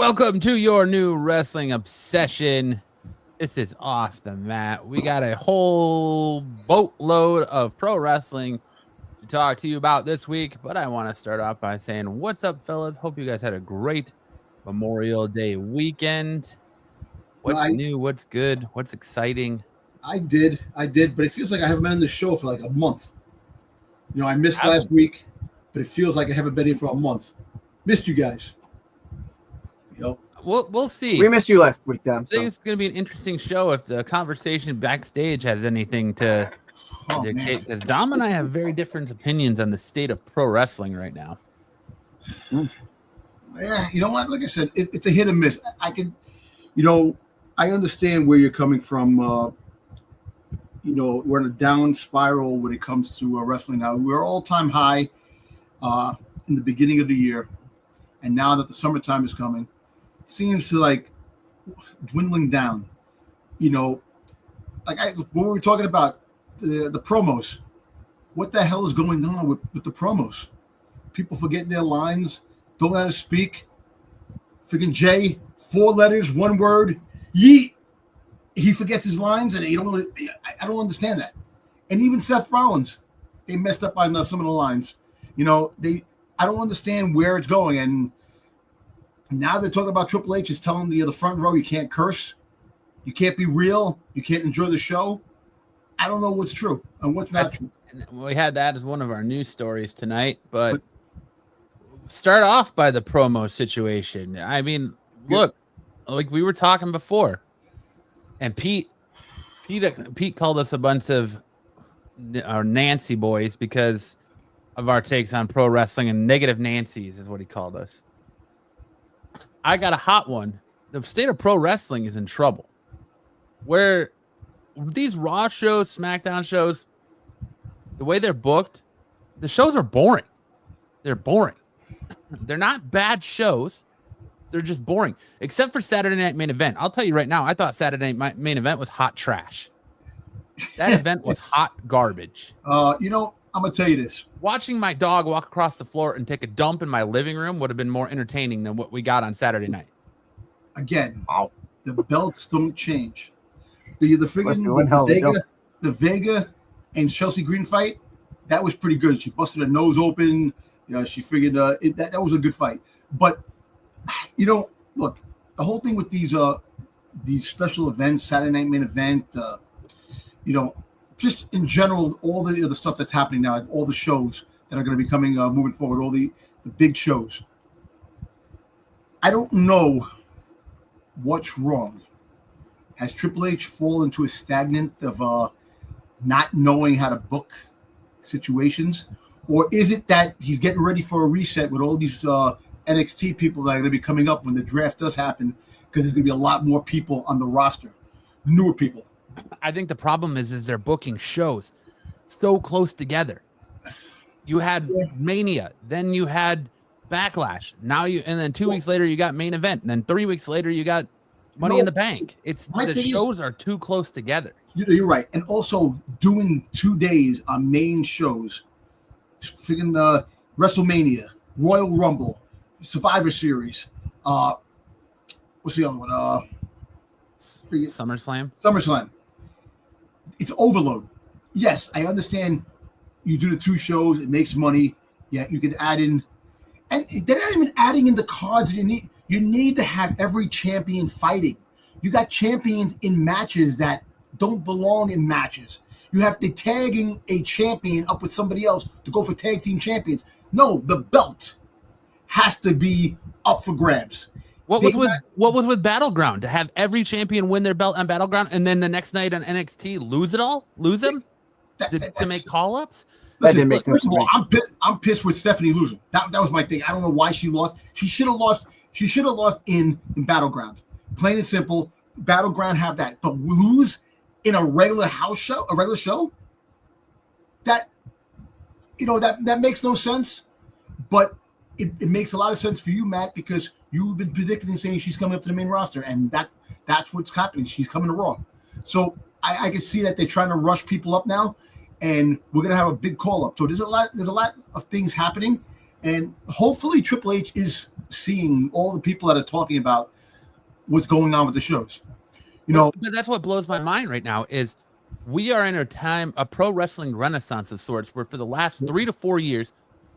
Welcome to your new wrestling obsession. This is Off the Mat. We got a whole boatload of pro wrestling to talk to you about this week, but I want to start off by saying, what's up, fellas? Hope you guys had a great Memorial Day weekend. What's new? What's good? What's exciting? I did, but it feels like I haven't been on the show for like a month. You know, I missed last week, but it feels like I haven't been here for a month. Missed you guys. You know, we'll see. We missed you last week, Dom. I think it's going to be an interesting show if the conversation backstage has anything to dictate, because Dom and I have very different opinions on the state of pro wrestling right now. Yeah, you know what? Like I said, it's a hit and miss. I understand where you're coming from. We're in a down spiral when it comes to wrestling now. We're all-time high in the beginning of the year, and now that the summertime is coming, it seems to like dwindling down. You know, when we were talking about the promos, what the hell is going on with the promos? People forgetting their lines, don't know how to speak. Freaking Jay, 4 letters, 1 word, yeet. He forgets his lines, and I don't understand that. And even Seth Rollins, they messed up on some of the lines. You know, I don't understand where it's going. And now they're talking about Triple H is telling the front row you can't curse, you can't be real, you can't enjoy the show. I don't know what's true and what's not true. We had that as one of our news stories tonight, but start off by the promo situation. I mean, look, like we were talking before. And Pete called us a bunch of Nancy boys because of our takes on pro wrestling, and negative Nancy's is what he called us. I got a hot one. The state of pro wrestling is in trouble. Where these Raw shows, SmackDown shows, the way they're booked, the shows are boring. They're boring. They're not bad shows. They're just boring, except for Saturday Night Main Event. I'll tell you right now, I thought Saturday Night Main Event was hot trash. That event was hot garbage. I'm going to tell you this. Watching my dog walk across the floor and take a dump in my living room would have been more entertaining than what we got on Saturday night. Again, the belts don't change. The Vega and Chelsea Green fight, that was pretty good. She busted her nose open. You know, she figured that was a good fight. But look, the whole thing with these special events, Saturday Night Main Event, just in general, all the other stuff that's happening now, all the shows that are going to be coming moving forward, all the big shows. I don't know what's wrong. Has Triple H fallen into a stagnant of not knowing how to book situations? Or is it that he's getting ready for a reset with all these NXT people that are going to be coming up when the draft does happen, because there's going to be a lot more people on the roster, newer people. I think the problem is they're booking shows so close together. You had Mania, then you had Backlash, and then 2 weeks later you got Main Event, and then 3 weeks later you got Money in the Bank. The shows are too close together. You're right, and also doing 2 days on main shows, freaking WrestleMania, Royal Rumble, Survivor Series. What's the other one? SummerSlam. It's overload. Yes, I understand. You do the 2 shows, it makes money. Yeah, you can add in, and they're not even adding in the cards. You need to have every champion fighting. You got champions in matches that don't belong in matches. You have to tagging a champion up with somebody else to go for tag team champions. No, the belt has to be up for grabs. What was with Battleground, to have every champion win their belt on Battleground and then the next night on NXT lose them to make call-ups? Listen, first of all, I'm pissed with Stephanie losing. That was my thing. I don't know why she lost. She should have lost. She should have lost in Battleground. Plain and simple. Battleground have that, but lose in a regular show. That makes no sense. But it makes a lot of sense for you, Matt, because you've been predicting and saying she's coming up to the main roster, and that's what's happening. She's coming to Raw. So I can see that they're trying to rush people up now, and we're gonna have a big call up. So there's a lot of things happening, and hopefully Triple H is seeing all the people that are talking about what's going on with the shows. You know, but that's what blows my mind right now is we are in a pro wrestling renaissance of sorts where for the last 3 to 4 years,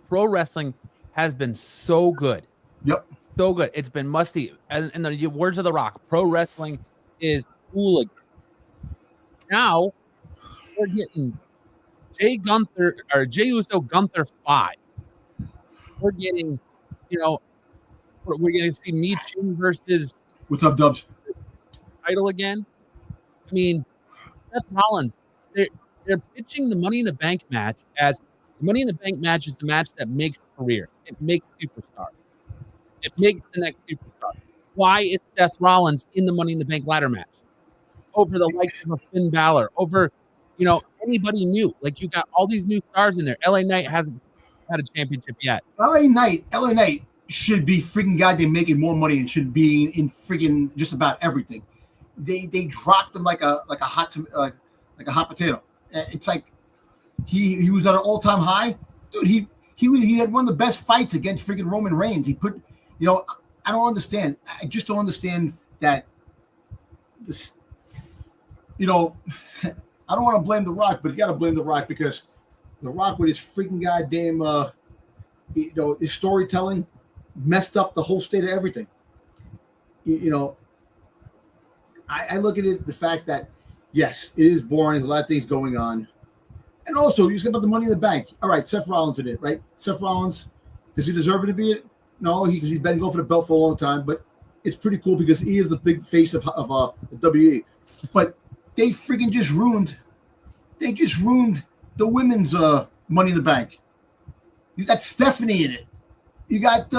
pro wrestling has been so good. Yep. So good. It's been musty. And in the words of The Rock, pro wrestling is cool again. Now we're getting Jay Uso Gunther 5. We're getting, we're going to see Michin versus what's up, Dubs? Title again. I mean, Seth Rollins, they're pitching the Money in the Bank match as the Money in the Bank match is the match that makes careers. It makes superstars. It makes the next superstar. Why is Seth Rollins in the Money in the Bank ladder match over the likes of Finn Balor, over anybody new? Like you got all these new stars in there. LA Knight hasn't had a championship yet. LA Knight should be freaking goddamn making more money and should be in freaking just about everything. They dropped him like a hot potato. It's like he was at an all-time high, dude. He had one of the best fights against freaking Roman Reigns. He put, I don't understand. I just don't understand that this. I don't want to blame The Rock, but you got to blame The Rock because The Rock with his freaking goddamn, his storytelling messed up the whole state of everything. I look at it, the fact that, yes, it is boring. There's a lot of things going on. And also, you just got the Money in the Bank. All right, Seth Rollins in it, right? Seth Rollins, does he deserve it to be it? No, because he's been going for the belt for a long time. But it's pretty cool because he is the big face of the WWE. But they freaking just ruined the women's Money in the Bank. You got Stephanie in it. You got,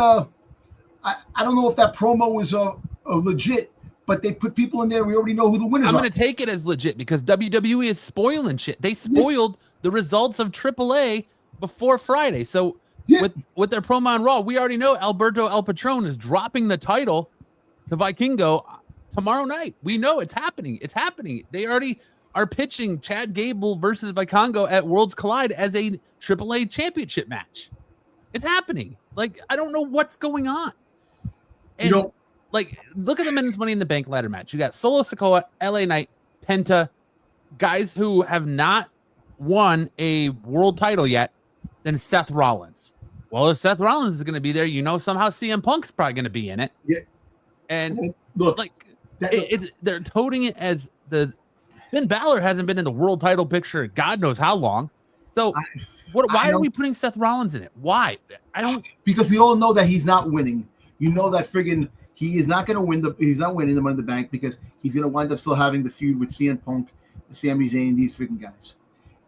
I don't know if that promo was legit, but they put people in there. We already know who the winners are. I'm going to take it as legit because WWE is spoiling shit. They spoiled the results of AAA before Friday. So with their promo on Raw, we already know Alberto El Patron is dropping the title to Vikingo tomorrow night. We know it's happening. It's happening. They already are pitching Chad Gable versus Vikingo at Worlds Collide as a AAA championship match. It's happening. Like, I don't know what's going on. And look at the men's Money in the Bank ladder match. You got Solo Sikoa, LA Knight, Penta, guys who have not won a world title yet, then Seth Rollins. Well, if Seth Rollins is going to be there, somehow CM Punk's probably going to be in it. Yeah. And look, they're toting it as Finn Balor hasn't been in the world title picture God knows how long. So why are we putting Seth Rollins in it? Why? Because we all know that he's not winning. You know that friggin' he is not going to win he's not winning the Money in the Bank because he's going to wind up still having the feud with CM Punk, Sami Zayn, these freaking guys.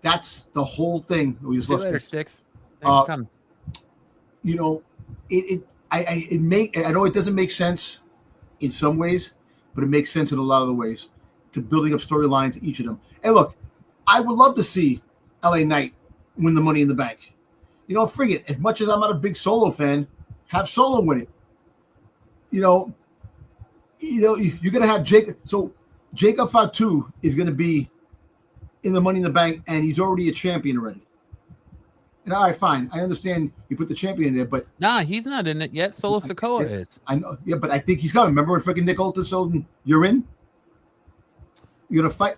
That's the whole thing. We just See you later, Styx. Thanks for coming. I know it doesn't make sense in some ways, but it makes sense in a lot of the ways to building up storylines, each of them. And look, I would love to see LA Knight win the Money in the Bank. Friggin', as much as I'm not a big Solo fan, have Solo win it. You're going to have Jacob. So Jacob Fatu is going to be in the Money in the Bank, and he's already a champion already. And all right, fine. I understand you put the champion in there, but nah, he's not in it yet. Solo Sikoa is. I know, yeah, but I think he's coming. Remember when freaking Nick Aldis told him, "You're in. You're gonna fight."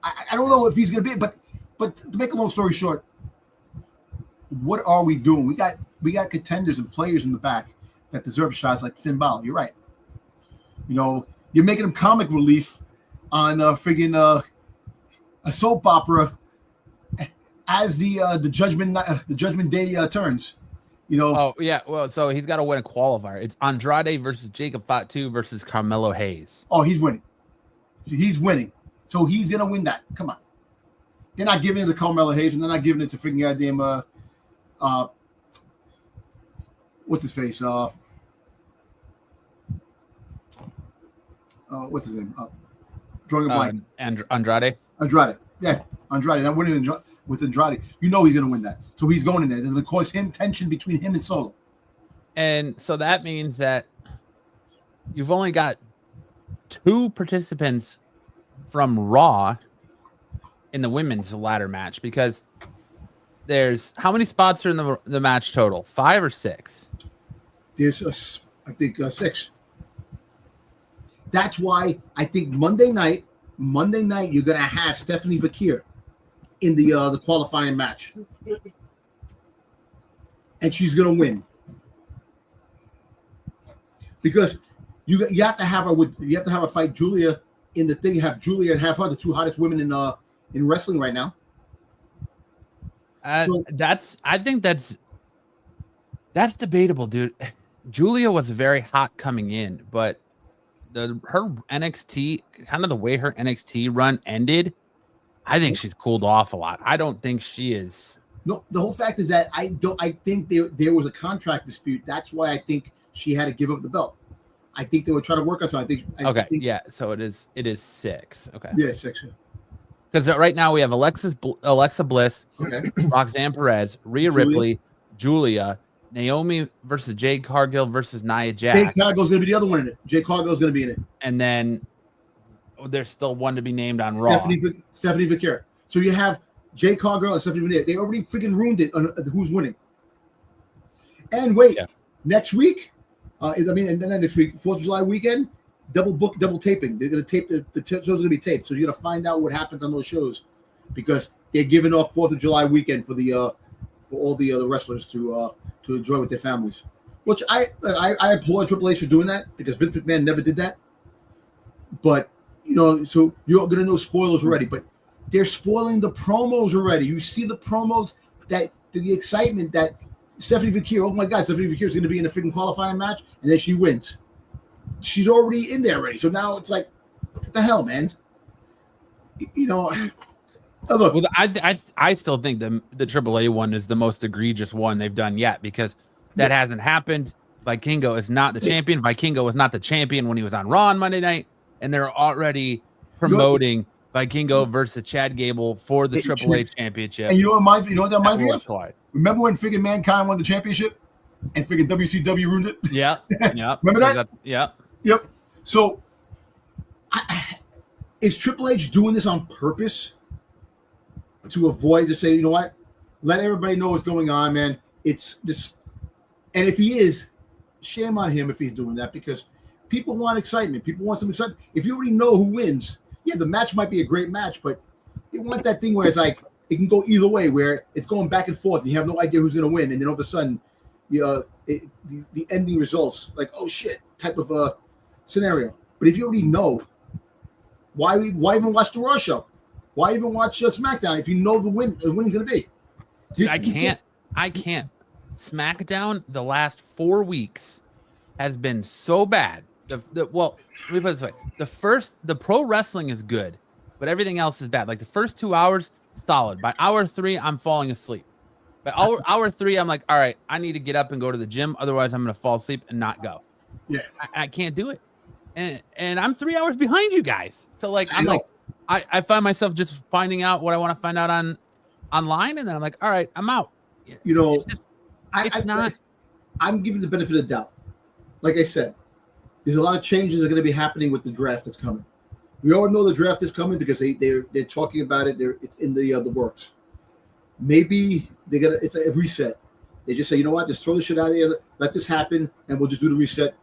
I don't know if he's gonna be, but to make a long story short, what are we doing? We got contenders and players in the back that deserve shots like Finn Balor. You're right. You're making him comic relief on friggin' a soap opera as the Judgment Day turns. Oh yeah. Well, so he's got to win a qualifier. It's Andrade versus Jacob Fatu versus Carmelo Hayes. Oh, he's winning. So he's gonna win that. Come on. They're not giving it to Carmelo Hayes, and they're not giving it to freaking goddamn what's his face? What's his name? Drawing a blank. Andrade. Yeah, Andrade. Now winning with Andrade, he's going to win that. So he's going in there. This is going to cause him tension between him and Solo. And so that means that you've only got 2 participants from Raw in the women's ladder match because there's how many spots are in the match total? 5 or 6? There's I think 6. That's why I think Monday night you're gonna have Stephanie Vakir in the qualifying match, and she's gonna win because you have to have her fight Julia in the thing. Have Julia and have her, the two hottest women in wrestling right now. I think that's debatable, dude. Julia was very hot coming in, but her NXT, kind of the way her NXT run ended, I think she's cooled off a lot. I don't think she is. No, the whole fact is that I think there was a contract dispute. That's why I think she had to give up the belt. I think they were trying to work on something. Yeah. So it is 6. Okay. Yeah, 6. Because right now we have Alexa Bliss, Roxanne Perez, Rhea Ripley, Julia, Naomi versus Jade Cargill versus Nia Jax. Jade Cargill's going to be the other one in it. Jade Cargill's going to be in it. And then there's still one to be named on Raw. Stephanie Vakir. So you have Jade Cargill and Stephanie Vakir. They already freaking ruined it on who's winning. And wait, next week, and then next week, 4th of July weekend, double taping. They're going to tape the shows are going to be taped. So you're going to find out what happens on those shows because they're giving off 4th of July weekend for all the other wrestlers to enjoy with their families, which I applaud Triple H for doing that because Vince McMahon never did that. But so you're gonna know spoilers already, but they're spoiling the promos already. You see the promos the excitement that Stephanie Vakir, oh my God, Stephanie Vakir is gonna be in a freaking qualifying match, and then she wins. She's already in there already. So now it's like, what the hell, man? Look, well, I still think the AAA one is the most egregious one they've done yet because that hasn't happened. Vikingo is not the champion. Vikingo was not the champion when he was on Raw on Monday night, and they're already promoting Vikingo versus Chad Gable for the AAA championship. And you know what that reminds me of? Remember when freaking Mankind won the championship and freaking WCW ruined it? Yeah, yeah. Remember that? Yeah. Yep. So, is Triple H doing this on purpose? To avoid to say, you know what, let everybody know what's going on, man. It's just, and if he is, shame on him if he's doing that because people want excitement. People want some excitement. If you already know who wins, yeah, the match might be a great match, but you want that thing where it's like it can go either way, where it's going back and forth, and you have no idea who's going to win, and then all of a sudden, the ending results like oh shit type of a scenario. But if you already know, why even watch the Raw show? Why even watch SmackDown if you know the winning's going to be? Dude, I can't. SmackDown the last 4 weeks has been so bad. Well, let me put it this way: the pro wrestling is good, but everything else is bad. Like the first 2 hours, solid. By hour 3, I'm falling asleep. By hour 3, I'm like, all right, I need to get up and go to the gym. Otherwise, I'm going to fall asleep and not go. Yeah, I can't do it. And I'm 3 hours behind you guys. So like, I find myself just finding out what I want to find out online, and then I'm like, all right, I'm out. I'm giving the benefit of the doubt. Like I said, there's a lot of changes that are going to be happening with the draft that's coming. We all know the draft is coming because they're talking about it. It's in the works. Maybe it's a reset. They just say, you know what, just throw the shit out of there, let this happen, and we'll just do the reset,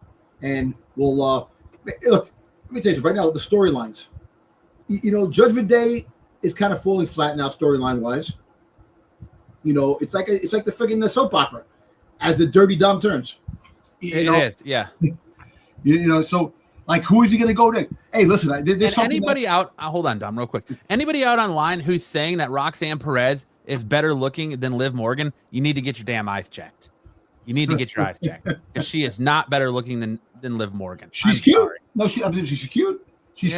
and we'll look. Let me tell you something right now with the storylines. Judgment Day is kind of falling flat now, storyline wise. It's like the freaking soap opera, as the Dirty Dom turns. It is, yeah. So like, who is he going to go to? Hey, listen, there's anybody out. Hold on, Dom, real quick. Anybody out online who's saying that Roxanne Perez is better looking than Liv Morgan? You need to get your damn eyes checked. You need to get your eyes checked because she is not better looking than Liv Morgan. She's cute. Sorry. No, she's cute. She's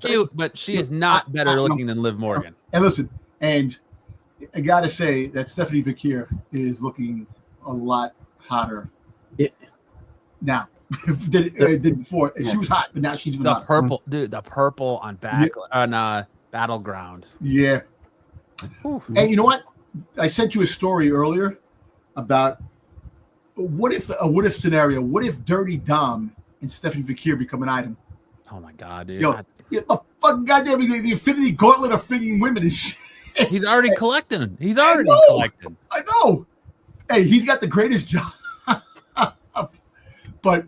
cute, but she is not better looking than Liv Morgan. And listen, and I gotta say that Stephanie Vakir is looking a lot hotter now than before. She was hot, but now she's even hotter. Purple, dude. The purple on Battleground. Yeah. Hey, you know what? I sent you a story earlier about what if scenario. What if Dirty Dom and Stephanie Vakir become an item? Oh my God, dude! Yo, the fucking goddamn the Infinity Gauntlet of freaking women and shit. He's already collecting. Collecting. I know. Hey, he's got the greatest job. But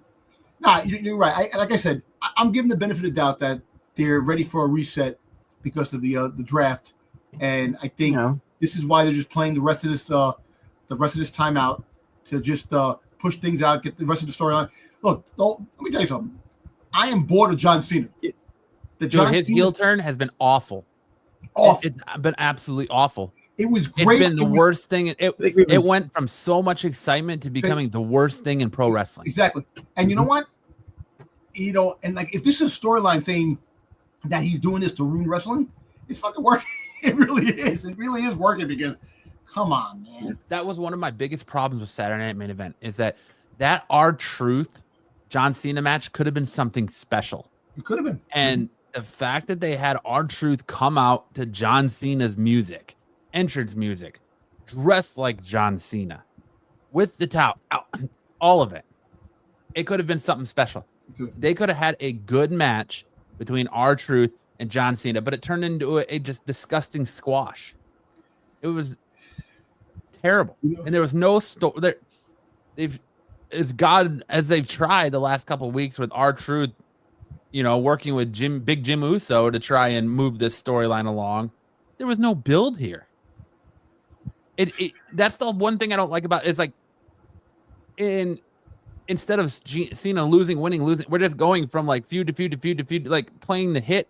Nah, you're right. Like I said, I'm giving the benefit of the doubt that they're ready for a reset because of the draft, and I think this is why they're just playing the rest of this time out to just push things out, get the rest of the storyline. Look, let me tell you something. I am bored of John Cena. His heel turn has been awful. It's been absolutely awful. It was great. It's been the worst thing. It went from so much excitement to becoming the worst thing in pro wrestling. Exactly. And you know what? And like if this is a storyline saying that he's doing this to ruin wrestling, it's fucking working. It really is. It really is working because, come on, man. That was one of my biggest problems with Saturday Night Main Event is that R-Truth John Cena match could have been something special. It could have been. And the fact that they had R-Truth come out to John Cena's music, entrance music, dressed like John Cena, with the towel, all of it, it could have been something special. They could have had a good match between R-Truth and John Cena, but it turned into a just disgusting squash. It was terrible, and there was no story. They've tried the last couple of weeks with R-Truth, working with Big Jim Uso to try and move this storyline along. There was no build here. That's the one thing I don't like about it. It's like instead of Cena losing, we're just going from like feud to feud to feud to feud, like playing the hit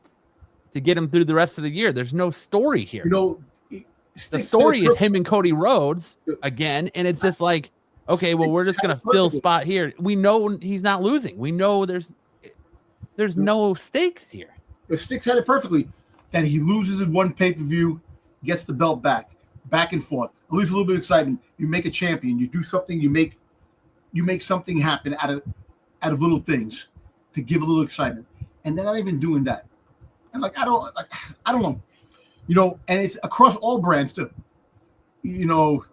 to get him through the rest of the year. There's no story here. The story is him and Cody Rhodes again, and it's just like, okay, well, we're just gonna fill spot here. We know he's not losing. We know there's no stakes here. If Styx had it perfectly, then he loses in one pay-per-view, gets the belt back and forth. At least a little bit of excitement. You make a champion. You do something. You make something happen out of little things to give a little excitement, and they're not even doing that. And I don't know. And it's across all brands too. You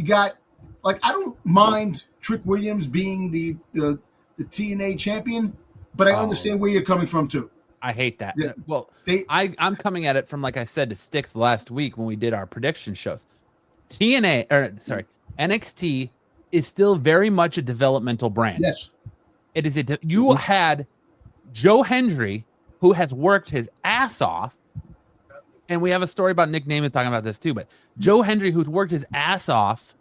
got I don't mind Trick Williams being the TNA champion, but I understand where you're coming from too. I hate that. Yeah. Well, I'm coming at it from, like I said, to Styx last week when we did our prediction shows. NXT is still very much a developmental brand. Yes. It is. You had Joe Hendry, who has worked his ass off, and we have a story about Nic Nemeth talking about this too, but Joe Hendry, who's worked his ass off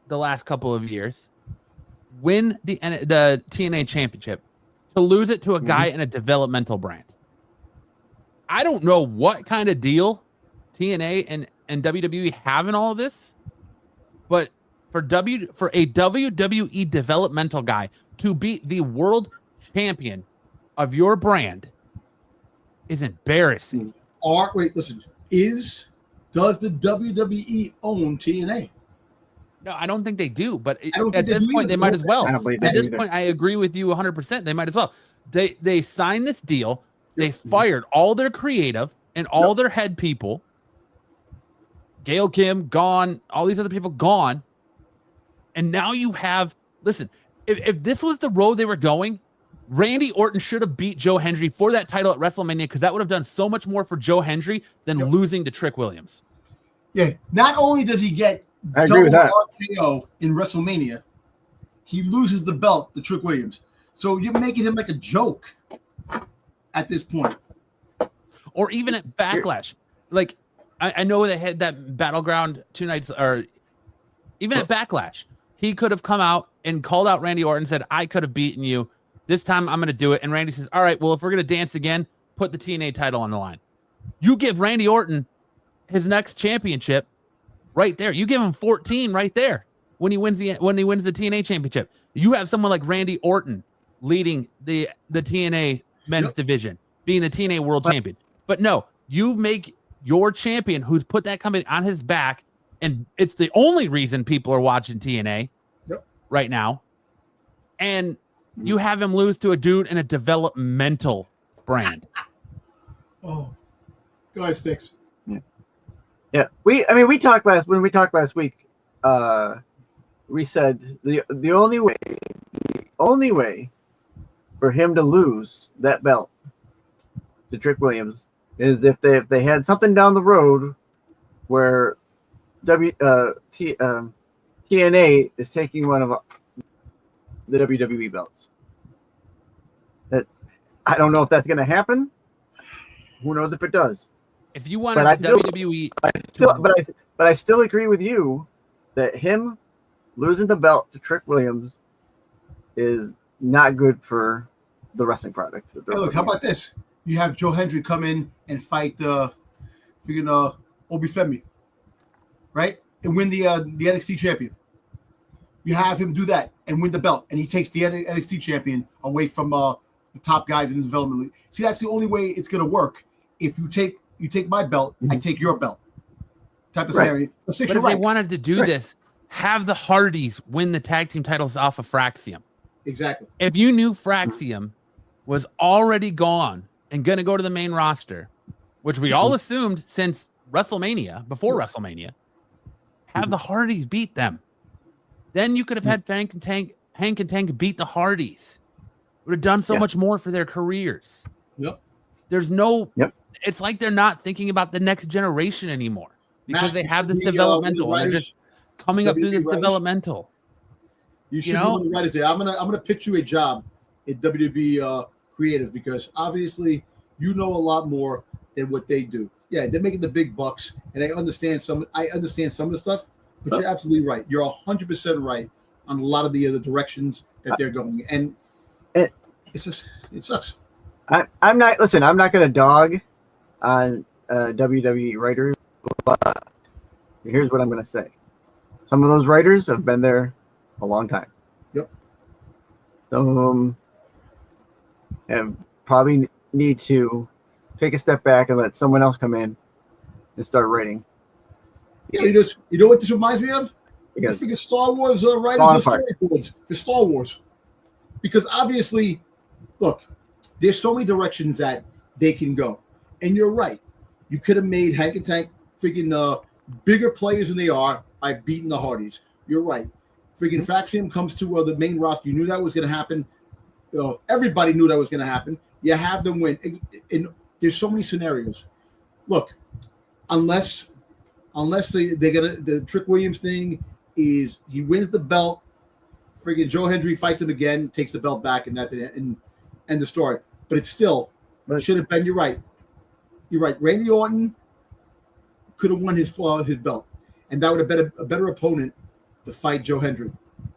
the last couple of years, win the TNA championship to lose it to a guy in a developmental brand. I don't know what kind of deal TNA and WWE have in all of this, but for a WWE developmental guy to beat the world champion of your brand is embarrassing. Does the WWE own TNA? No, I don't think they do, but at this point, they might as well. At this point, I agree with you 100%. They might as well. They signed this deal. They fired all their creative and all their head people. Gail Kim gone. All these other people gone. And now you have, listen, if this was the road they were going, Randy Orton should have beat Joe Hendry for that title at WrestleMania, because that would have done so much more for Joe Hendry than losing to Trick Williams. Yeah, not only does he get double RKO in WrestleMania, he loses the belt to Trick Williams. So you're making him like a joke at this point. Or even at Backlash. Like, I know they had that Battleground 2 nights, or even at Backlash, he could have come out and called out Randy Orton and said, I could have beaten you. This time I'm going to do it. And Randy says, all right, well, if we're going to dance again, put the TNA title on the line. You give Randy Orton his next championship right there. You give him 14 right there when he wins the TNA championship. You have someone like Randy Orton leading the TNA men's division, being the TNA world champion. But no, you make your champion, who's put that company on his back, and it's the only reason people are watching TNA right now, and you have him lose to a dude in a developmental brand. Oh, go ahead, Styx. Yeah. We talked last week. We said the only way for him to lose that belt to Trick Williams is if they had something down the road where TNA is taking one of the WWE belts. I don't know if that's going to happen. Who knows if it does? If you wanted the WWE, but I still agree with you that him losing the belt to Trick Williams is not good for the wrestling product. Hey, look, how about this? You have Joe Hendry come in and fight freaking Obi Femi, right? And win the NXT champion. You have him do that and win the belt, and he takes the NXT champion away from the top guys in the development league. See, that's the only way it's going to work. If you take my belt, I take your belt. Type of scenario. But if they wanted to do this, have the Hardys win the tag team titles off of Fraxium. Exactly. If you knew Fraxium was already gone and going to go to the main roster, which we all assumed since WrestleMania, before WrestleMania, have the Hardys beat them. Then you could have had Hank and Tank beat the Hardys. Would have done so much more for their careers. Yep. There's no. Yep. It's like they're not thinking about the next generation anymore because they have this developmental. They're just coming up through this developmental. You should be right there. I'm gonna pitch you a job at WWE Creative because obviously you know a lot more than what they do. Yeah, they're making the big bucks, and I understand some of the stuff. But you're absolutely right. You're 100% right on a lot of the other directions that they're going, and it sucks. I'm not going to dog on WWE writers, but here's what I'm going to say. Some of those writers have been there a long time. Yep. Some of them have probably need to take a step back and let someone else come in and start writing. Yeah, you know what this reminds me of? The freaking Star Wars writers storyboards for Star Wars. Because obviously, look, there's so many directions that they can go. And you're right. You could have made Hank and Tank freaking bigger players than they are by beating the Hardys. You're right. Freaking Faxium comes to the main roster. You knew that was going to happen. Everybody knew that was going to happen. You have them win. And there's so many scenarios. Look, unless they got the Trick Williams thing is he wins the belt, friggin' Joe Hendry fights him again, takes the belt back, and that's it, and end the story. But it's still should have been. You're right. Randy Orton could have won his belt, and that would have been a better opponent to fight Joe Hendry,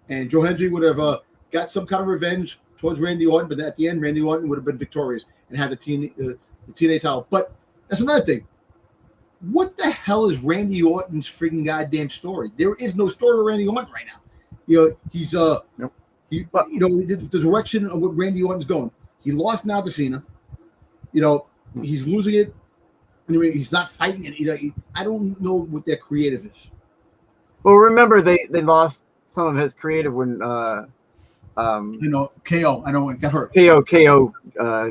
and Joe Hendry would have got some kind of revenge towards Randy Orton. But at the end, Randy Orton would have been victorious and had the TNA title. But that's another thing. What the hell is Randy Orton's freaking goddamn story? There is no story with Randy Orton right now. He's the direction of what Randy Orton's going. He lost now to Cena. He's losing it. Anyway, he's not fighting it. I don't know what their creative is. Well, remember they lost some of his creative when KO. I know it got hurt. KO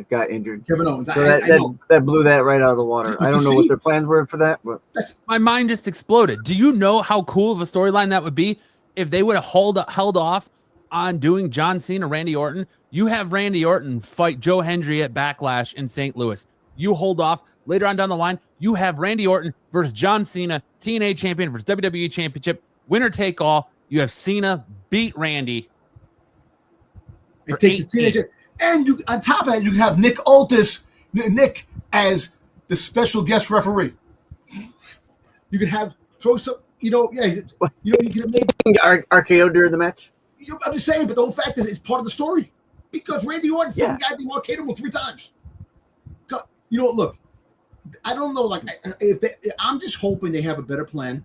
got injured. Kevin Owens. So that blew that right out of the water. I don't know what their plans were for that, but my mind just exploded. Do you know how cool of a storyline that would be if they would have held off on doing John Cena, Randy Orton? You have Randy Orton fight Joe Hendry at Backlash in St. Louis. You hold off later on down the line. You have Randy Orton versus John Cena, TNA champion versus WWE championship, winner take all. You have Cena beat Randy. It takes a teenager, and on top of that, you have Nick as the special guest referee. You could throw some, you could have made RKO during the match. I'm just saying, but the whole fact is, it's part of the story because Randy Orton from goddamn arcade him 3 times. Look, I don't know. I'm just hoping they have a better plan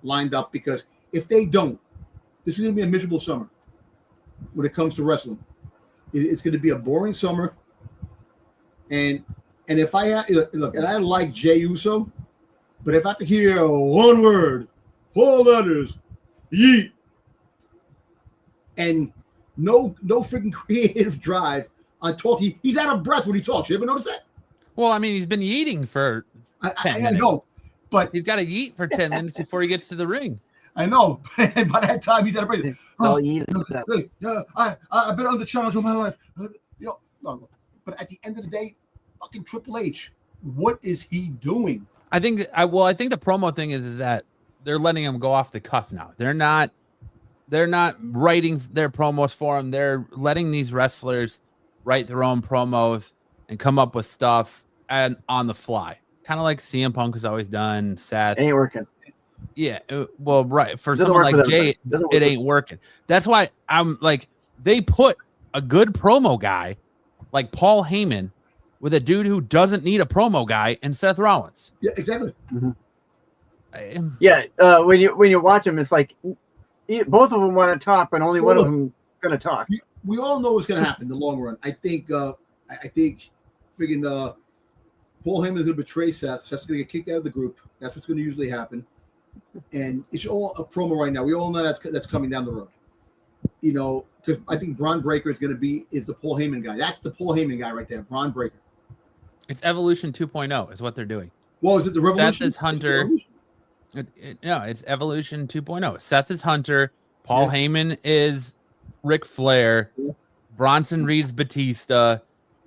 lined up because if they don't, this is going to be a miserable summer when it comes to wrestling. It's going to be a boring summer, and if I look, and I like Jey Uso, but if I have to hear one word, 4 letters, yeet, and no freaking creative drive on talking, he's out of breath when he talks. You ever notice that? Well, I mean, he's been yeeting for 10 minutes. I know, but he's got to yeet for 10 minutes before he gets to the ring. I know. And by that time, he's at a break. I've been under challenge all my life. No. But at the end of the day, fucking Triple H, what is he doing? I think the promo thing is that they're letting him go off the cuff now. They're not writing their promos for him. They're letting these wrestlers write their own promos. and come up with stuff and on the fly, kind of like CM Punk has always done. Seth Ain't working. Yeah, well, right. For Doesn't someone work like for Jay, them. it ain't working. That's why I'm like, they put a good promo guy like Paul Heyman with a dude who doesn't need a promo guy and Seth Rollins. Yeah, exactly. Yeah, when you watch them, it's like both of them want to talk, but only one of them going to talk. We all know what's going to happen in the long run. I think freaking Paul Heyman is going to betray Seth. Seth's going to get kicked out of the group. That's what's going to usually happen. And it's all a promo right now. We all know that's coming down the road. You know, because I think Braun Breaker is the Paul Heyman guy. That's the Paul Heyman guy right there, Braun Breaker. It's Evolution 2.0 is what they're doing. Well, is it the Revolution? Seth is Hunter. No, it's Evolution 2.0. Seth is Hunter. Paul Heyman is Ric Flair. Yeah. Bronson Reed's Batista.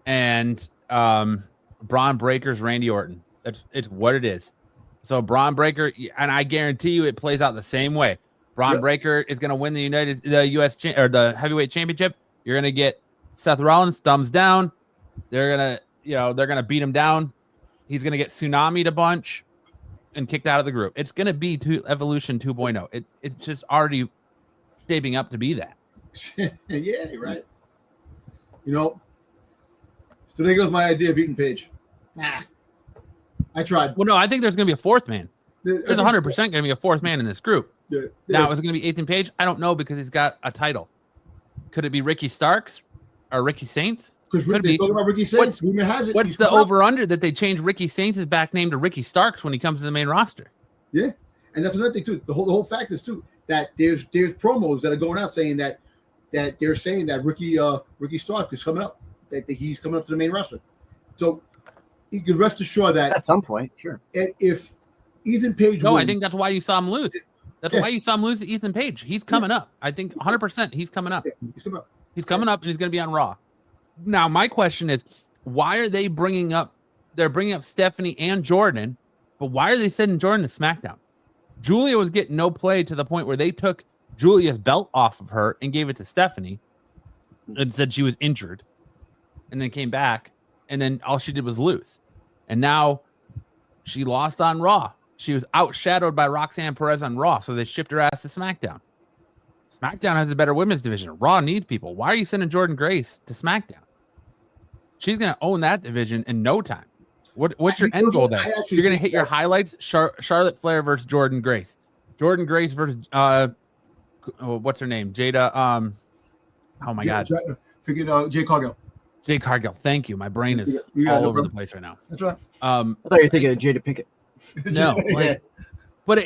And Braun Breaker's Randy Orton. It's what it is. So Braun Breaker, and I guarantee you it plays out the same way. Braun Breaker is going to win the U.S. or the heavyweight championship. You're going to get Seth Rollins thumbs down. They're going to beat him down. He's going to get tsunami'd a bunch and kicked out of the group. It's going to be Evolution 2.0. It's just already shaping up to be that. Yeah, you're right. You know, so there goes my idea of Eaton Page. I tried. Well, no, I think there's going to be a fourth man. There's 100% going to be a fourth man in this group. Yeah. Now, is it going to be Ethan Page? I don't know because he's got a title. Could it be Ricky Starks or Ricky Saints? Because they're talking about Ricky Saints. Rumor has it. What's the over-under that they change Ricky Saints' back name to Ricky Starks when he comes to the main roster? Yeah, and that's another thing too. The whole fact is too that there's promos that are going out saying that they're saying that Ricky Starks is coming up, that he's coming up to the main roster. So you can rest assured that at some point, sure. If Ethan Page, I think that's why you saw him lose. That's why you saw him lose to Ethan Page. He's coming up. I think 100% he's coming up. Yeah, he's coming up. He's coming up, and he's going to be on Raw. Now, my question is, why are they bringing up? They're bringing up Stephanie and Jordan, but why are they sending Jordan to SmackDown? Julia was getting no play to the point where they took Julia's belt off of her and gave it to Stephanie, and said she was injured, and then came back, and then all she did was lose, and now she lost on Raw. She was outshadowed by Roxanne Perez on Raw, so they shipped her ass to SmackDown. SmackDown has a better women's division. Raw needs people. Why are you sending Jordan Grace to SmackDown? She's going to own that division in no time. What's your end goal there? You're going to hit your highlights? Charlotte Flair versus Jordan Grace. Jordan Grace versus, what's her name? Jada. Oh, my God. Jay Cargill. Jay Cargill. Thank you. My brain is all over the place right now. That's right. I thought you were thinking of Jada Pinkett. No. But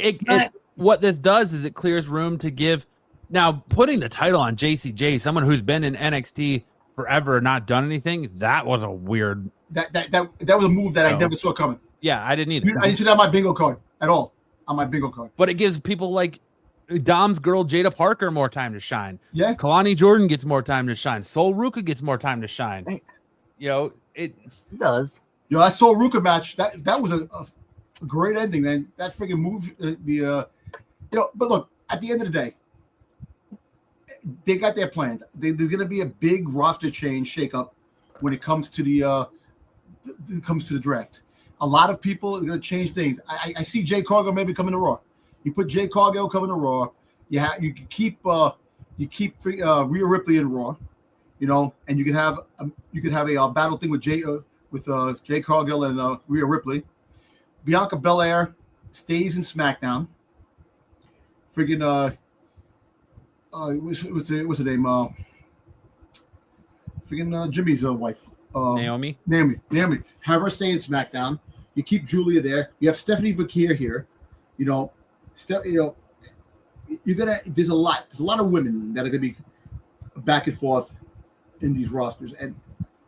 what this does is it clears room to give. Now, putting the title on JCJ, someone who's been in NXT forever, not done anything, that was a weird. That was a move that I never saw coming. Yeah, I didn't either. I didn't see that on my bingo card at all. On my bingo card. But it gives people like Dom's girl Jada Parker more time to shine. Yeah. Kalani Jordan gets more time to shine. Sol Ruka gets more time to shine. Hey. You know, it does. You know, that Sol Ruka match, that was a great ending, man. That freaking move, but look, at the end of the day, they got their plan. There's going to be a big roster change shakeup when it comes to the draft. A lot of people are going to change things. I see Jay Cargill maybe coming to Raw. You put Jay Cargill coming to Raw. You keep Rhea Ripley in Raw, you know, and you could have a battle thing with Jay Cargill and Rhea Ripley. Bianca Belair stays in SmackDown. Friggin' what's her name? Jimmy's wife. Naomi. Have her stay in SmackDown. You keep Julia there. You have Stephanie Vakir here. You know, there's a lot of women that are gonna be back and forth in these rosters. And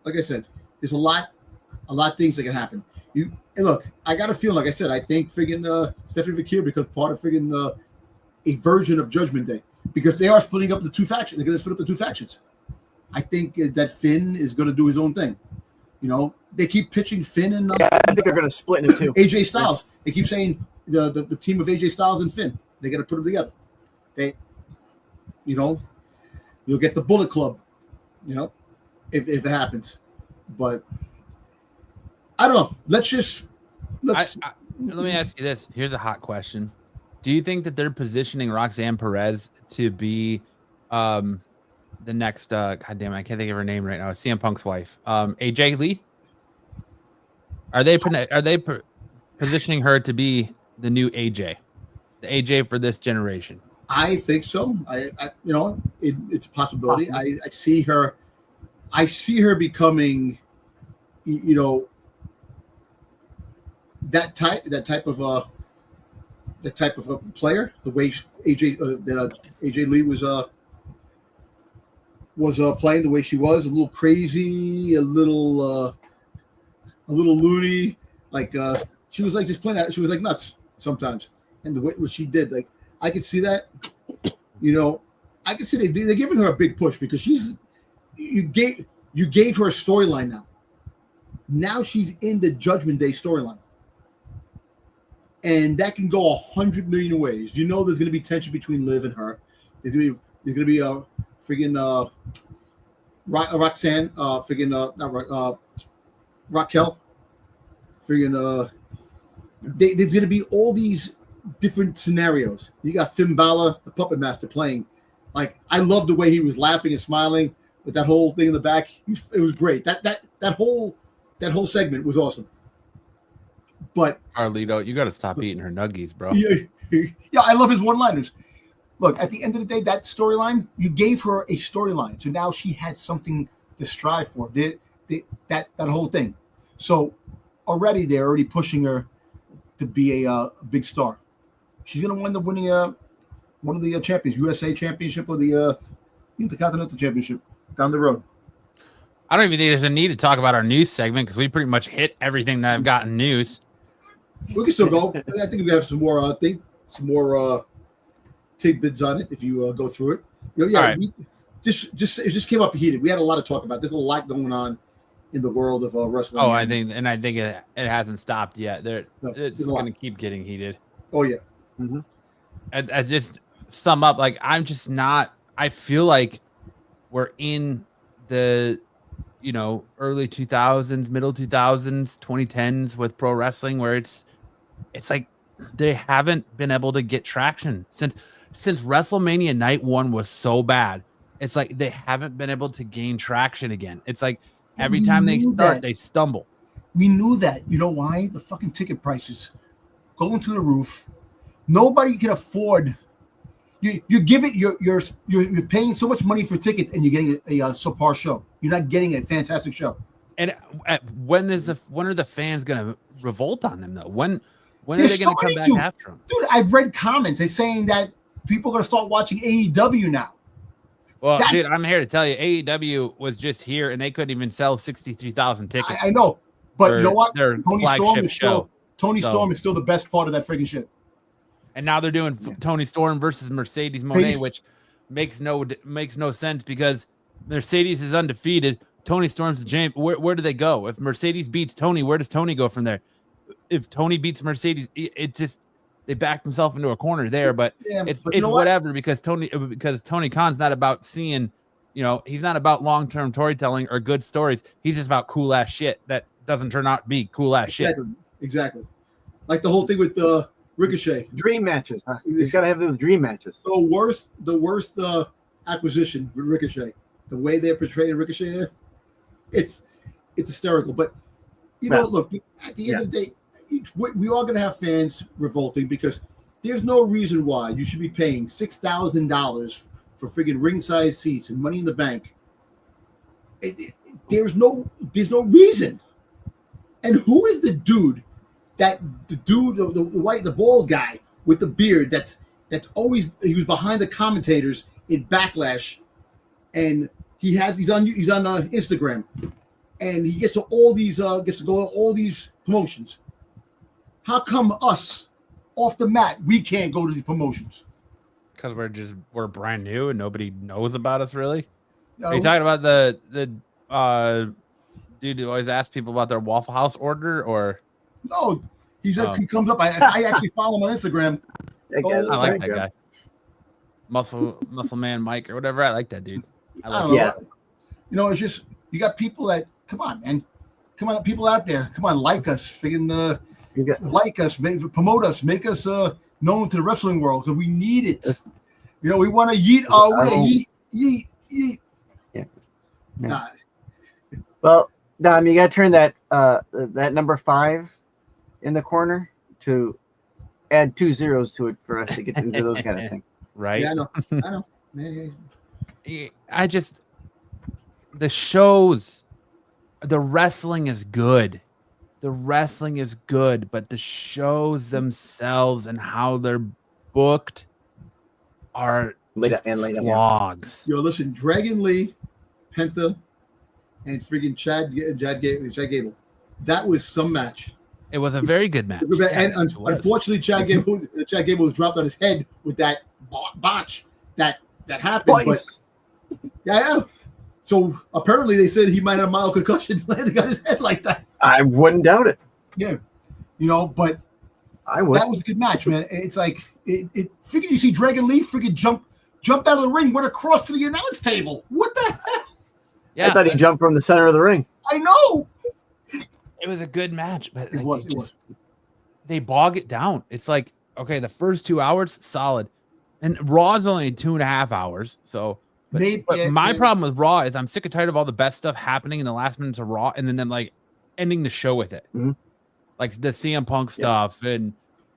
like I said, there's a lot of things that can happen. And look, I got a feeling, like I said, I think friggin' Stephanie Vakir becomes part of friggin' a version of Judgment Day, because they are splitting up the two factions. They're going to split up the two factions. I think that Finn is going to do his own thing. You know, they keep pitching Finn and I think they're going to split into two. AJ Styles. They keep saying the team of AJ Styles and Finn. They got to put them together. You'll get the Bullet Club. You know, if it happens, but I don't know. Let's. Let me ask you this. Here's a hot question. Do you think that they're positioning Roxanne Perez to be the next God damn it, I can't think of her name right now. CM Punk's wife. AJ Lee? Are they positioning her to be the new AJ? The AJ for this generation? I think so. It's a possibility. I see her becoming, that type of a player. The way AJ Lee was playing, the way she was, a little crazy, a little loony, like she was like just playing out. She was like nuts sometimes, and the way what she did, like I could see that. I could see they're giving her a big push because you gave her a storyline now. Now she's in the Judgment Day storyline. And that can go 100 million ways. There's going to be tension between Liv and her. There's going to be a friggin' Roxanne, Raquel. Friggin' there's going to be all these different scenarios. You got Finn Balor, the puppet master, playing. Like, I love the way he was laughing and smiling with that whole thing in the back. It was great. That whole segment was awesome. But Carlito, you got to stop eating her nuggies, bro. Yeah, I love his one-liners. Look, at the end of the day, that storyline, you gave her a storyline, so now she has something to strive for. That whole thing. So already they're already pushing her to be a big star. She's gonna wind up winning one of the champions, USA Championship or the Intercontinental Championship down the road. I don't even think there's a need to talk about our news segment because we pretty much hit everything that I've got in news. We can still go. I think we have some more tidbits on it if you go through it. All right. It just came up heated. We had a lot to talk about. There's a lot going on in the world of wrestling. Oh, I think it hasn't stopped yet. It's going to keep getting heated. Oh yeah. Mm-hmm. I just sum up, like, I'm just not. I feel like we're in the early 2000s, middle 2000s, 2010s with pro wrestling, where it's like they haven't been able to get traction since WrestleMania night 1 was so bad. It's like they haven't been able to gain traction again. It's like every time they start, they stumble. We knew that. You know why? The fucking ticket prices going through the roof. Nobody can afford. You're paying so much money for tickets, and you're getting a subpar show. You're not getting a fantastic show. And when are the fans going to revolt on them though? When are they going to come back after them? Dude, I've read comments. They're saying that people are going to start watching AEW now. Well, dude, I'm here to tell you, AEW was just here, and they couldn't even sell 63,000 tickets. I know, but you know what? Their flagship show. Tony Storm is still the best part of that freaking shit. And now they're doing Tony Storm versus Mercedes Moné, which makes no sense because Mercedes is undefeated. Tony Storm's the champ. Where do they go? If Mercedes beats Tony, where does Tony go from there? If Tony beats Mercedes, it just they back themselves into a corner there. But it's whatever because Tony Khan's not about seeing, he's not about long-term storytelling or good stories. He's just about cool ass shit that doesn't turn out to be cool ass shit. Exactly. Like the whole thing with the Ricochet. Dream matches. Huh? He's got to have those dream matches. The worst acquisition with Ricochet. The way they're portraying Ricochet there, it's hysterical. But look, at the end of the day, we are going to have fans revolting because there's no reason why you should be paying $6,000 for friggin' ringside seats and Money in the Bank. There's no reason. And who is the dude? The bald guy with the beard that's always he was behind the commentators in Backlash, and he's on Instagram, and he gets to go to all these promotions. How come us off the mat we can't go to these promotions? Because we're brand new and nobody knows about us really. Are you talking about the dude who always asks people about their Waffle House order or? No, he comes up. I actually follow him on Instagram. I like that guy. Muscle Man Mike or whatever. I like that dude. I don't know. It's just you got people that come on, man. Come on, people out there. Come on, like us. Friggin' like us. Promote us. Make us known to the wrestling world because we need it. We want to yeet our way. Yeet. Yeah. Nah. Well, Dom, you got to turn that number 5 in the corner to add 2 zeros to it for us to get into those kind of things. Right? Yeah, I know. The shows, the wrestling is good. The wrestling is good, but the shows themselves and how they're booked are just slogs. Yo, listen, Dragon Lee, Penta, and friggin' Chad Gable. That was some match. It was a very good match. And unfortunately, Chad Gable was dropped on his head with that botch that happened. Twice. But yeah. So apparently they said he might have a mild concussion landing on his head like that. I wouldn't doubt it. Yeah. But I would. That was a good match, man. It's like it freaking you see Dragon Lee freaking jumped out of the ring, went across to the announce table. What the heck? Yeah, I thought he jumped from the center of the ring. I know. It was a good match, but it was. They bog it down. It's like, okay, the first 2 hours, solid. And Raw's only 2.5 hours. So but my problem with Raw is I'm sick and tired of all the best stuff happening in the last minutes of Raw and then them like ending the show with it. Mm-hmm. Like the CM Punk stuff and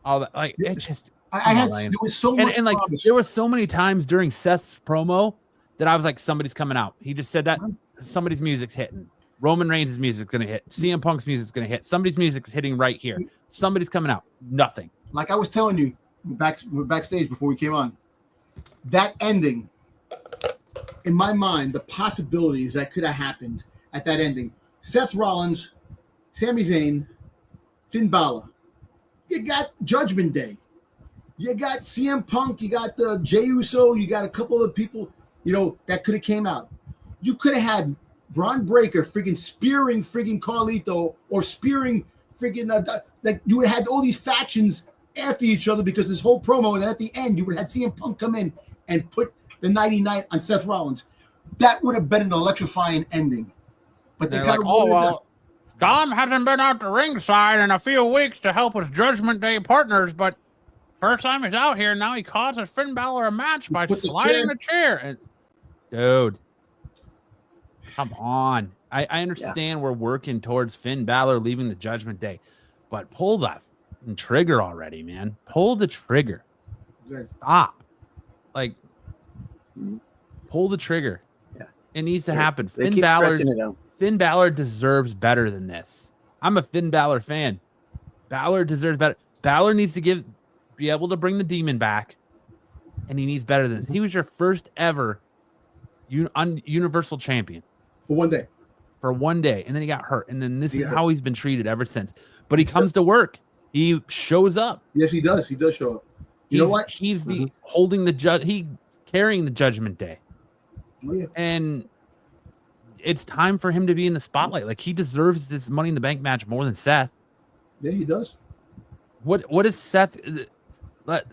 all that. Like it just there was so much and like there was so many times during Seth's promo that I was like, somebody's coming out. He just said that somebody's music's hitting. Roman Reigns' music's gonna hit. CM Punk's music's gonna hit. Somebody's music's hitting right here. Somebody's coming out. Nothing. Like I was telling you backstage before we came on, that ending, in my mind, the possibilities that could have happened at that ending. Seth Rollins, Sami Zayn, Finn Balor. You got Judgment Day. You got CM Punk. You got Jey Uso. You got a couple of people, that could have came out. You could have had Braun Breaker freaking spearing freaking Carlito or spearing freaking like you would have had all these factions after each other because this whole promo, and then at the end you would have had CM Punk come in and put the 99 on Seth Rollins. That would have been an electrifying ending. But they got Dom hasn't been out the ringside in a few weeks to help his Judgment Day partners, but first time he's out here, now he causes Finn Balor a match by sliding the chair. And, dude, come on. I understand we're working towards Finn Balor leaving the Judgment Day, but pull that trigger already, man. Pull the trigger. Stop. Like, pull the trigger. Yeah. It needs to happen. Finn Balor deserves better than this. I'm a Finn Balor fan. Balor deserves better. Balor needs to be able to bring the demon back, and he needs better than this. He was your first ever Universal Champion. For one day. And then he got hurt. And then this is how he's been treated ever since. But he comes to work. He shows up. Yes, he does. He does show up. You know what? He's holding the judge. He's carrying the Judgment Day. Oh, yeah. And it's time for him to be in the spotlight. Like, he deserves this Money in the Bank match more than Seth. Yeah, he does. What is Seth?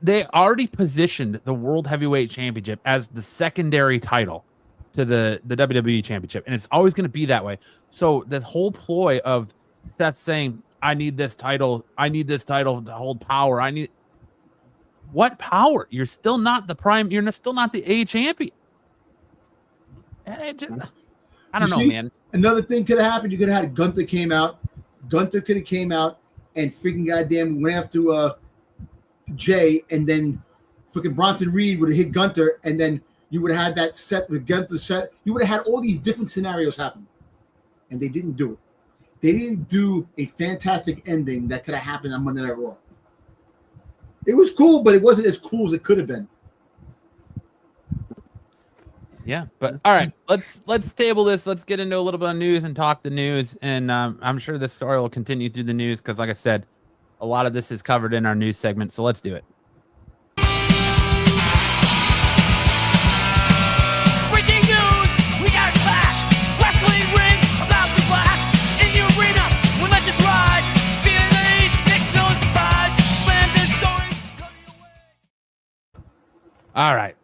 They already positioned the World Heavyweight Championship as the secondary title to the WWE Championship, and it's always going to be that way. So this whole ploy of Seth saying, I need this title to hold power. What power? You're still not the prime. You're still not the A champion. I don't know, man. Another thing could have happened. You could have had Gunther came out. Gunther could have came out and freaking goddamn went after Jay, and then freaking Bronson Reed would have hit Gunther, and then you would have had that set with Gunther set. You would have had all these different scenarios happen, and they didn't do it. They didn't do a fantastic ending that could have happened on Monday Night Raw. It was cool, but it wasn't as cool as it could have been. Yeah, but all right, let's table this. Let's get into a little bit of news and talk the news. And I'm sure this story will continue through the news because, like I said, a lot of this is covered in our news segment. So let's do it. Breaking news! We got Clash! Wrestling ring about to clash in the arena. We'll let this ride. TNA, Nick no surprise. Slam this story. Cutting away. All right.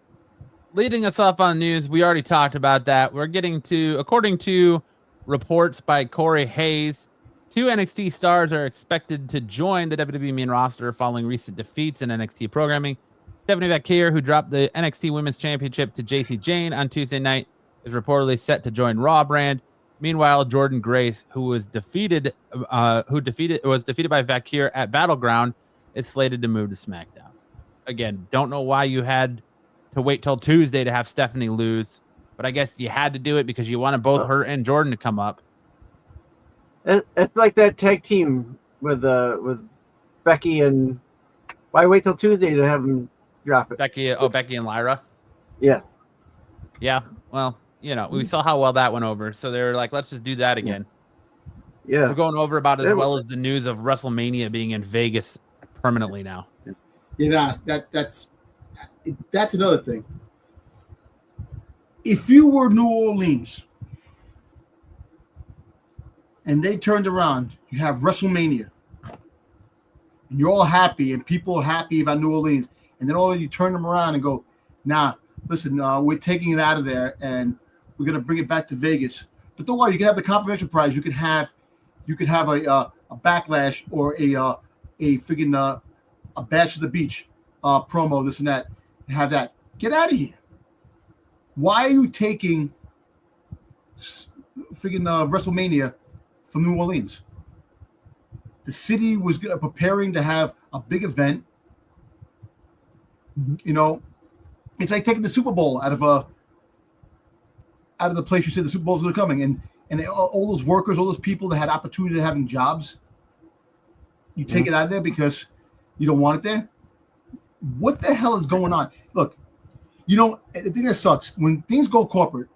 Leading us off on news, we already talked about that. We're getting to, according to Reports by Corey Hayes. 2 NXT stars are expected to join the WWE main roster following recent defeats in NXT programming. Stephanie Vaquer, who dropped the NXT Women's Championship to JC Jane on Tuesday night, is reportedly set to join Raw brand. Meanwhile, Jordan Grace, who was defeated by Vaquer at Battleground, is slated to move to SmackDown. Again, don't know why you had to wait till Tuesday to have Stephanie lose, but I guess you had to do it because you wanted both her and Jordan to come up. It's like that tag team with Becky and why wait till Tuesday to have them drop it? Becky and Lyra. Yeah. Well, we saw how well that went over, so they were like, let's just do that again. Yeah. It's going over about as well as the news of WrestleMania being in Vegas permanently now. Yeah, that's another thing. If you were New Orleans and they turned around, you have WrestleMania, and you're all happy, and people are happy about New Orleans, and then all you turn them around and go, nah, listen, we're taking it out of there, and we're gonna bring it back to Vegas. But don't worry, you can have the complimentary prize. You could have a backlash or a friggin' a Bash at the Beach promo, this and that, and have that. Get out of here. Why are you taking friggin' WrestleMania from New Orleans? The city was preparing to have a big event. It's like taking the Super Bowl out of the place you said the Super Bowl is going to come in, and all those workers, all those people that had opportunity to having jobs, you take it out of there because you don't want it there. What the hell is going on? Look, the thing that sucks when things go corporate,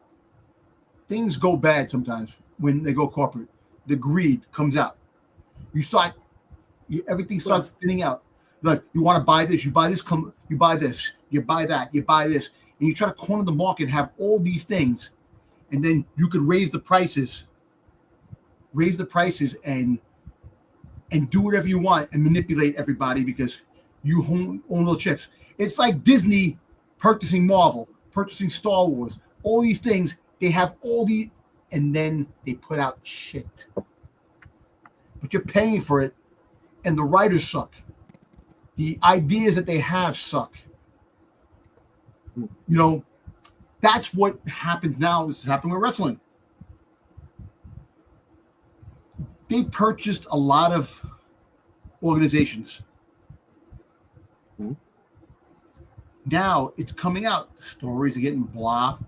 things go bad sometimes. When they go corporate, the greed comes out. Everything starts thinning out. Like, you want to buy this, you buy this, you buy this, you buy that, you buy this, and you try to corner the market, have all these things, and then you could raise the prices and do whatever you want and manipulate everybody because you own those chips. It's like Disney purchasing Marvel, purchasing Star Wars, all these things. They have all these, and then they put out shit. But you're paying for it, and the writers suck. The ideas that they have suck. That's what happens now. This is happening with wrestling. They purchased a lot of organizations. Now it's coming out. Stories are getting blah.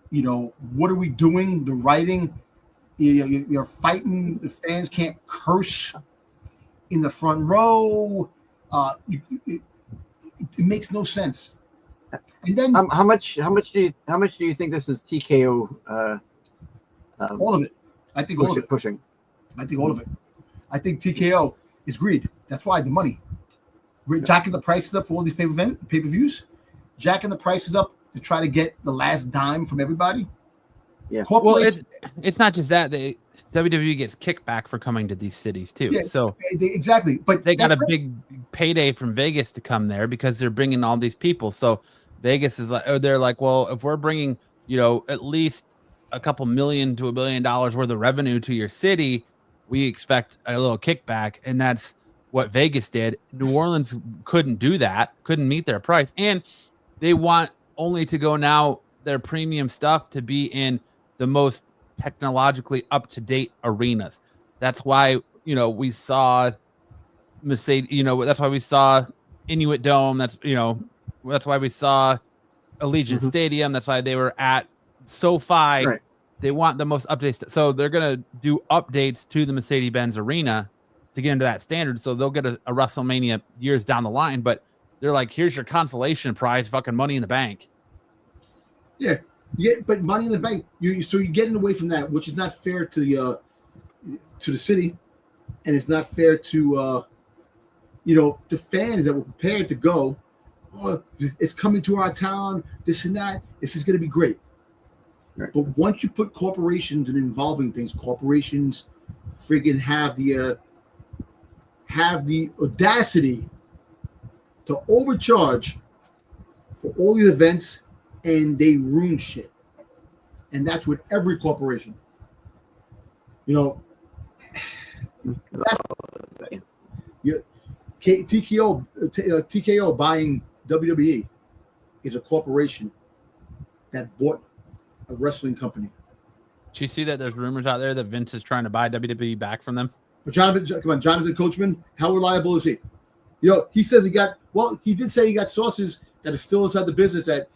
What are we doing? The writing, you're fighting. The fans can't curse in the front row. It makes no sense. And then how much do you think this is TKO? All of it. I think all of it. Pushing. I think all of it. I think TKO is greed. That's why the money. Jacking the prices up for all these pay-per-views. Jacking the prices up to try to get the last dime from everybody. Yeah. Well, it's not just that. WWE gets kickback for coming to these cities too. Yeah, so exactly. But they got a big payday from Vegas to come there because they're bringing all these people. So Vegas is like, they're like, well, if we're bringing, at least a couple million to $1 billion worth of revenue to your city, we expect a little kickback. And that's what Vegas did. New Orleans couldn't do that, couldn't meet their price. And they want only to go now their premium stuff to be in the most technologically up-to-date arenas. That's why, we saw Mercedes, that's why we saw Inuit Dome. That's why we saw Allegiant Stadium. That's why they were at SoFi. Right. They want the most updates. So they're going to do updates to the Mercedes-Benz Arena to get into that standard. So they'll get a WrestleMania years down the line, but they're like, here's your consolation prize, fucking Money in the Bank. Yeah. But Money in the Bank, so you're getting away from that, which is not fair to the city, and it's not fair to the fans that were prepared to go. Oh, it's coming to our town, this and that. This is going to be great. Right. But once you put corporations and involving things, corporations friggin' have the audacity to overcharge for all these events, and they ruin shit. And that's with every corporation. You know, TKO buying WWE is a corporation that bought a wrestling company. Do you see that there's rumors out there that Vince is trying to buy WWE back from them? But Jonathan Coachman, how reliable is he? You know, he says he did say he got sources that are still inside the business that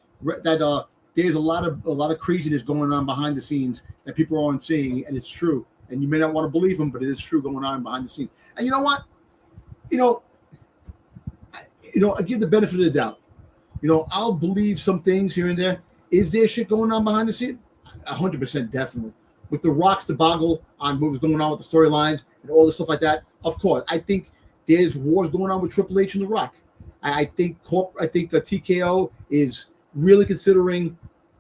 there's a lot of craziness going on behind the scenes that people aren't seeing, and it's true. And you may not want to believe him, but it is true going on behind the scenes. And you know what? I give the benefit of the doubt. I'll believe some things here and there. Is there shit going on behind the scenes? 100% definitely. With the Rock's debacle on what was going on with the storylines and all the stuff like that, of course. I think there's wars going on with Triple H and the Rock. I think TKO is really considering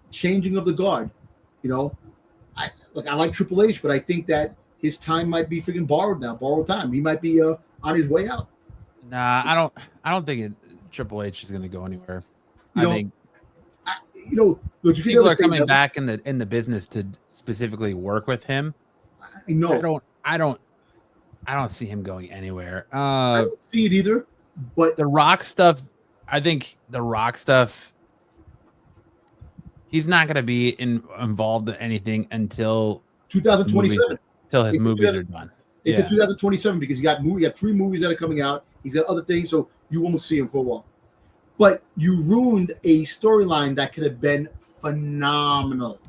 changing of the guard. I like Triple H, but I think that his time might be freaking borrowed time. He might be on his way out. Nah, I don't think Triple H is going to go anywhere. Look, people are coming back in the business to specifically work with him. I know. I don't see him going anywhere. I don't see it either. But the Rock stuff, I think the Rock stuff, he's not going to be involved in anything until 2027. Until his movies are done. It's in 2027 because he got 3 movies that are coming out. He's got other things, so you won't see him for a while. But you ruined a storyline that could have been phenomenal.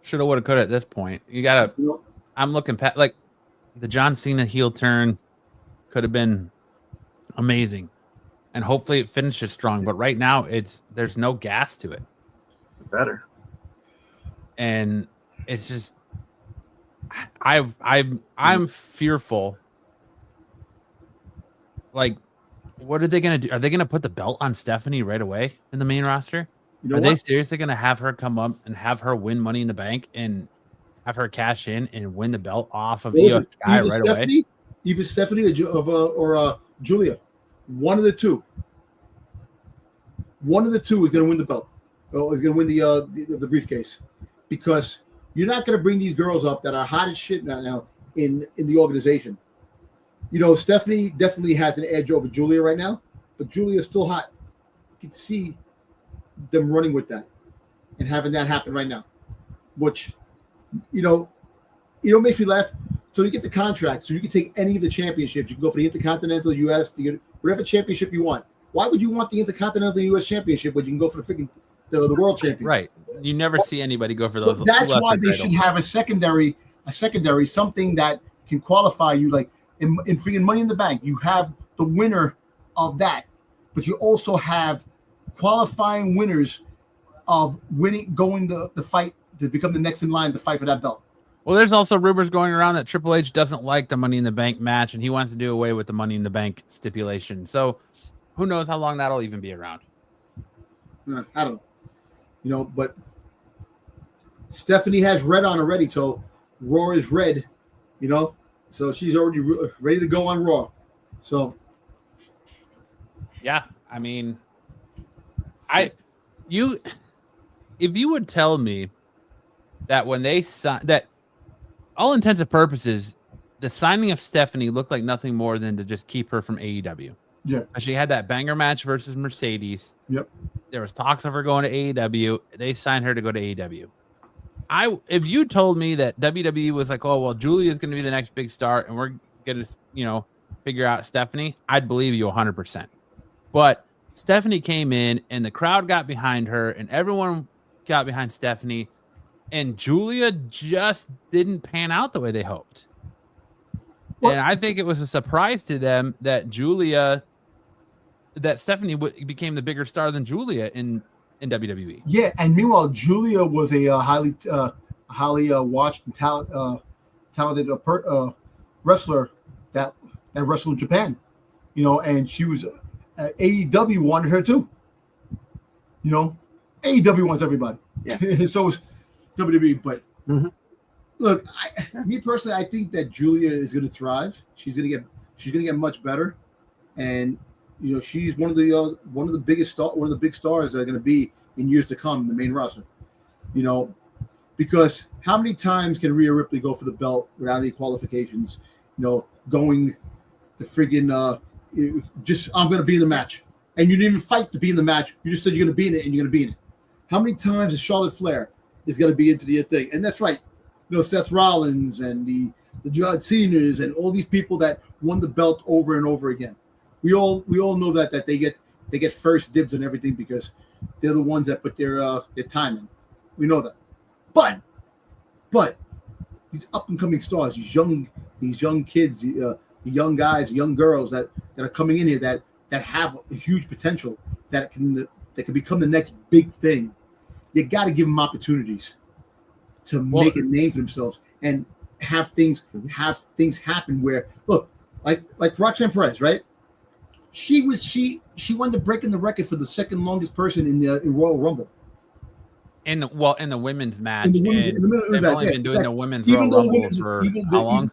Shoulda, woulda, coulda at this point. You gotta. I'm looking past like the John Cena heel turn could have been amazing, and hopefully it finishes strong. But right now, there's no gas to it. Better. And it's just, I'm fearful. Like, what are they gonna do? Are they gonna put the belt on Stephanie right away in the main roster? Are they seriously gonna have her come up and have her win Money in the Bank and have her cash in and win the belt off of Io Sky right away? Either Stephanie or Julia, one of the two. One of the two is gonna win the belt. Or is gonna win the briefcase, because you're not gonna bring these girls up that are hot as shit now in the organization. Stephanie definitely has an edge over Julia right now, but Julia is still hot. You can see them running with that and having that happen right now, which, makes me laugh. So you get the contract, so you can take any of the championships. You can go for the Intercontinental, US, to get whatever championship you want. Why would you want the Intercontinental US Championship when you can go for the World Champion? Right. You never see anybody go for those. So that's why they should have a secondary, something that can qualify you, like in freaking Money in the Bank. You have the winner of that, but you also have qualifying winners of going the fight to become the next in line to fight for that belt. Well, there's also rumors going around that Triple H doesn't like the Money in the Bank match and he wants to do away with the Money in the Bank stipulation. So who knows how long that'll even be around. I don't know. But Stephanie has red on already, so Raw is red, so she's already ready to go on Raw. So yeah, I mean, if you would tell me that when they signed, that all intents and purposes, the signing of Stephanie looked like nothing more than to just keep her from AEW. Yeah. She had that banger match versus Mercedes. Yep. There was talks of her going to AEW. They signed her to go to AEW. If you told me that WWE was like, oh, well, Julia is going to be the next big star and we're going to, figure out Stephanie, I'd believe you 100%. But Stephanie came in and the crowd got behind her and everyone got behind Stephanie, and Julia just didn't pan out the way they hoped. Well, and I think it was a surprise to them that Stephanie became the bigger star than Julia in WWE. Yeah, and meanwhile, Julia was a highly watched and talented wrestler that wrestled in Japan. And she was AEW wanted her too. AEW wants everybody. Yeah. So is WWE. But look, me personally, I think that Julia is going to thrive. She's going to get much better, and she's one of the big stars that are going to be in years to come in the main roster. Because how many times can Rhea Ripley go for the belt without any qualifications? Going to friggin' just I'm going to be in the match, and you didn't even fight to be in the match. You just said you're going to be in it, and you're going to be in it. How many times is Charlotte Flair is going to be into the thing? And that's right. Seth Rollins and the John Cena's and all these people that won the belt over and over again. We all know that they get first dibs and everything because they're the ones that put their time in. We know that. But these up and coming stars, these young kids, the young guys, young girls that are coming in here that have a huge potential that can become the next big thing. You got to give them opportunities to make a name for themselves and have things happen where look like Roxanne Perez, right? She wound up breaking the record for the second longest person in Royal Rumble. In the women's match, they've only been doing the women's Royal Rumble for how long?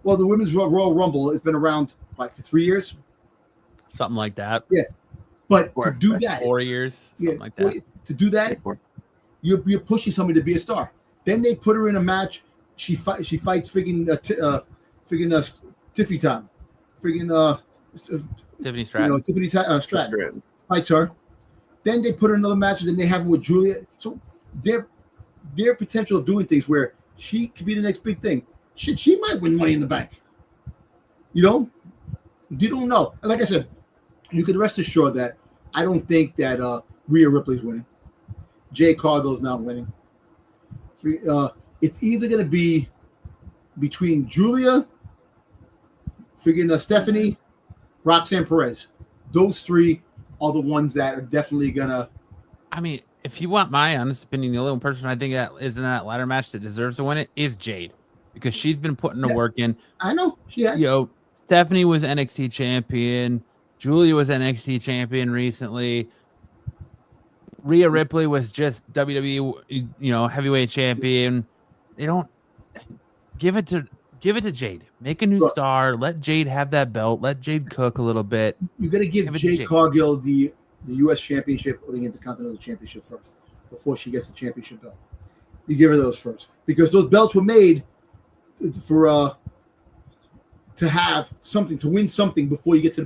Well, the women's Royal Rumble has been around for 3 years, something like that. Yeah, but to do that, 4 years, something like that. To do that, you're pushing somebody to be a star. Then they put her in a match. She fights friggin' Tiffany Time, friggin' Tiffany Stratton. Stratton fights her. Then they put her in another match, and then they have her with Julia. So their potential of doing things where she could be the next big thing. Shit, she might win Money in the Bank. You don't know. And like I said, you can rest assured that I don't think that Rhea Ripley's winning. Jay Cargill's not winning. It's either going to be between Julia, friggin' Stephanie, Roxanne Perez. Those three are the ones that are definitely gonna. I mean, if you want my honest opinion, the only person I think that is in that ladder match that deserves to win it is Jade, because she's been putting the work in. I know she has. Stephanie was NXT champion. Julia was NXT champion recently. Rhea Ripley was just WWE, heavyweight champion. They don't give it to Jade. Make a new star. Let Jade have that belt. Let Jade cook a little bit. You got to give Jade Cargill the U.S. Championship or the Intercontinental Championship first before she gets the championship belt. You give her those first because those belts were made for to have something, to win something before you get to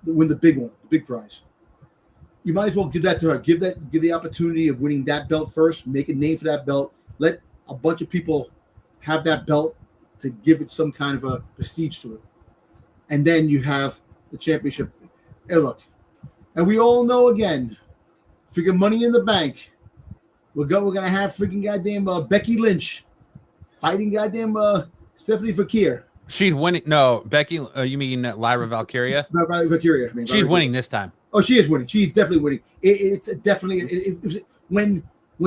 win the big one, the big prize. You might as well give that to her. Give the opportunity of winning that belt first. Make a name for that belt. Let a bunch of people have that belt to give it some kind of a prestige to it. And then you have the championship. Hey, look. And we all know again, freaking Money in the Bank. We're gonna have freaking goddamn Becky Lynch fighting goddamn Stephanie Fakir. She's winning. No, Becky. You mean Lyra Valkyria? Valkyria. She's winning this time. Oh, she is winning. She's definitely winning. It's definitely when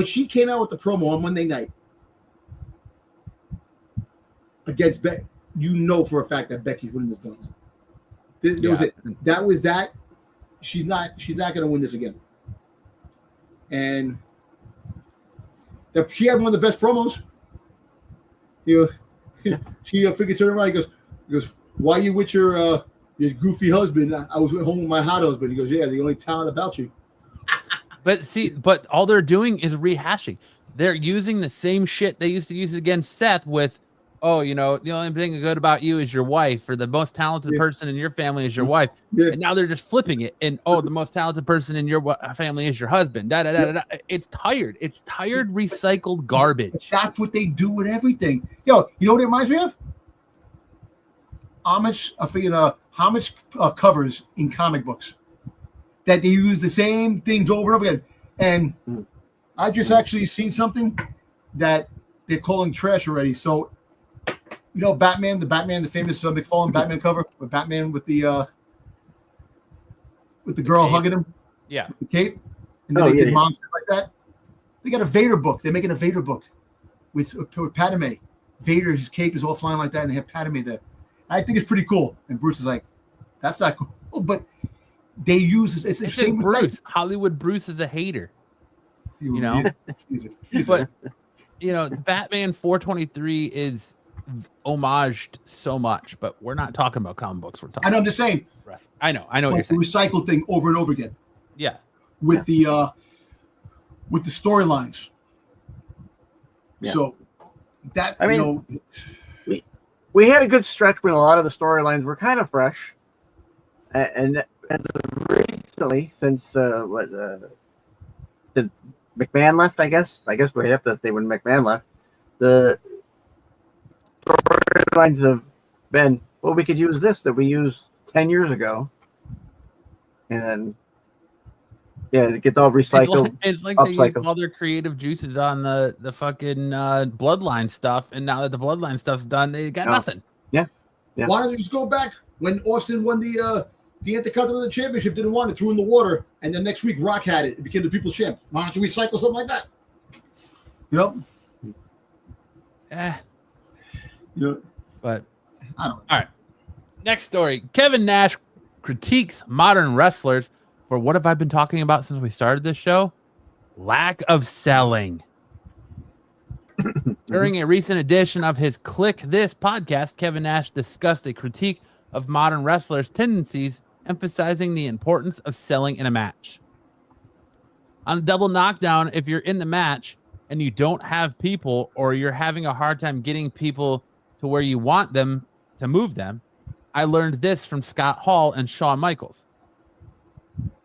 she came out with the promo on Monday night against Becky, you know for a fact that Becky's winning this belt. That was that. She's not going to win this again. And she had one of the best promos. She freaking turned around. He goes, why you with your goofy husband? I was home with my hot husband. He goes, yeah, the only talent about you. But all they're doing is rehashing. They're using the same shit they used to use against Seth with, the only thing good about you is your wife, or the most talented person in your family is your wife. Yeah. And now they're just flipping it. And, the most talented person in your family is your husband. It's tired. It's tired, recycled garbage. That's what they do with everything. Yo, you know what it reminds me of? Homage covers in comic books that they use the same things over and over again. And I just actually seen something that they're calling trash already. So, Batman, the famous McFarlane Batman cover with Batman with the girl hugging him, with the cape, and then they did mom stuff like that. They got a Vader book. They're making a Vader book with Padme. Vader, his cape is all flying like that, and they have Padme there. I think it's pretty cool. And Bruce is like, "That's not cool," but they use it's the same with Bruce. Hollywood Bruce is a hater, But Batman 423 is homaged so much, but we're not talking about comic books. We're talking. I'm just saying. I know what you're saying. The recycle thing over and over again. Yeah. With the storylines, Yeah. So that, I mean, we had a good stretch when a lot of the storylines were kind of fresh, and recently, since did McMahon left? I guess we have to say when McMahon left, the storylines have been, well, we could use this that we used 10 years ago, and then it gets all recycled. It's like they used all their creative juices on the fucking bloodline stuff, and now that the bloodline stuff's done, they got nothing. Yeah. Why don't you just go back when Austin won the Intercontinental Championship, didn't want it, threw in the water, and then next week Rock had it, became the People's Champ. Why don't you recycle something like that? You know? But I don't know. All right. Next story. Kevin Nash critiques modern wrestlers for what have I been talking about since we started this show? Lack of selling. During a recent edition of his Click This podcast, Kevin Nash discussed a critique of modern wrestlers' tendencies, emphasizing the importance of selling in a match. On Double Knockdown, if you're in the match and you don't have people, or you're having a hard time getting people to where you want them to move them, I learned this from Scott Hall and Shawn Michaels.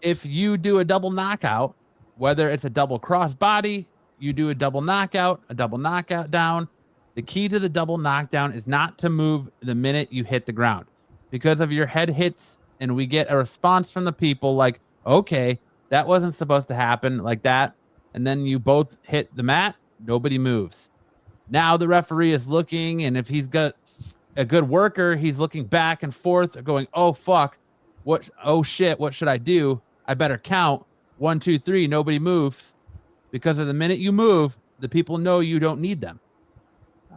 If you do a double knockout, whether it's a double crossbody, you do a double knockout down, the key to the double knockdown is not to move the minute you hit the ground. Because of your head hits, and we get a response from the people like, okay, that wasn't supposed to happen like that, and then you both hit the mat, nobody moves. Now the referee is looking, and if he's got a good worker, he's looking back and forth going, oh fuck, oh shit, what should I do? I better count 1, 2, 3, nobody moves. Because of the minute you move, the people know you don't need them.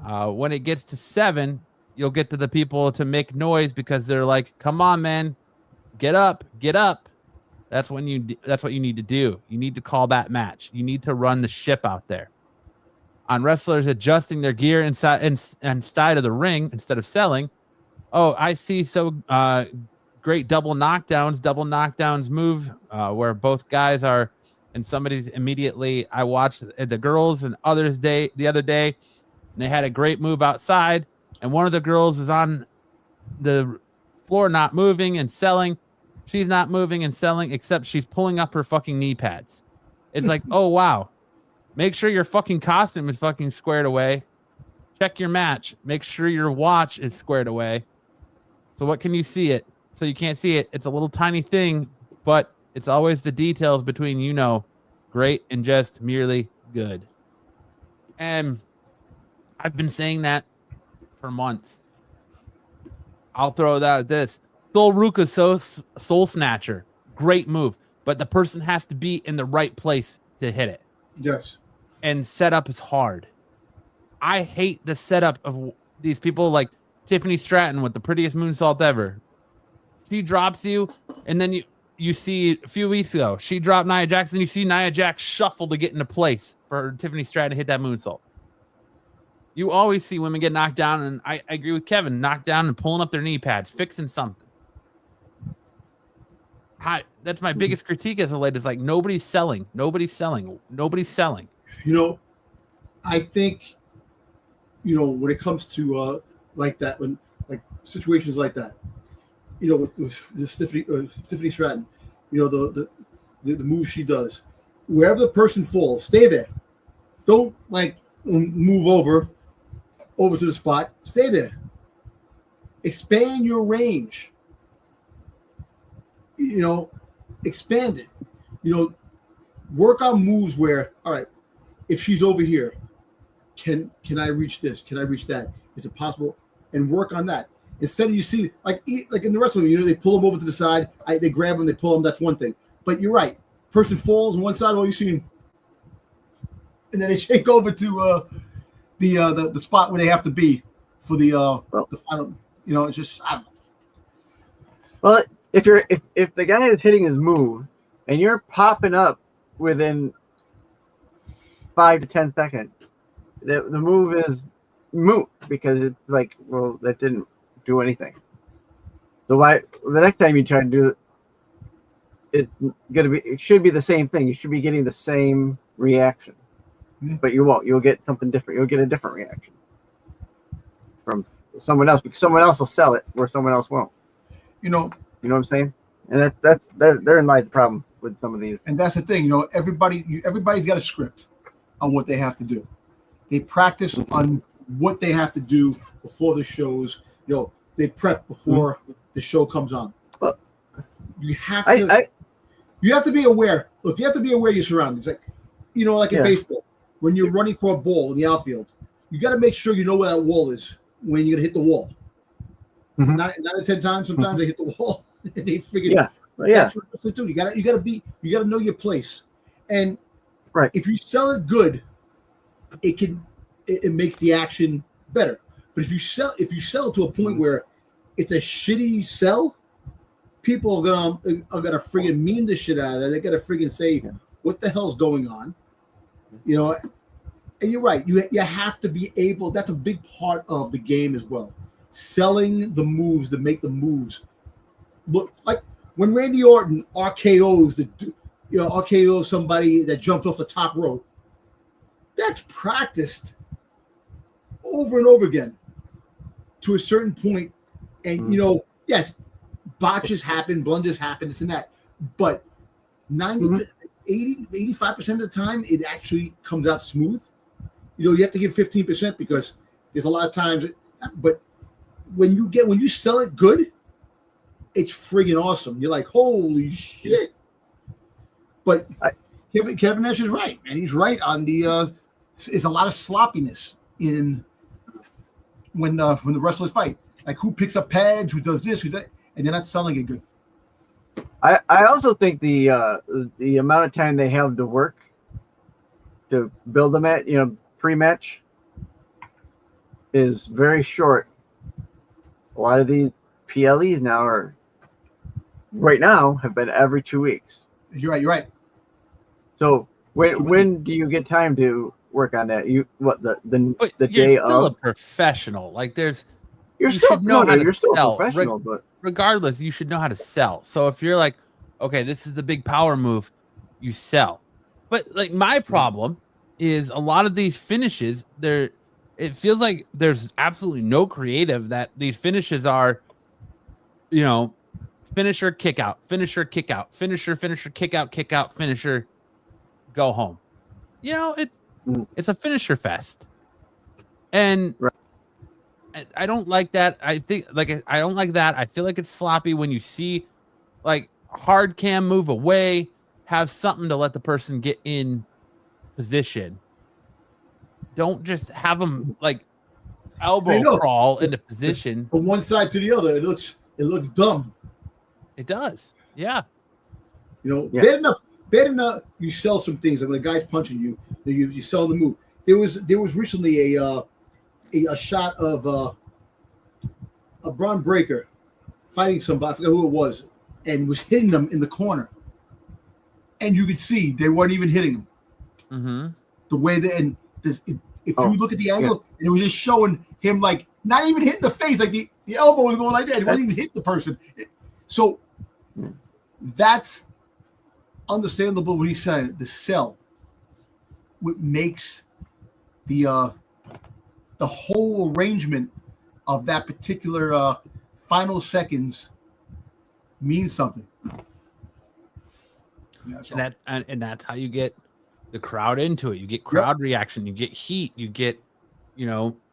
When it gets to 7, you'll get to the people to make noise because they're like, come on, man, get up. That's what you need to do. You need to call that match. You need to run the ship out there. On wrestlers adjusting their gear inside of the ring instead of selling. Oh, I see great double knockdowns move where both guys are, and somebody's immediately. I watched the girls and others the other day, and they had a great move outside, and one of the girls is on the floor not moving and selling. She's not moving and selling, except she's pulling up her fucking knee pads. It's like, oh wow. Make sure your fucking costume is fucking squared away. Check your match. Make sure your watch is squared away. So what can you see it? So you can't see it. It's a little tiny thing, but it's always the details between, great and just merely good. And I've been saying that for months. I'll throw that at this. Sol Ruka Soul Snatcher. Great move. But the person has to be in the right place to hit it. Yes. And setup is hard. I hate the setup of these people like Tiffany Stratton with the prettiest moonsault ever. She drops you, and then you see a few weeks ago, she dropped Nia Jax, and you see Nia Jax shuffle to get into place for Tiffany Stratton to hit that moonsault. You always see women get knocked down, and I agree with Kevin, knocked down and pulling up their knee pads, fixing something. That's my biggest critique as of late, is like nobody's selling. I think, when it comes to like that, when like situations like that, with Tiffany Stratton, the move she does, wherever the person falls, stay there. Don't like move over to the spot. Stay there. Expand your range. Expand it. Work on moves where, all right, if she's over here, can I reach this? Can I reach that? Is it possible? And work on that. Instead of, you see, like in the wrestling, they pull them over to the side, they grab them, they pull them. That's one thing. But you're right. Person falls on one side, all you see, and then they shake over to the spot where they have to be for the final. It's just, I don't know. Well, if the guy is hitting his move and you're popping up within 5 to 10 seconds, the move is moot because it's like, well, that didn't do anything. So why the next time you try to do it, it should be the same thing. You should be getting the same reaction. but you won't. You'll get something different. You'll get a different reaction from someone else because someone else will sell it where someone else won't. You know what I'm saying? And that's therein lies the problem with some of these. And that's the thing. Everybody's got a script on what they have to do. They practice on what they have to do before the shows. They prep before the show comes on. But you have to. You have to be aware. Look, you have to be aware of your surroundings. Like in baseball, when you're running for a ball in the outfield, you got to make sure you know where that wall is when you're gonna hit the wall. Mm-hmm. Nine out of 10 times, sometimes they hit the wall. They figure. That's what they do. You gotta know your place. And if you sell it good, it makes the action better. But if you sell it to a point where it's a shitty sell, people are gonna friggin' meme the shit out of that. They're gonna friggin' say, "What the hell's going on?" And you're right. You have to be able. That's a big part of the game as well. Selling the moves that make the moves look like when Randy Orton RKO's RKO somebody that jumped off the top rope. That's practiced over and over again to a certain point. And yes, botches happen, blunders happen, this and that. But 85% of the time, it actually comes out smooth. You have to give 15% because there's a lot of times. But when you sell it good, it's friggin' awesome. You're like, holy shit. But Kevin Nash is right, and he's right on the. It's a lot of sloppiness in when the wrestlers fight. Like who picks up pads, who does this, who does, and they're not selling it good. I also think the amount of time they have to work to build the match, pre-match, is very short. A lot of these PLEs now have been every 2 weeks. You're right. So when do you get time to work on that? The day you're still of a professional. Like you're still a professional, but regardless, you should know how to sell. So if you're like, okay, this is the big power move, you sell. But like my problem is a lot of these finishes, it feels like there's absolutely no creative. That these finishes are, finisher, kick out, finisher, kick out, finisher, kick out, finisher, go home. It's a finisher fest. And I don't like that. I don't like that. I feel like it's sloppy when you see like hard cam move away, have something to let the person get in position. Don't just have them like elbow crawl into position from one side to the other. It looks dumb. It does. Yeah. Bad enough. You sell some things. Like when a guy's punching you, you sell the move. There was recently a shot of a Braun Breaker fighting somebody. I forgot who it was, and was hitting them in the corner, and you could see they weren't even hitting him. Mm-hmm. The way if you look at the angle, and it was just showing him like not even hitting the face, like the elbow was going like that. It wasn't even hit the person. So that's understandable what he said. The sell, what makes the whole arrangement of that particular final seconds means something. And that's how you get the crowd into it. You get crowd reaction. You get heat. You get,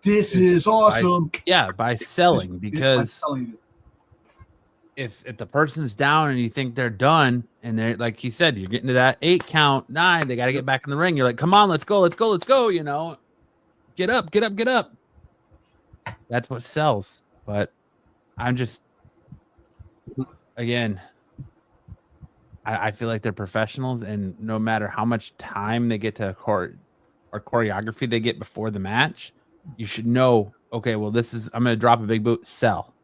this is awesome. By selling, because if the person's down and you think they're done, and they're like he said, you're getting to that 8 count, 9, they got to get back in the ring. You're like, come on, let's go. Get up. That's what sells. But I'm just, again, I feel like they're professionals, and no matter how much time they get to or choreography they get before the match, you should know, okay, well, I'm going to drop a big boot, sell.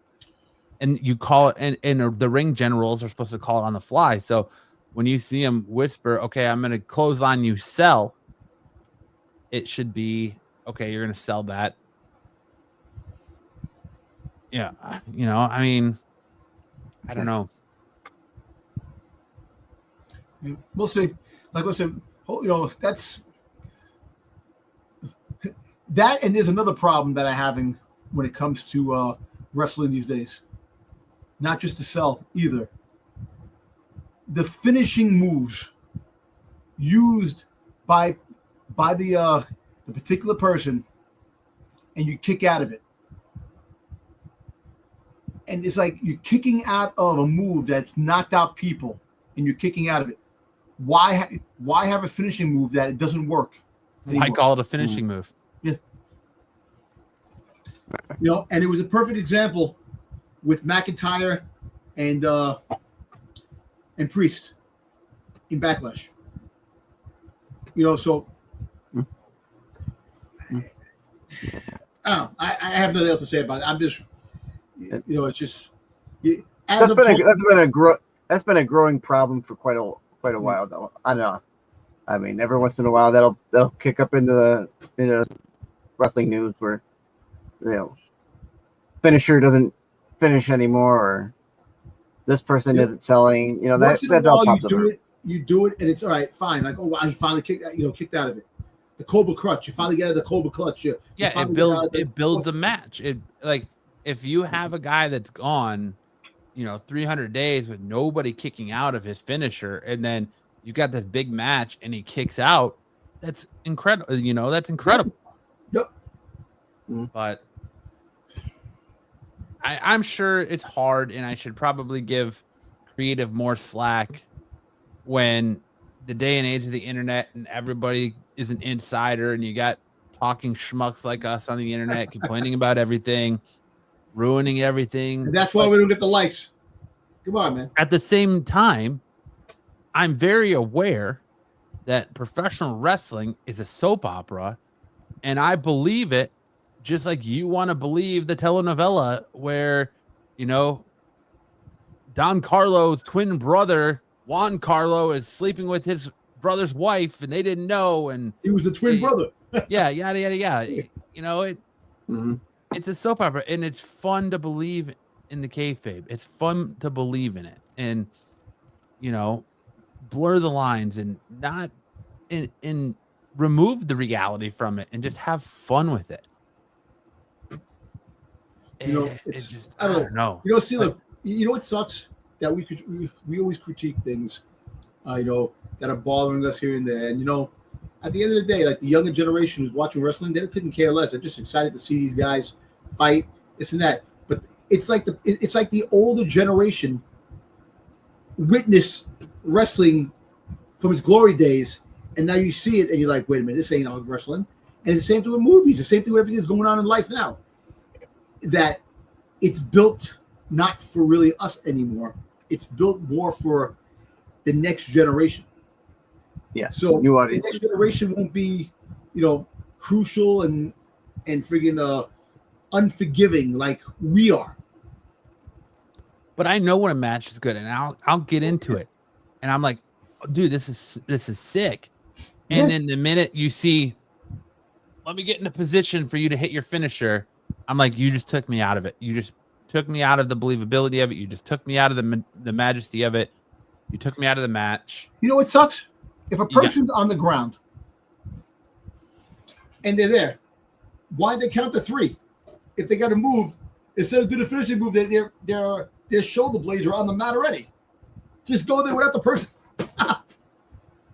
And you call it, and the ring generals are supposed to call it on the fly. So when you see them whisper, okay, I'm going to close on you, sell, it should be, okay, you're going to sell that. Yeah. I don't know. We'll see. Like I said, that's that, and there's another problem that I'm having when it comes to wrestling these days. Not just to sell either. The finishing moves used by the particular person, and you kick out of it. And it's like you're kicking out of a move that's knocked out people, and you're kicking out of it. Why have a finishing move that it doesn't work anymore? I call it a finishing move. Yeah. And it was a perfect example with McIntyre and Priest in Backlash. So I don't know. I have nothing else to say about it. I'm just, it's just that's been a growing problem for quite a while though. I don't know. I mean, every once in a while they'll kick up into wrestling news where finisher doesn't finish anymore, or this person isn't selling. That all pops up. You do it, and it's all right, fine. Like, oh wow, he finally kicked out of it. The Cobra Clutch, you finally get out of the Cobra Clutch. It builds a match. It, like, if you have a guy that's gone, 300 days with nobody kicking out of his finisher, and then you got this big match and he kicks out, that's incredible. That's incredible. Yep. But I'm sure it's hard, and I should probably give creative more slack when the day and age of the internet and everybody is an insider, and you got talking schmucks like us on the internet complaining about everything, ruining everything. And that's why we don't get the likes. Come on, man. At the same time, I'm very aware that professional wrestling is a soap opera, and I believe it just like you want to believe the telenovela where, Don Carlo's twin brother, Juan Carlo, is sleeping with his brother's wife, and they didn't know, and he was a twin brother. Yeah, yada yada yada. It's a soap opera, and it's fun to believe in the kayfabe. It's fun to believe in it, and blur the lines and not and remove the reality from it, and just have fun with it. I don't know. See, look, what sucks that we always critique things, that are bothering us here and there, and at the end of the day, like the younger generation who's watching wrestling, they couldn't care less. They're just excited to see these guys fight, this and that. But it's like the older generation witness wrestling from its glory days, and now you see it and you're like, wait a minute, this ain't all wrestling. And it's the same thing with movies, the same thing with everything that's going on in life now. That it's built not for really us anymore. It's built more for the next generation. Yeah. So the next generation won't be, crucial and friggin' unforgiving like we are. But I know when a match is good, and I'll get into it, and I'm like, dude, this is sick. And then the minute you see, let me get in a position for you to hit your finisher, I'm like, you just took me out of it. You just took me out of the believability of it. You just took me out of the majesty of it. You took me out of the match. You know what sucks? If a person's on the ground and they're there, why they count to 3? If they got to move, instead of doing the finishing move, their shoulder blades are on the mat already. Just go there without the person.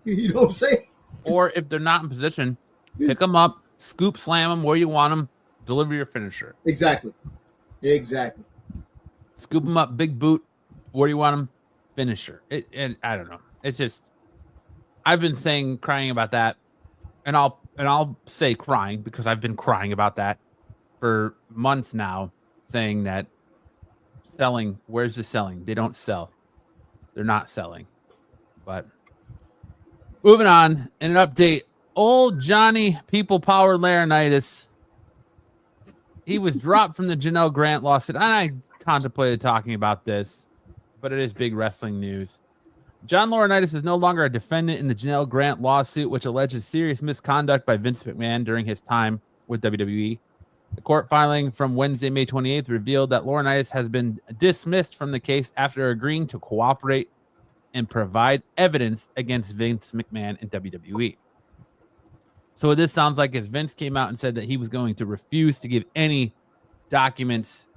You know what I'm saying? Or if they're not in position, pick them up, scoop slam them where you want them, deliver your finisher. Exactly. Scoop them up, big boot, where do you want them, finisher. And I don't know. It's just, I've been crying about that, and I'll say crying because I've been crying about that for months now, saying that selling, where's the selling? They don't sell. They're not selling. But moving on, in an update, old Johnny People Power Laurinaitis, he was dropped from the Janel Grant lawsuit. And I contemplated talking about this, but it is big wrestling news. John Laurinaitis is no longer a defendant in the Janel Grant lawsuit, which alleges serious misconduct by Vince McMahon during his time with WWE. The court filing from Wednesday, May 28th, revealed that Laurinaitis has been dismissed from the case after agreeing to cooperate and provide evidence against Vince McMahon and WWE. So what this sounds like is Vince came out and said that he was going to refuse to give any documents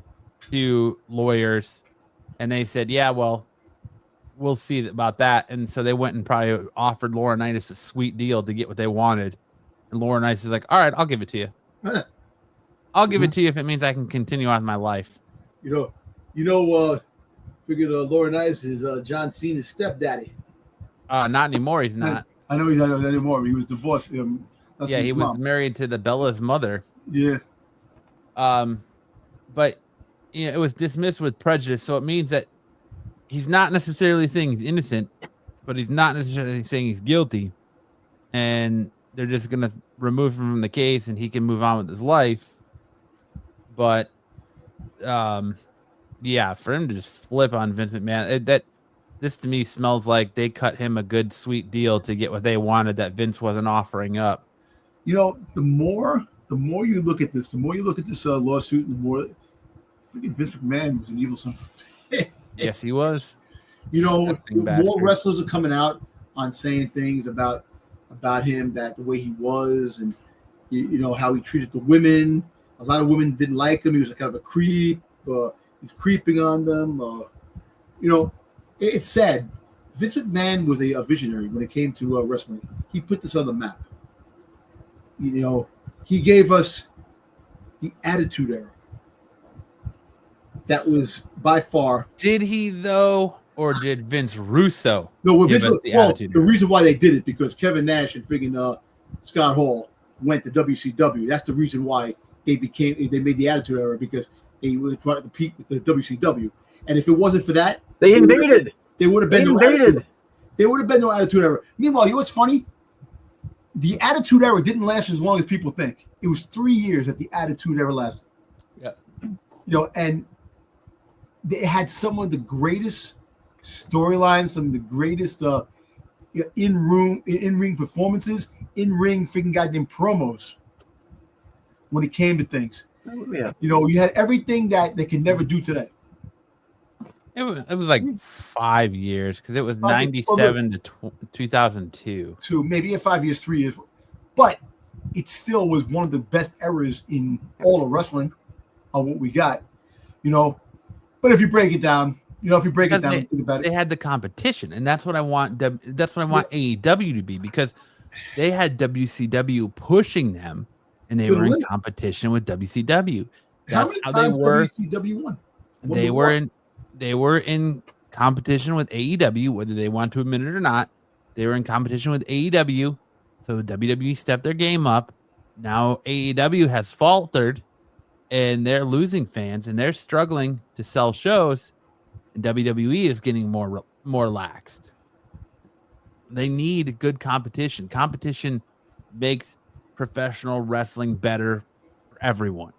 to lawyers, and they said, yeah, well, we'll see about that. And so they went and probably offered Laurinaitis a sweet deal to get what they wanted. And Laurinaitis is like, all right, I'll give it to you. I'll give it to you if it means I can continue on my life. Figured Laurinaitis is John Cena's stepdaddy. Not anymore. He's not. I know he's not anymore. He was divorced. He was married to the Bella's mother. Yeah. But it was dismissed with prejudice. So it means that he's not necessarily saying he's innocent, but he's not necessarily saying he's guilty. And they're just going to remove him from the case and he can move on with his life. But, for him to just flip on Vince McMahon, this to me smells like they cut him a good, sweet deal to get what they wanted that Vince wasn't offering up. The more you look at this, lawsuit, the more freaking Vince McMahon was an evil son. Yes, he was. More wrestlers are coming out on saying things about him, that the way he was, and how he treated the women. A lot of women didn't like him. He was kind of a creep. He was creeping on them. It's sad. Vince McMahon was a visionary when it came to wrestling. He put this on the map. He gave us the Attitude Era. That was by far. Did he though, or did Vince Russo? No, give us the Attitude the Era? reason why they did it because Kevin Nash and friggin' Scott Hall went to WCW. That's the reason why they made the Attitude Era, because they were trying to compete with the WCW. And if it wasn't for that, they invaded. There would have been no Attitude. There would have been no Attitude Era. Meanwhile, what's funny? The Attitude Era didn't last as long as people think. It was 3 years that the Attitude Era lasted. Yeah. And they had some of the greatest storylines, some of the greatest in-ring performances, in-ring freaking goddamn promos when it came to things. Yeah. You had everything that they can never do today. It was like 5 years because it was 97 to 2002. Maybe 5 years, 3 years. But it still was one of the best eras in all of wrestling on what we got. But if you break it down, think about it. They had the competition, and that's what I want. That's what I want AEW to be, because they had WCW pushing them, and they were in competition with WCW. That's how they were. WCW won? They were in competition with AEW, whether they want to admit it or not. They were in competition with AEW, so WWE stepped their game up. Now AEW has faltered, and they're losing fans, and they're struggling to sell shows, and WWE is getting more laxed. They need good competition. Competition makes professional wrestling better for everyone.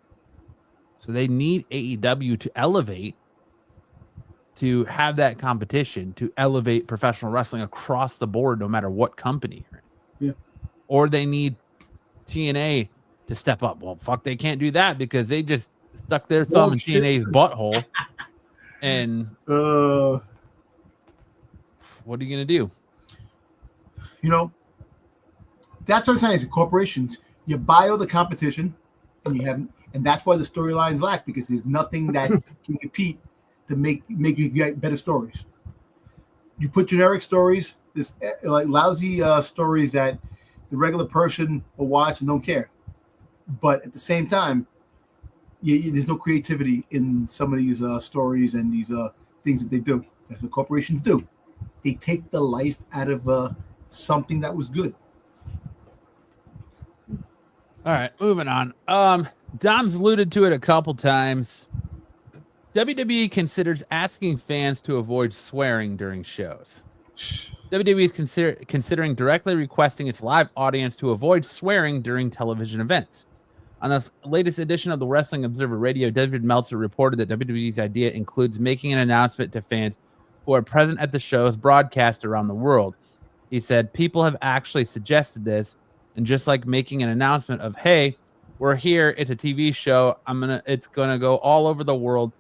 So they need AEW to elevate, to have that competition, to elevate professional wrestling across the board, no matter what company you're in. Yeah. Or they need TNA to step up. Well, fuck, they can't do that because they just stuck their thumb in TNA's butthole. And what are you going to do? That's what I'm saying. Corporations, you buy all the competition, and that's why the storylines lack, because there's nothing that can compete to make you get better stories. You put generic stories, this like lousy stories that the regular person will watch and don't care. But at the same time, there's no creativity in some of these stories and these things that they do. That's what corporations do. They take the life out of something that was good. All right, moving on. Dom's alluded to it a couple times. WWE considers asking fans to avoid swearing during shows. WWE is considering directly requesting its live audience to avoid swearing during television events. On this latest edition of the Wrestling Observer Radio, David Meltzer reported that WWE's idea includes making an announcement to fans who are present at the show's broadcast around the world. He said, people have actually suggested this, and just like making an announcement of, hey, we're here, it's a TV show, it's gonna go all over the world.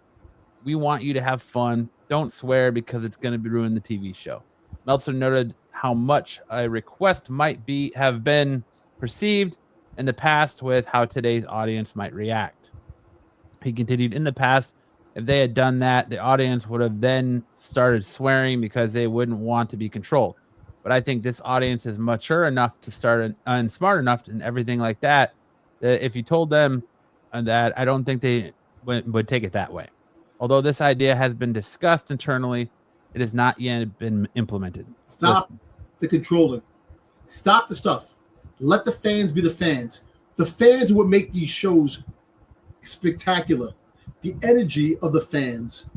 We want you to have fun. Don't swear because it's going to ruin the TV show. Meltzer noted how much a request might have been perceived in the past with how today's audience might react. He continued, in the past, if they had done that, the audience would have then started swearing because they wouldn't want to be controlled. But I think this audience is mature enough to start and smart enough and everything like that, that if you told them that, I don't think they would take it that way. Although this idea has been discussed internally, it has not yet been implemented. Stop the controlling. Stop the stuff. Let the fans be the fans. The fans would make these shows spectacular. The energy of the fans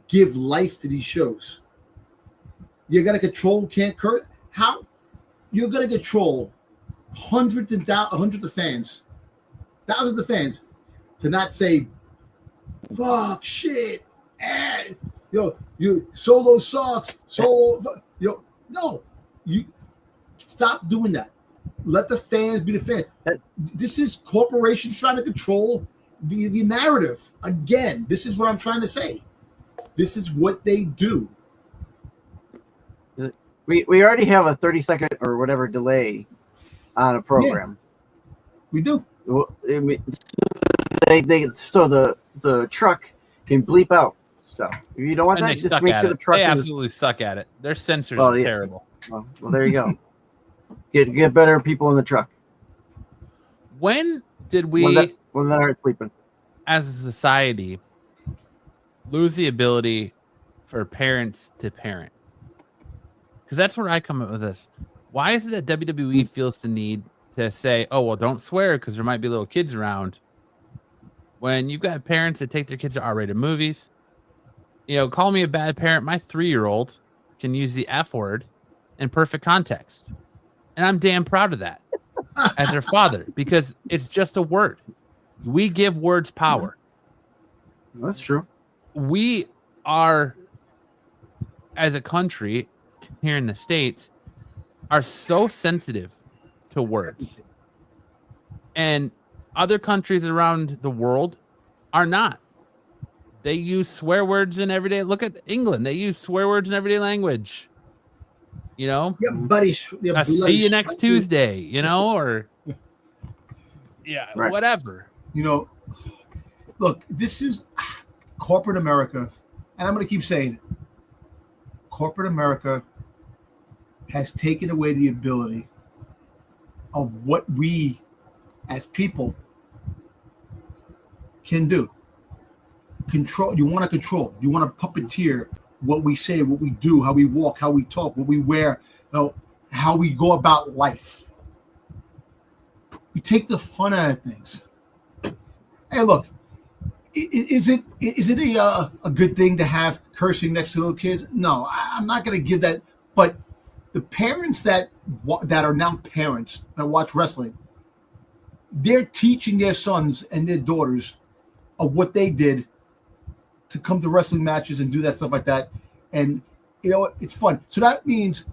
give life to these shows. You got to control, can't curse. How? You're going to control hundreds of fans, thousands of fans, to not say, fuck, shit, and, you Solo sucks, Solo, no, you stop doing that. Let the fans be the fans. This is corporations trying to control the narrative. Again, this is what I'm trying to say. This is what they do. We already have a 30-second or whatever delay on a program. Yeah, we do. I mean, so the truck can bleep out stuff. If you don't want And that, they just suck make at sure it. the truck They is. absolutely suck at it. Their sensors Well, are yeah. terrible. Well, there you go. Get better people in the truck. When did we, when they aren't sleeping? as a society, lose the ability for parents to parent? Because that's where I come up with this. Why is it that WWE feels the need to say, oh, well, don't swear because there might be little kids around, when you've got parents that take their kids to R-rated movies? Call me a bad parent. My 3-year-old can use the F word in perfect context. And I'm damn proud of that as their father, because it's just a word. We give words power. That's true. We are, as a country here in the States, are so sensitive to words. And other countries around the world are not. They use swear words in everyday. Look at England. They use swear words in everyday language. Yeah, buddy. Yeah, I'll see you next Tuesday, or Right. whatever. Look, this is corporate America, and I'm going to keep saying it. Corporate America has taken away the ability of what we as people can do. Control. You want to control. You want to puppeteer what we say, what we do, how we walk, how we talk, what we wear, how we go about life. You take the fun out of things. Hey, look, is it a good thing to have cursing next to little kids? No, I'm not going to give that. But the parents that are now parents that watch wrestling, they're teaching their sons and their daughters of what they did to come to wrestling matches and do that stuff like that. And, it's fun. So that means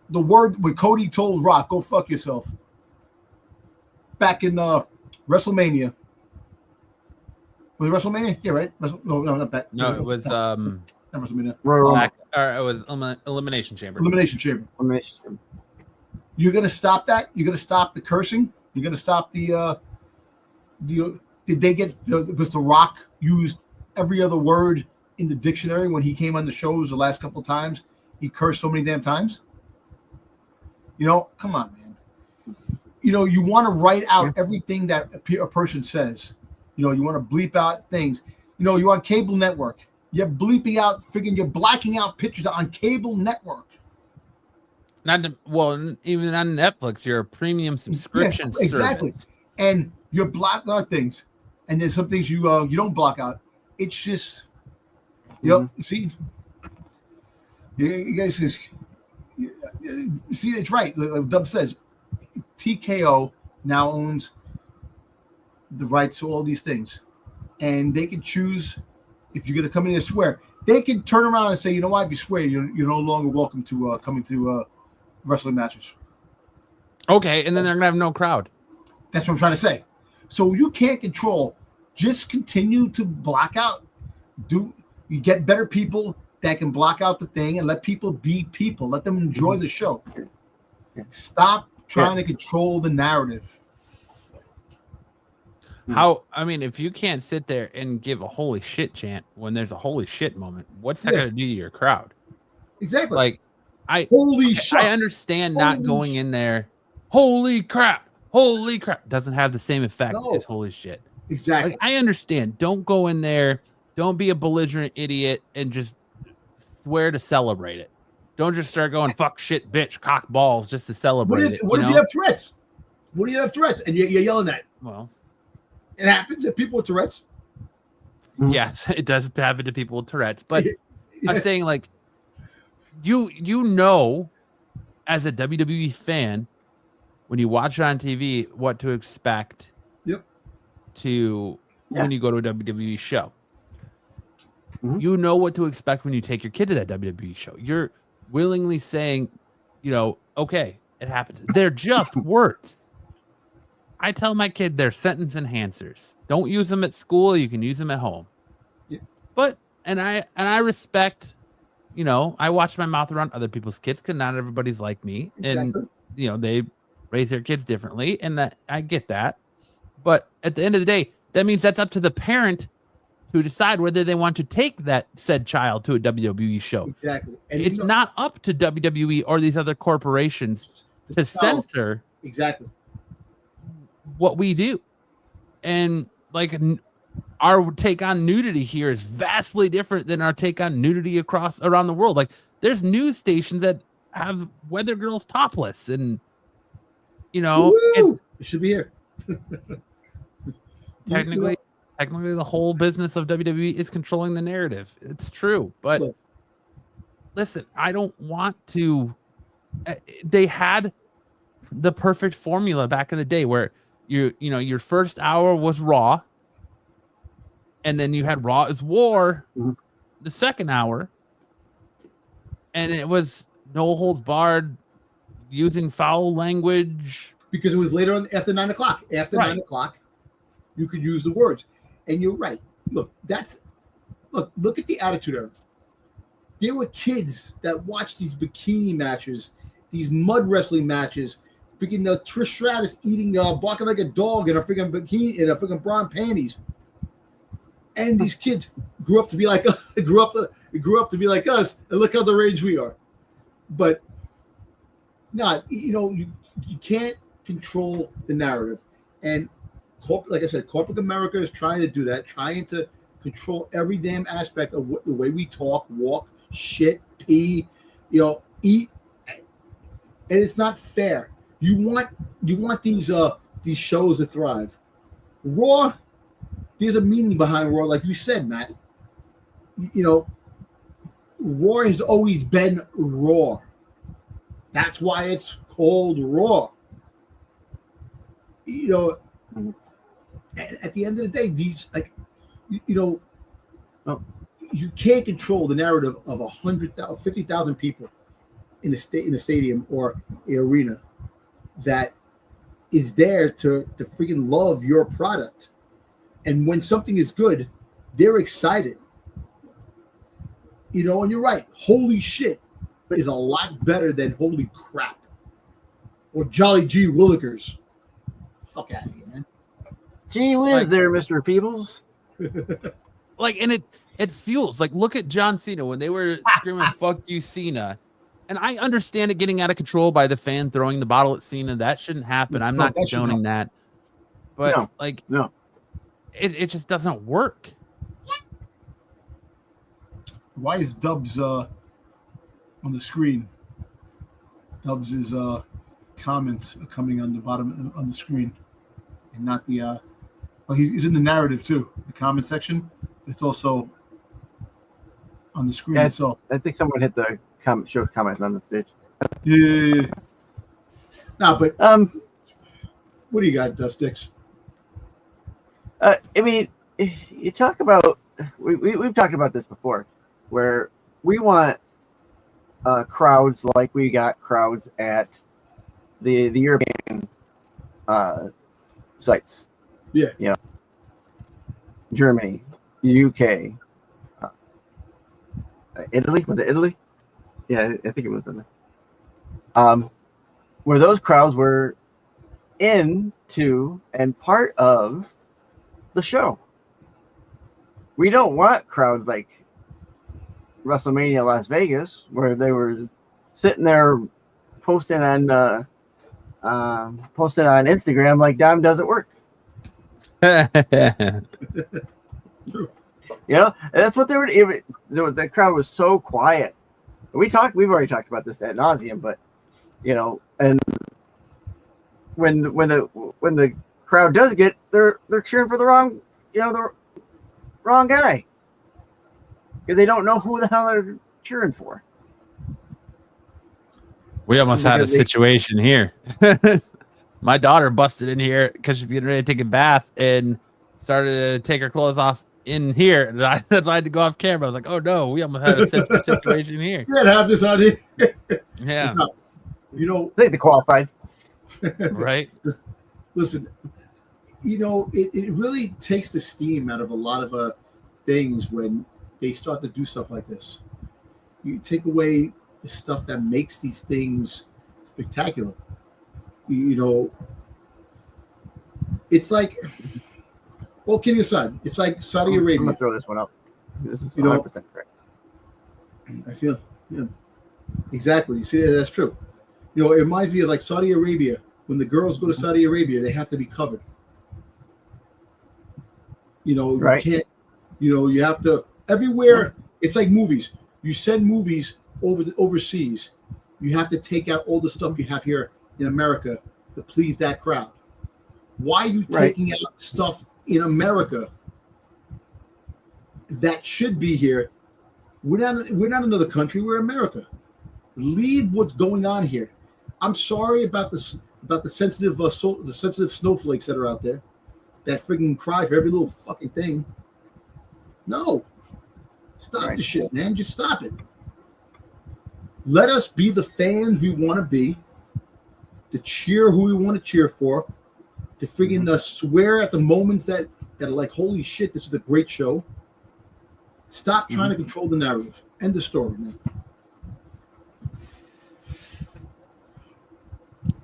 the word when Cody told Rock, go fuck yourself, back in WrestleMania. Was it WrestleMania? Yeah, right? No, not that. No, it was not WrestleMania. it was Elimination Chamber. Elimination Chamber. You're going to stop that? You're going to stop the cursing? You're going to stop the did they get, was The Rock used every other word in the dictionary when he came on the shows the last couple of times? He cursed so many damn times. Come on, man. You want to write out everything that a person says. You want to bleep out things. You're on cable network. You're bleeping out, you're blacking out pictures on cable network. Even on Netflix, you're a premium subscription service. Exactly. And you're blocking out things. And there's some things you don't block out. It's just, see, you guys see, it's right. Like Dub says, TKO now owns the rights to all these things, and they can choose if you're going to come in and swear. They can turn around and say, you know what? If you swear, you're no longer welcome to coming to wrestling matches. Okay, and then they're going to have no crowd. That's what I'm trying to say. So you can't control. Just continue to block out. You get better people that can block out the thing and let people be people. Let them enjoy the show. Stop trying to control the narrative. If you can't sit there and give a holy shit chant when there's a holy shit moment, what's that going to do to your crowd? Exactly. Like, holy shucks. I understand not going in there, holy crap, doesn't have the same effect as holy shit. Exactly. Like, I understand. Don't go in there. Don't be a belligerent idiot and just swear to celebrate it. Don't just start going fuck, shit, bitch, cock, balls just to celebrate it. What if you have Tourette's? What do you have Tourette's and you're yelling that? Well, it happens to people with Tourette's. Yes, it does happen to people with Tourette's. But I'm saying, like, you know, as a WWE fan, when you watch it on TV, what to expect. Yep. When you go to a WWE show. Mm-hmm. You know what to expect when you take your kid to that WWE show. You're willingly saying, okay, it happens. They're just words. I tell my kid they're sentence enhancers. Don't use them at school. You can use them at home. Yeah. But I respect, I watch my mouth around other people's kids because not everybody's like me. Exactly. And they raise their kids differently, and that I get that. But at the end of the day, that means that's up to the parent to decide whether they want to take that said child to a WWE show. Exactly. And it's not up to WWE or these other corporations to censor exactly what we do. And like our take on nudity here is vastly different than our take on nudity around the world. Like, there's news stations that have weather girls topless, and it should be here. Technically, the whole business of WWE is controlling the narrative. It's true, but listen, I don't want to. They had the perfect formula back in the day where your first hour was Raw, and then you had Raw is War, the second hour, and it was no holds barred, using foul language because it was later on after 9 o'clock. After 9 o'clock, you could use the words. And you're right. Look at the Attitude Era. There were kids that watched these bikini matches, these mud wrestling matches, freaking Trish Stratus barking like a dog in a freaking bikini, in a freaking bra panties. And these kids grew up to be like us, grew up to be like us, and look how the range we are. But you can't control the narrative. And like I said, corporate America is trying to do that, trying to control every damn aspect of the way we talk, walk, shit, pee, eat, and it's not fair. You want these shows to thrive. Raw, there's a meaning behind Raw, like you said, Matt. Raw has always been Raw. That's why it's called Raw. At the end of the day, these you can't control the narrative of 50,000 people in a stadium or an arena that is there to freaking love your product. And when something is good, they're excited. And you're right. Holy shit is a lot better than holy crap or Jolly G Willikers. Fuck out of here, man. Gee whiz there, Mr. Peebles. And it fuels. Like, look at John Cena when they were screaming fuck you, Cena. And I understand it getting out of control by the fan throwing the bottle at Cena. That shouldn't happen. I'm not condoning that. But no. It just doesn't work. Why is Dubs on the screen? Dubs' comments are coming on the bottom on the screen, and not the. He's in the narrative too, the comment section. It's also on the screen itself. I think someone hit the show comment on the stage. Yeah. No, but what do you got, Styx? You talk about we've talked about this before, where we want crowds like we got crowds at the European sites. Yeah. Germany, UK, Italy. Was it Italy? Yeah, I think it was Italy. where those crowds were into and part of the show. We don't want crowds like WrestleMania Las Vegas, where they were sitting there posting on Instagram like Dom doesn't work. True. You know, and that's what they were. The crowd was so quiet. We've already talked about this ad nauseum, but you know, and when the crowd does get, they're cheering for the wrong guy, because they don't know who the hell they're cheering for. We almost had a situation here. My daughter busted in here because she's getting ready to take a bath and started to take her clothes off in here. And I had to go off camera. I was like, oh no, we almost had a situation here. You gotta have this out here. Yeah. You know, I think they qualified. Right. Listen, you know, it really takes the steam out of a lot of things when they start to do stuff like this. You take away the stuff that makes these things spectacular. You know, it's like, well, kidding aside, it's like Saudi Arabia. I'm gonna throw this one up. This is 100% correct. I feel, yeah, exactly. You see, that's true. You know, it reminds me of like Saudi Arabia. When the girls go to Saudi Arabia, they have to be covered. You know, right. You can't. You know, you have to everywhere. It's like movies. You send movies overseas. You have to take out all the stuff you have here in America to please that crowd. Why are you taking out stuff in America that should be here? We're not another country. We're America. Leave what's going on here. I'm sorry about this. About the sensitive snowflakes that are out there that freaking cry for every little fucking thing. No. Stop the shit, man. Just stop it. Let us be the fans we want to be, to cheer who we want to cheer for, to freaking swear at the moments that are like, holy shit, this is a great show. Stop trying to control the narrative. End the story, man.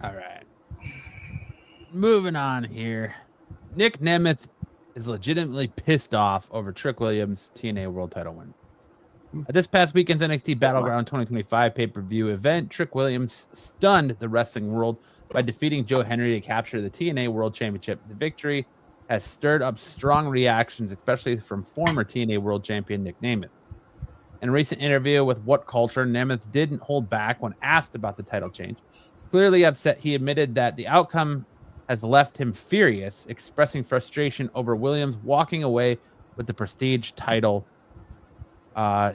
All right. Moving on here. Nic Nemeth is legitimately pissed off over Trick Williams' TNA World Title win. At this past weekend's NXT Battleground 2025 pay-per-view event, Trick Williams stunned the wrestling world by defeating Joe Henry to capture the TNA World Championship. The victory has stirred up strong reactions, especially from former TNA World Champion Nic Nemeth. In a recent interview with What Culture, Nemeth didn't hold back when asked about the title change. Clearly upset, he admitted that the outcome has left him furious, expressing frustration over Williams walking away with the prestige title.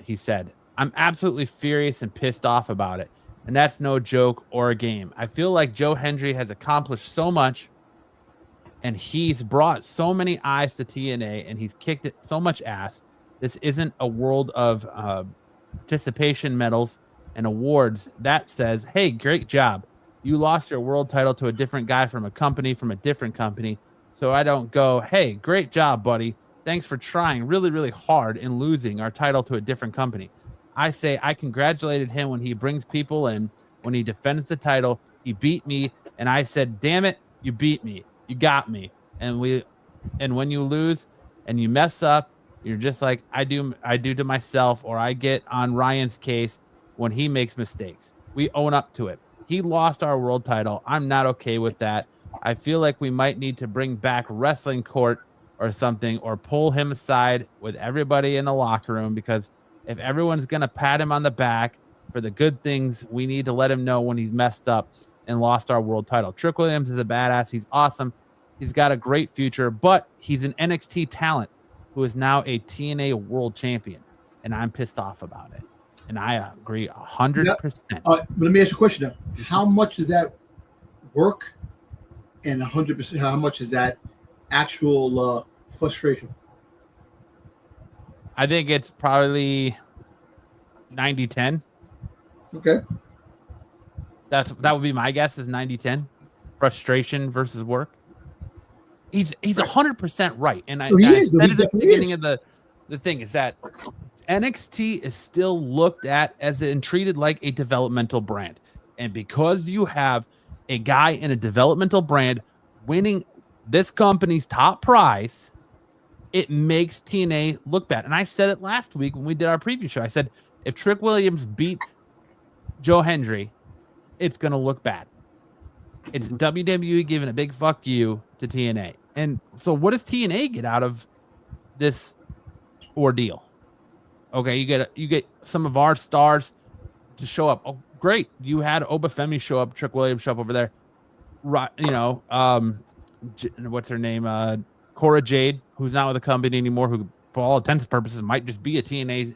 He said, "I'm absolutely furious and pissed off about it, and that's no joke or a game. I feel like Joe Hendry has accomplished so much, and he's brought so many eyes to TNA, and he's kicked it so much ass. This isn't a world of participation medals and awards that says, hey, great job. You lost your world title to a different guy from a different company. So I don't go, hey, great job, buddy. Thanks for trying really, really hard and losing our title to a different company. I say I congratulated him when he brings people in, when he defends the title. He beat me, and I said, damn it, you beat me. You got me. And when you lose and you mess up, you're just like I do to myself, or I get on Ryan's case when he makes mistakes. We own up to it. He lost our world title. I'm not okay with that. I feel like we might need to bring back wrestling court or something, or pull him aside with everybody in the locker room, because if everyone's going to pat him on the back for the good things, we need to let him know when he's messed up and lost our world title. Trick Williams is a badass. He's awesome. He's got a great future, but he's an NXT talent who is now a TNA world champion, and I'm pissed off about it. And I agree 100%. Let me ask you a question now. How much does that work, and 100%? How much is that actual frustration? I think it's probably 90-10. Okay. That would be my guess, is 90-10. Frustration versus work. He's 100% right. And I said it at the beginning of the thing, is that NXT is still looked at as and treated like a developmental brand. And because you have a guy in a developmental brand winning this company's top prize, it makes TNA look bad. And I said it last week when we did our preview show. I said, if Trick Williams beats Joe Hendry, it's going to look bad. It's WWE giving a big fuck you to TNA. And so what does TNA get out of this ordeal? Okay, you get some of our stars to show up. Oh, great. You had Obafemi show up, Trick Williams show up over there. Right, what's her name? Cora Jade, who's not with the company anymore, who for all intents and purposes might just be a TNA,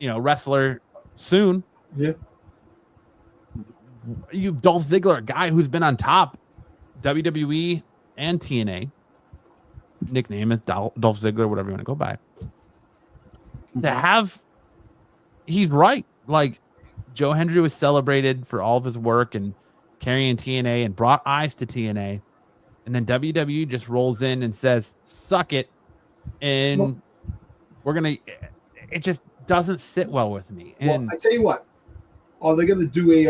wrestler soon. Yeah. You've Dolph Ziggler, a guy who's been on top, WWE and TNA. Nic Nemeth, Dolph Ziggler, whatever you want to go by. To have, he's right. Like, Joe Hendry was celebrated for all of his work and carrying TNA and brought eyes to TNA. And then WWE just rolls in and says, suck it. And it just doesn't sit well with me. And I tell you what, are they going to do a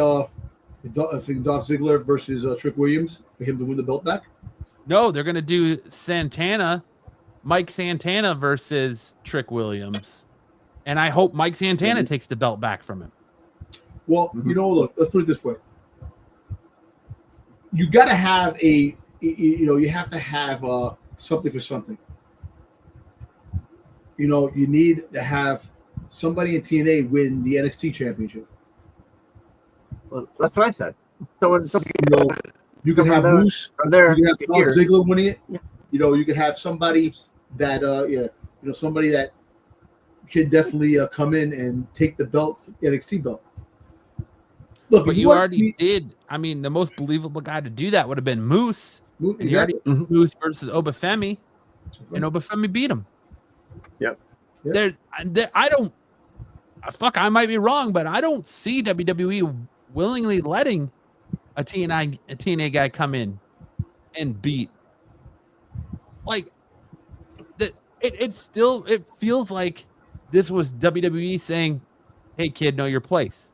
Dolph Ziggler versus Trick Williams for him to win the belt back? No, they're going to do Mike Santana versus Trick Williams. And I hope Mike Santana takes the belt back from him. Well, look, let's put it this way. You got to have you have to have something for something. You need to have somebody in TNA win the NXT championship. Well, that's what I said. You can have Moose. You can have Dolph Ziggler winning it. Yeah. You can have somebody that somebody that can definitely come in and take the belt, NXT belt. Look, but you already did. I mean, the most believable guy to do that would have been Moose. Exactly. Moose versus Obafemi, and Obafemi beat him. Yep. I don't. I might be wrong, but I don't see WWE willingly letting a TNA guy come in and beat. Like that. It feels like this was WWE saying, "Hey, kid, know your place,"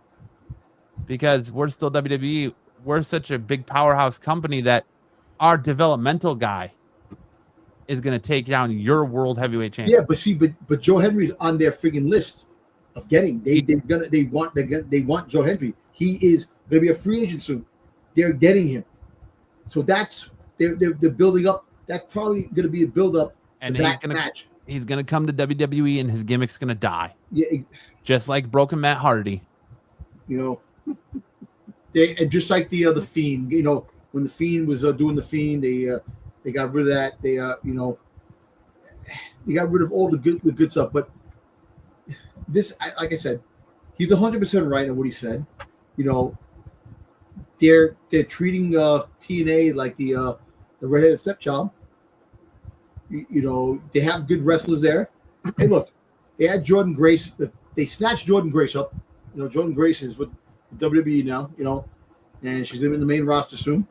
because we're still WWE. We're such a big powerhouse company that our developmental guy is going to take down your world heavyweight champion. Yeah, but Joe Hendry's on their freaking list of getting. They want Joe Hendry. He is going to be a free agent soon. They're getting him, so they're building up. That's probably going to be a build up for that match. He's going to come to WWE and his gimmick's going to die. Yeah, just like Broken Matt Hardy. And just like the Fiend. When the Fiend was doing the Fiend, they got rid of that. They got rid of all the good stuff. But this, like I said, he's 100% right in what he said. They're treating TNA like the redheaded stepchild. They have good wrestlers there. Hey, look, they had Jordan Grace. They snatched Jordan Grace up. Jordan Grace is with WWE now. And she's going to be in the main roster soon.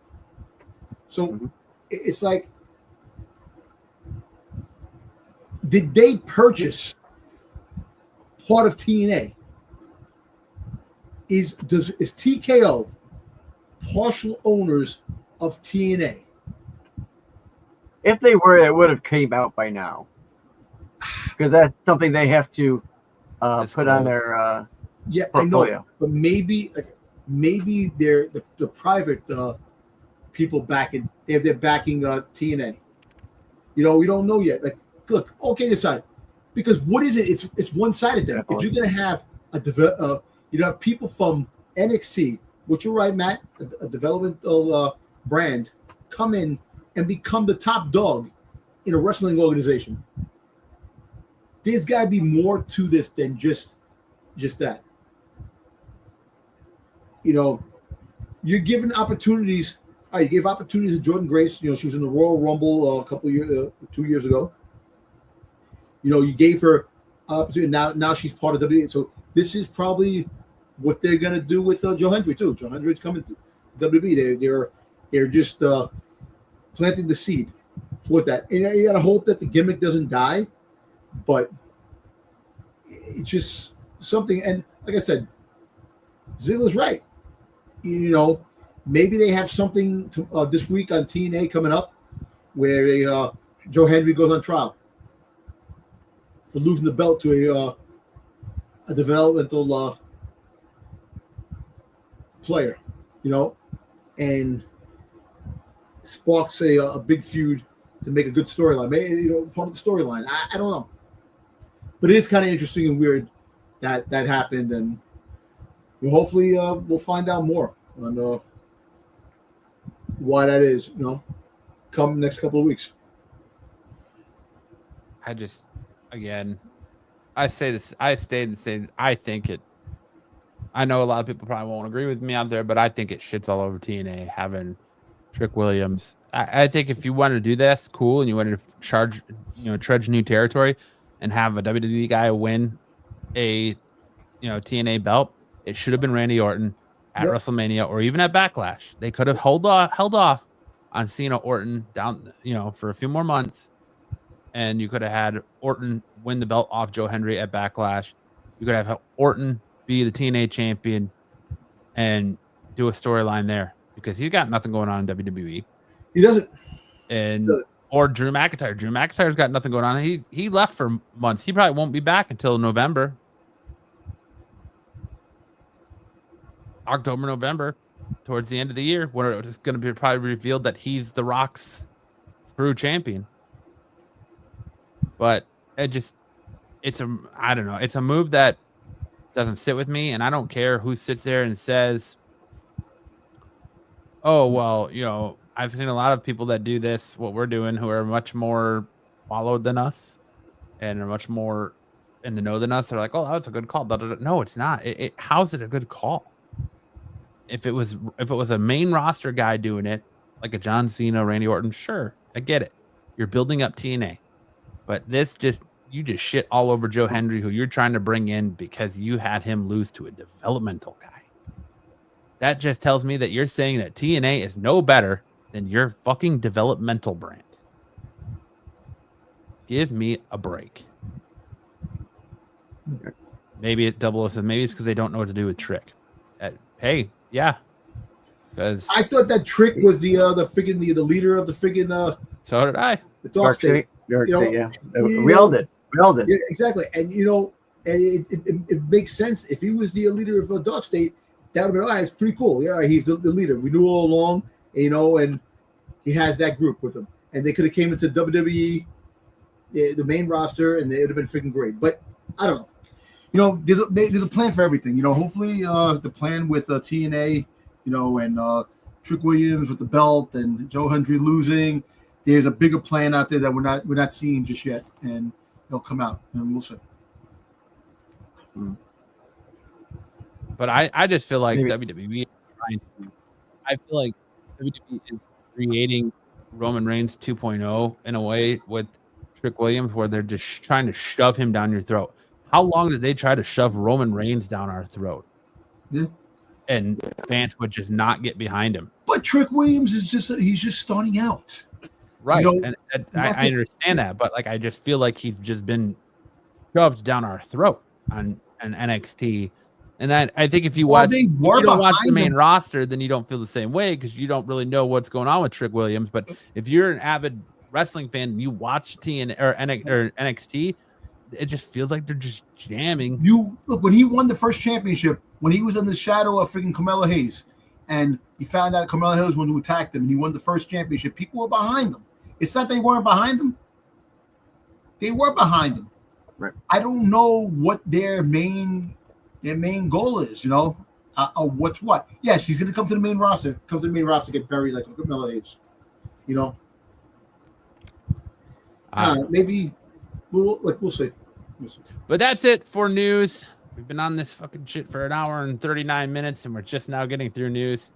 So it's like, did they purchase part of TNA? Is TKO partial owners of TNA? If they were, it would have came out by now, because that's something they have to put on their portfolio. I know, but maybe they're the private people backing. They're backing TNA. We don't know yet. Like, look, okay, decide, because what is it? It's one-sided then. If you're gonna have have people from NXT, which you're right, Matt, a developmental brand, come in and become the top dog in a wrestling organization. There's got to be more to this than just that. You're giving opportunities. You gave opportunities to Jordan Grace. She was in the Royal Rumble a couple of years, 2 years ago. You gave her opportunity. Now she's part of WWE. So this is probably what they're gonna do with Joe Hendry too. Joe Hendry's coming to WWE. They're just planting the seed for that. And you gotta hope that the gimmick doesn't die, but it's just something. And like I said, Ziggler's right. maybe they have something this week on TNA coming up where Joe Hendry goes on trial for losing the belt to a developmental player, and sparks a big feud to make a good storyline. Maybe part of the storyline. I don't know, but it is kind of interesting and weird that happened, and hopefully we'll find out more on why that is. Come next couple of weeks. I say this. I stay the same. I think it. I know a lot of people probably won't agree with me out there, but I think it shits all over TNA having Trick Williams. I think if you wanted to do this, cool, and you wanted to trudge new territory and have a WWE guy win a TNA belt, it should have been Randy Orton at WrestleMania or even at Backlash. They could have held off on Cena Orton down, for a few more months, and you could have had Orton win the belt off Joe Hendry at Backlash. You could have Orton be the TNA champion and do a storyline there because he's got nothing going on in WWE. He doesn't. Or Drew McIntyre. Drew McIntyre's got nothing going on. He left for months. He probably won't be back until November. October, November, towards the end of the year, where it's going to be probably revealed that he's The Rock's true champion. But I don't know. It's a move that doesn't sit with me, and I don't care who sits there and says, oh, well, I've seen a lot of people that do this, what we're doing, who are much more followed than us and are much more in the know than us. They're like, oh, that's a good call. No, it's not. How's it a good call? If it was a main roster guy doing it, like a John Cena, Randy Orton, sure, I get it. You're building up TNA. But you just shit all over Joe Hendry, who you're trying to bring in because you had him lose to a developmental guy. That just tells me that you're saying that TNA is no better than your fucking developmental brand. Give me a break. Maybe it's maybe it's because they don't know what to do with Trick. Hey, yeah. Because I thought that Trick was the leader of the friggin' so did I. The Dark State. Yeah. We all did. Yeah, exactly. And it makes sense. If he was the leader of Dark State, that would have been all right. It's pretty cool. Yeah, he's the leader. We knew all along, and he has that group with him. And they could have came into WWE, the main roster, and it would have been freaking great. But I don't know. There's a plan for everything. Hopefully the plan with TNA, and Trick Williams with the belt and Joe Hendry losing. There's a bigger plan out there that we're not seeing just yet, and they'll come out, and we'll see. But I just feel like WWE is trying to. I feel like WWE is creating Roman Reigns 2.0 in a way with Trick Williams, where they're just trying to shove him down your throat. How long did they try to shove Roman Reigns down our throat? Yeah. And fans would just not get behind him. But Trick Williams he's just starting out. Right. And I understand that, but I just feel like he's just been shoved down our throat on NXT. And I think if you watch the main roster, then you don't feel the same way because you don't really know what's going on with Trick Williams. But if you're an avid wrestling fan and you watch TNA or NXT, it just feels like they're just jamming. Look, when he won the first championship, when he was in the shadow of freaking Carmelo Hayes, and he found out Carmelo Hayes was one who attacked him, and he won the first championship, people were behind him. It's not they weren't behind him. They were behind him. Right. I don't know what their main goal is, what's what. Yes, he's going to come to the main roster. Comes to the main roster, get buried like a Carmelo Hayes. Maybe we'll see. But that's it for news. We've been on this fucking shit for an hour and 39 minutes, and we're just now getting through news.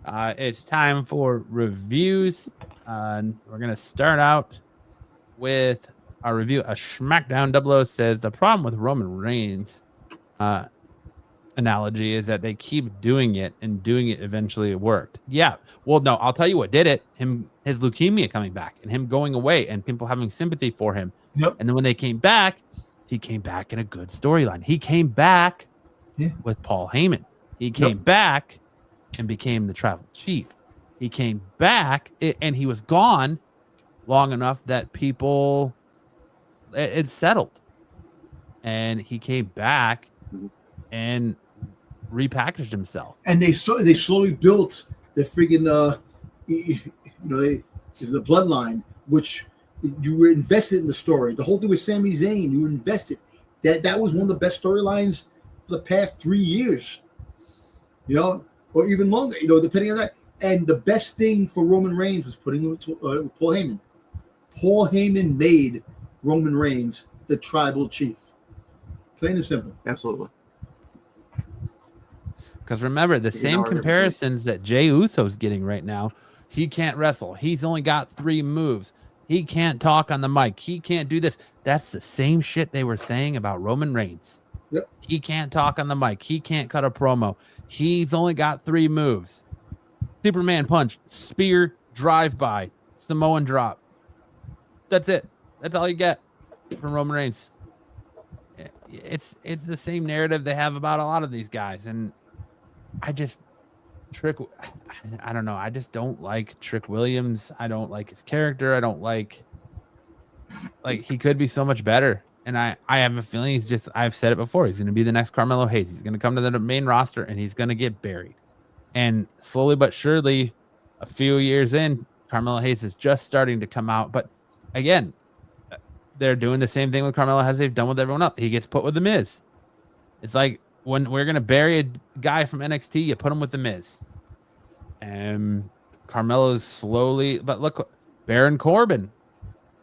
It's time for reviews. We're going to start out with our review. A SmackDown 00 says the problem with Roman Reigns analogy is that they keep doing it, and doing it eventually worked. Yeah. Well, no, I'll tell you what did it. His leukemia coming back and him going away and people having sympathy for him. Yep. And then when they came back, he came back in a good storyline. He came back with Paul Heyman. He came back and became the tribal chief. He came back and he was gone long enough that people it settled, and he came back and repackaged himself. And they slowly built the friggin' the bloodline, which you were invested in the story. The whole thing with Sami Zayn, you were invested. That was one of the best storylines for the past 3 years, or even longer, depending on that. And the best thing for Roman Reigns was putting with Paul Heyman. Paul Heyman made Roman Reigns the tribal chief. Plain and simple. Absolutely. Because remember, the same comparisons that Jey Uso's getting right now, he can't wrestle. He's only got 3 moves. He can't talk on the mic. He can't do this. That's the same shit they were saying about Roman Reigns. Yep. He can't talk on the mic. He can't cut a promo. He's only got 3 moves. Superman punch, spear, drive-by, Samoan drop. That's it. That's all you get from Roman Reigns. It's the same narrative they have about a lot of these guys. And I don't know. I just don't like Trick Williams. I don't like his character. I don't like he could be so much better. And I have a feeling I've said it before. He's going to be the next Carmelo Hayes. He's going to come to the main roster and he's going to get buried. And slowly but surely, a few years in, Carmelo Hayes is just starting to come out. But again, they're doing the same thing with Carmelo as they've done with everyone else. He gets put with The Miz. It's like when we're going to bury a guy from NXT, you put him with The Miz. And Carmelo's slowly, but look, Baron Corbin,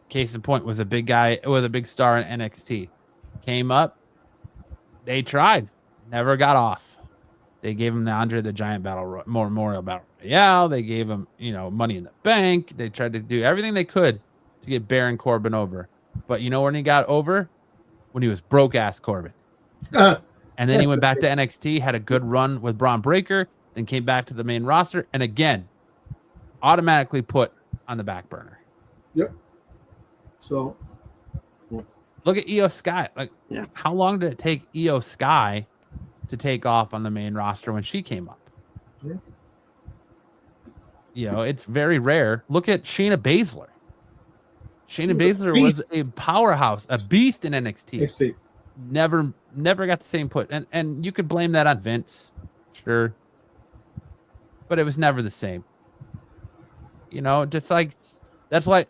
case in point, was a big guy. It was a big star in NXT. Came up, they tried, never got off. They gave him the Andre the Giant Memorial Battle Royale. They gave him, Money in the Bank. They tried to do everything they could to get Baron Corbin over. But when he got over? When he was broke ass Corbin. And then he went back to NXT, had a good run with Braun Breaker, then came back to the main roster, and again, automatically put on the back burner. Yep. So look at Io Sky. How long did it take Io Sky to take off on the main roster when she came up? Yeah. It's very rare. Look at Shayna Baszler. Shayna Baszler was a powerhouse, a beast in NXT. Never got the same put. And you could blame that on Vince. Sure. But it was never the same. Just that's why,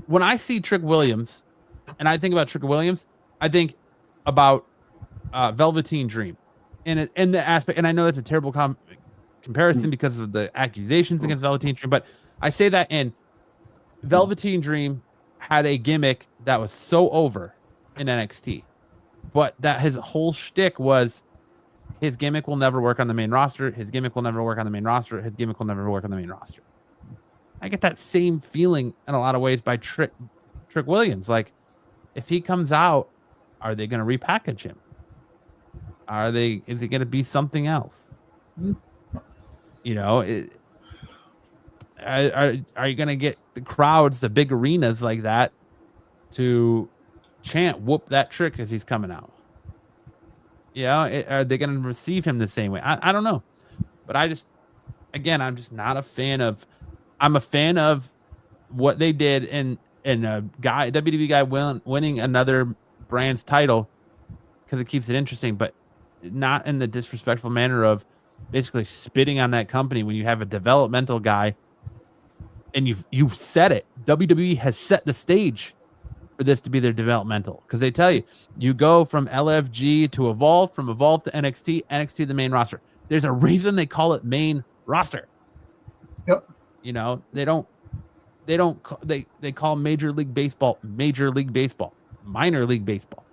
when I see Trick Williams and I think about Trick Williams, I think about Velveteen Dream. In the aspect, and I know that's a terrible comparison because of the accusations against Velveteen Dream, but I say that in Velveteen Dream had a gimmick that was so over in NXT, but that his whole shtick was his gimmick will never work on the main roster. His gimmick will never work on the main roster. His gimmick will never work on the main roster. I get that same feeling in a lot of ways by Trick Williams. If he comes out, are they going to repackage him? Is it going to be something else? Are you going to get the crowds, the big arenas like that to chant, whoop that Trick as he's coming out? Are they going to receive him the same way? I don't know. But I'm just not a fan of, I'm a fan of what they did in a WWE guy winning another brand's title because it keeps it interesting, but not in the disrespectful manner of basically spitting on that company when you have a developmental guy and you've said it. WWE has set the stage for this to be their developmental, because they tell you go from LFG to Evolve, from Evolve to NXT to the main roster. There's a reason they call it main roster. Yep. They call Major League Baseball, minor league baseball.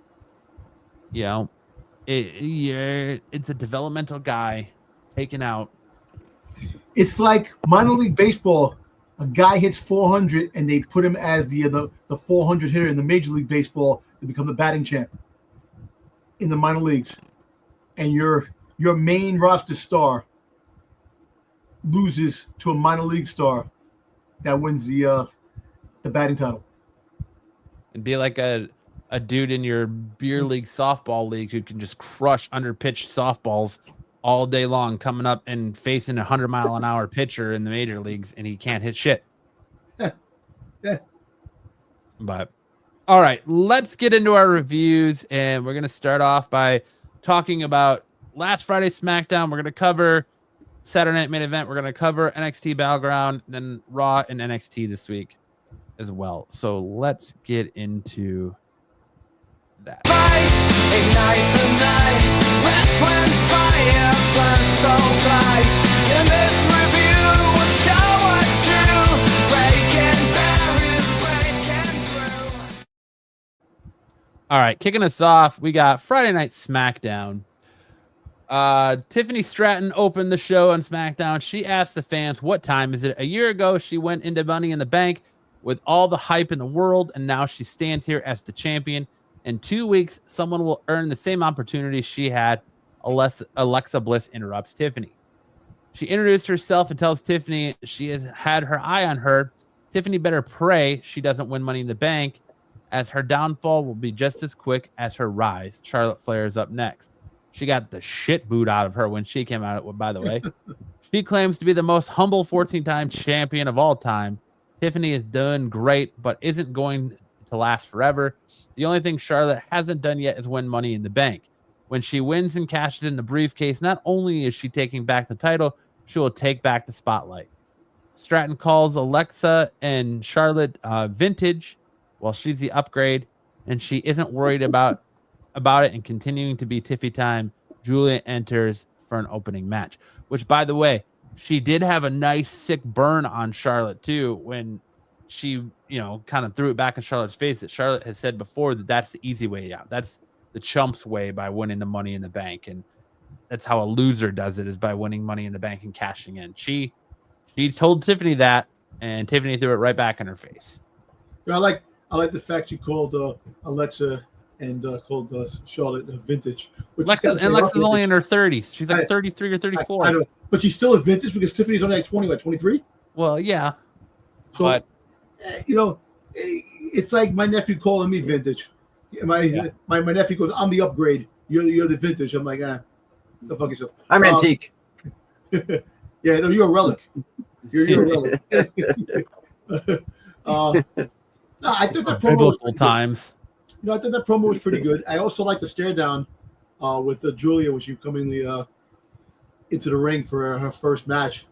It's a developmental guy taken out. It's like minor league baseball. A guy hits 400 and they put him as the 400 hitter in the Major League Baseball to become the batting champ in the minor leagues. And your main roster star loses to a minor league star that wins the batting title. And be like a dude in your beer league softball league who can just crush underpitched softballs all day long, coming up and facing 100-mile-an-hour pitcher in the major leagues, and he can't hit shit. Yeah. But all right, let's get into our reviews, and we're gonna start off by talking about last Friday's SmackDown. We're gonna cover Saturday Night Main Event. We're gonna cover NXT Battleground, then Raw and NXT this week as well. So let's get into that. Fight, ignite tonight. Wrestling fire burns so bright. In this review, we'll show what's true. Breaking barriers, breaking through. All right, kicking us off, we got Friday Night SmackDown. Tiffany Stratton opened the show on SmackDown. She asked the fans, what time is it? A year ago, she went into Money in the Bank with all the hype in the world, and now she stands here as the champion. In 2 weeks, someone will earn the same opportunity she had. Alexa Bliss interrupts Tiffany. She introduced herself and tells Tiffany she has had her eye on her. Tiffany better pray she doesn't win Money in the Bank, as her downfall will be just as quick as her rise. Charlotte Flair is up next. She got the shit booed out of her when she came out, by the way. She claims to be the most humble 14-time champion of all time. Tiffany is doing great, but isn't going to last forever. The only thing Charlotte hasn't done yet is win Money in the Bank. When she wins and cashes in the briefcase, not only is she taking back the title, she will take back the spotlight. Stratton calls Alexa and Charlotte vintage, while she's the upgrade, and she isn't worried about it and continuing to be Tiffy time. Julia enters for an opening match, which, by the way, she did have a nice sick burn on Charlotte too when she, kind of threw it back in Charlotte's face. That Charlotte has said before that that's the easy way out. That's the chump's way, by winning the Money in the Bank, and that's how a loser does it, is by winning Money in the Bank and cashing in. She told Tiffany that, and Tiffany threw it right back in her face. Yeah, I like the fact you called Alexa and called Charlotte vintage. Alexa's only in her 30s. She's like 33 or 34. I know, but she still is vintage because Tiffany's only like 23. Well, yeah. So, but it's like my nephew calling me vintage. My nephew goes, I'm the upgrade. You're the vintage. I'm like, go fuck yourself. I'm antique. Yeah, no, you're a relic. You're a relic. No, I think that promo biblical times. I think that promo was pretty good. I also like the stare down with Julia when she coming into the ring for her first match.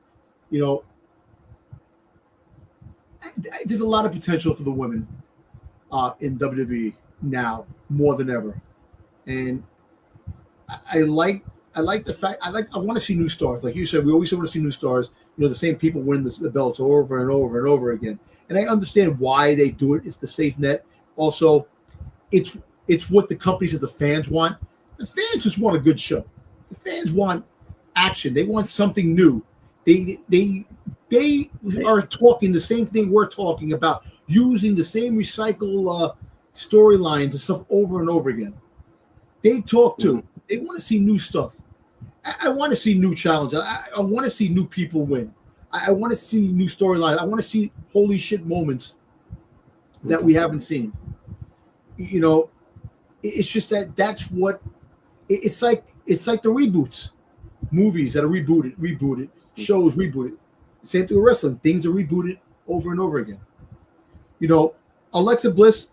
There's a lot of potential for the women in WWE now more than ever, and I like the fact I want to see new stars. Like you said, we always want to see new stars. The same people win the belts over and over and over again. And I understand why they do it. It's the safe net. Also, it's what the companies and the fans want. The fans just want a good show. The fans want action. They want something new. They are talking the same thing we're talking about, using the same recycle storylines and stuff over and over again. They talk to. They want to see new stuff. I want to see new challenges. I want to see new people win. I want to see new storylines. I want to see holy shit moments that we haven't seen. It's just that's what it's like. It's like the reboots, movies that are rebooted, shows rebooted. Same thing with wrestling. Things are rebooted over and over again. Alexa Bliss,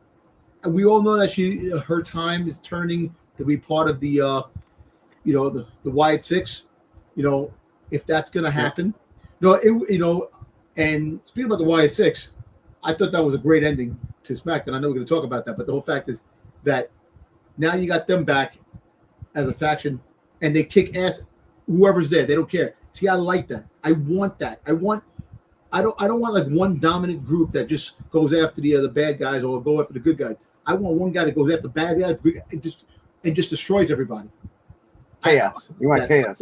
we all know that her time is turning to be part of the the Wyatt Six. If that's going to happen. And speaking about the Wyatt Six, I thought that was a great ending to SmackDown. I know we're going to talk about that, but the whole fact is that now you got them back as a faction, and they kick ass whoever's there. They don't care. See, I like that. I want that. I don't want like one dominant group that just goes after the bad guys or go after the good guys. I want one guy that goes after bad guys and just destroys everybody. Chaos. You want chaos.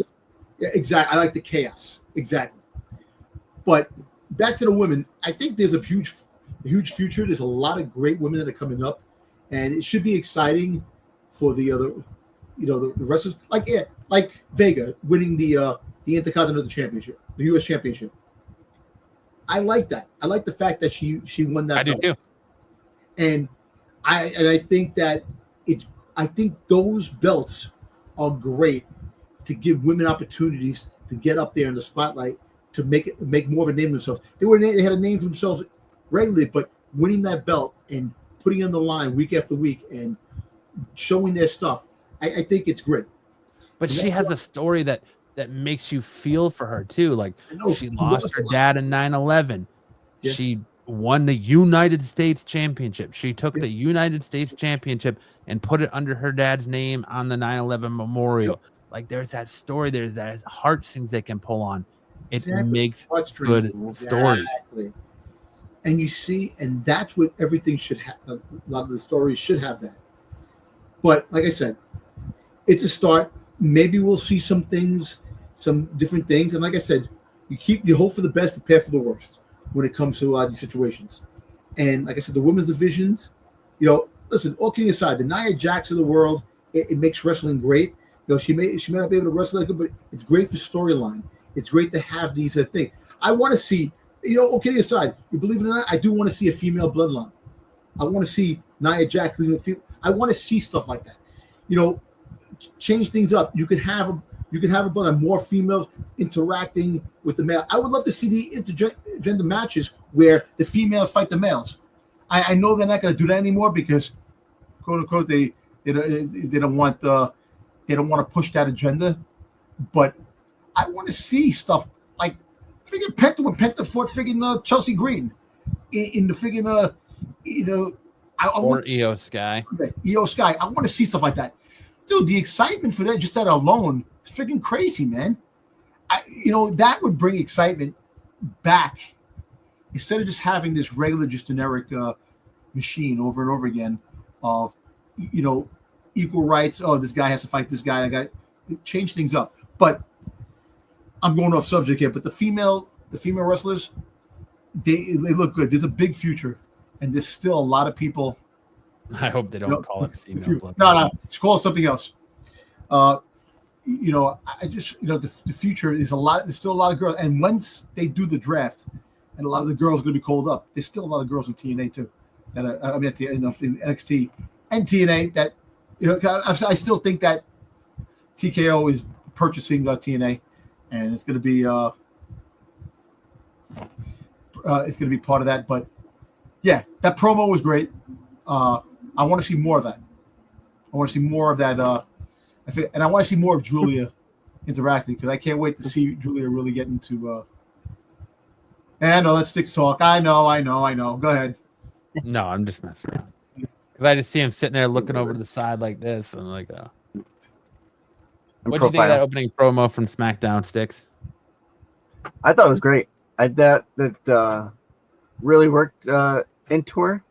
Yeah, exactly. I like the chaos. Exactly. But back to the women, I think there's a huge future. There's a lot of great women that are coming up, and it should be exciting for the other, the wrestlers. Like Vega winning the Intercontinental Championship, the U.S. Championship. I like that. I like the fact that she won that. I do too. And I think that I think those belts are great to give women opportunities to get up there in the spotlight, to make more of a name of themselves. They had a name for themselves regularly, but winning that belt and putting on the line week after week and showing their stuff, I think it's great. But she has a story that makes you feel for her too. Like she lost her dad in 9/11. Yeah. She won the United States Championship. She took the United States Championship and put it under her dad's name on the 9/11 memorial. Like there's that story. There's that heartstrings they can pull on. It makes good story. Exactly. And you see, and that's what everything should have. A lot of the stories should have that. But like I said, it's a start. Maybe we'll see some things, some different things. And like I said, you hope for the best, prepare for the worst when it comes to a lot of these situations. And like I said, the women's divisions, listen, all kidding aside, the Nia Jax of the world, it makes wrestling great. She may not be able to wrestle like it, but it's great for storyline. It's great to have these things. I want to see, all kidding aside, you believe it or not, I do want to see a female bloodline. I want to see Nia Jax leaving the field. I want to see stuff like that. Change things up. You could have a bunch of more females interacting with the male. I would love to see the intergender matches where the females fight the males. I know they're not going to do that anymore because, quote unquote, they don't want to push that agenda. But I want to see stuff like friggin' Penta when Penta fought friggin' Chelsea Green in the friggin' or Io Sky. Io Sky. I want to see stuff like that. Dude, the excitement for that alone is freaking crazy, man. That would bring excitement back instead of just having this regular, just generic machine over and over again of, equal rights. Oh, this guy has to fight this guy. I got to change things up. But I'm going off subject here. But the female wrestlers, they look good. There's a big future, and there's still a lot of people. I hope they don't call it female blood. No, it's called something else. I just, the future is there's still a lot of girls. And once they do the draft, and a lot of the girls are going to be called up, there's still a lot of girls in TNA too. That in NXT and TNA that, I still think that TKO is purchasing TNA, and it's going to be part of that. But yeah, that promo was great. I want to see more of that. I want to see more of that. And I want to see more of Julia interacting because I can't wait to see Julia really get into. And let's Styx talk. I know. Go ahead. No, I'm just messing around. Because I just see him sitting there looking over to the side like this, and like, what do you think of that opening promo from SmackDown, Styx? I thought it was great. That really worked into her.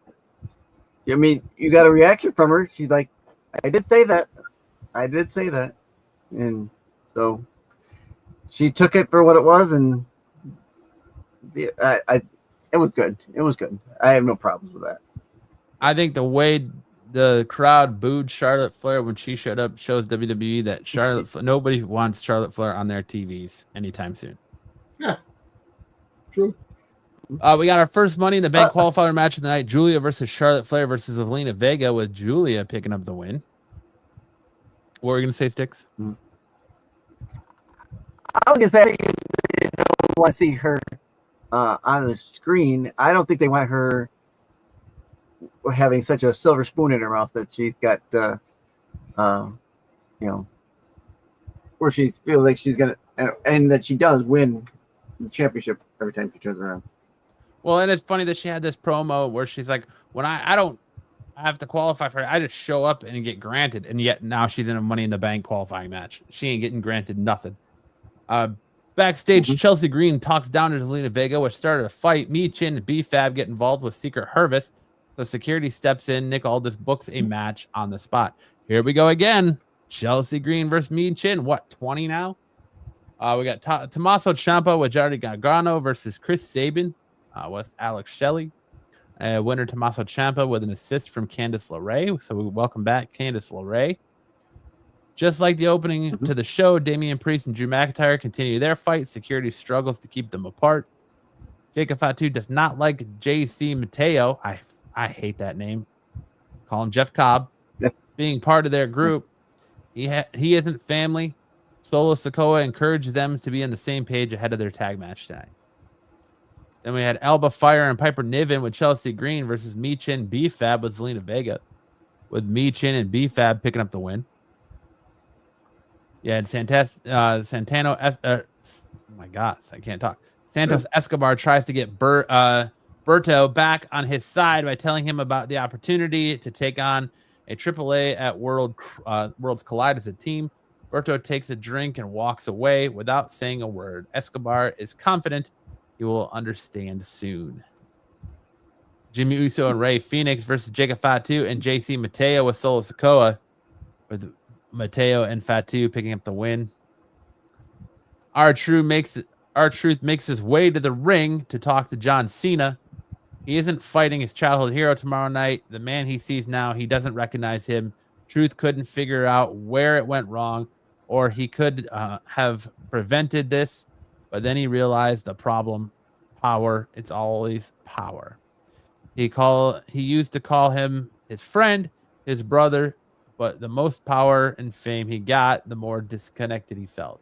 I mean, you got a reaction from her. She's like, I did say that. And so she took it for what it was, and it was good. It was good. I have no problems with that. I think the way the crowd booed Charlotte Flair when she showed up shows WWE that nobody wants Charlotte Flair on their TVs anytime soon. Yeah, true. We got our first Money in the Bank qualifier match of the night. Julia versus Charlotte Flair versus Zelina Vega, with Julia picking up the win. What were you going to say, Styx? I was going to say, I don't want to see her on the screen. I don't think they want her having such a silver spoon in her mouth that she's got, where she feels like she's going to, and that she does win the championship every time she turns around. Well, and it's funny that she had this promo where she's like, when I have to qualify for it, I just show up and get granted. And yet now she's in a Money in the Bank qualifying match. She ain't getting granted nothing. Backstage, Chelsea Green talks down to Zelina Vega, which started a fight. Chin and B-Fab get involved with Secret Hervis. So security steps in. Nick Aldis books a match on the spot. Here we go again. Chelsea Green versus Chin. What, 20 now? We got Tommaso Ciampa with Johnny Gargano versus Chris Sabin with Alex Shelley. Winner Tommaso Ciampa with an assist from Candice LeRae. So we welcome back Candice LeRae. Just like the opening to the show, Damian Priest and Drew McIntyre continue their fight. Security struggles to keep them apart. Jacob Fatu does not like JC Mateo. I hate that name. Call him Jeff Cobb. Being part of their group. He isn't family. Solo Sikoa encouraged them to be on the same page ahead of their tag match tonight. Then we had Alba Fire and Piper Niven with Chelsea Green versus Michin B-Fab with Zelina Vega, with Michin and B-Fab picking up the win. Yeah, and Santano. Oh my God, I can't talk. Santos Escobar tries to get Berto back on his side by telling him about the opportunity to take on a AAA at Worlds Collide as a team. Berto takes a drink and walks away without saying a word. Escobar is confident he will understand soon. Jimmy Uso and Rey Fenix versus Jacob Fatu and JC Mateo with Solo Sikoa, with Mateo and Fatu picking up the win. R-Truth makes his way to the ring to talk to John Cena. He isn't fighting his childhood hero tomorrow night. The man he sees now, he doesn't recognize him. Truth couldn't figure out where it went wrong, or he could have prevented this, but then he realized the problem: power. It's always power. He used to call him his friend, his brother, but the most power and fame he got, the more disconnected he felt.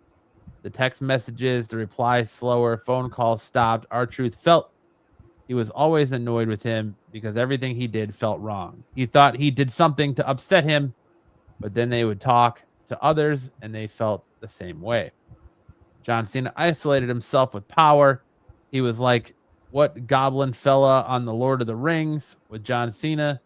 The text messages, the replies slower, phone calls stopped. R-Truth felt he was always annoyed with him because everything he did felt wrong. He thought he did something to upset him, but then they would talk to others and they felt the same way. John Cena isolated himself with power. He was like what goblin fella on the Lord of the Rings with John Cena.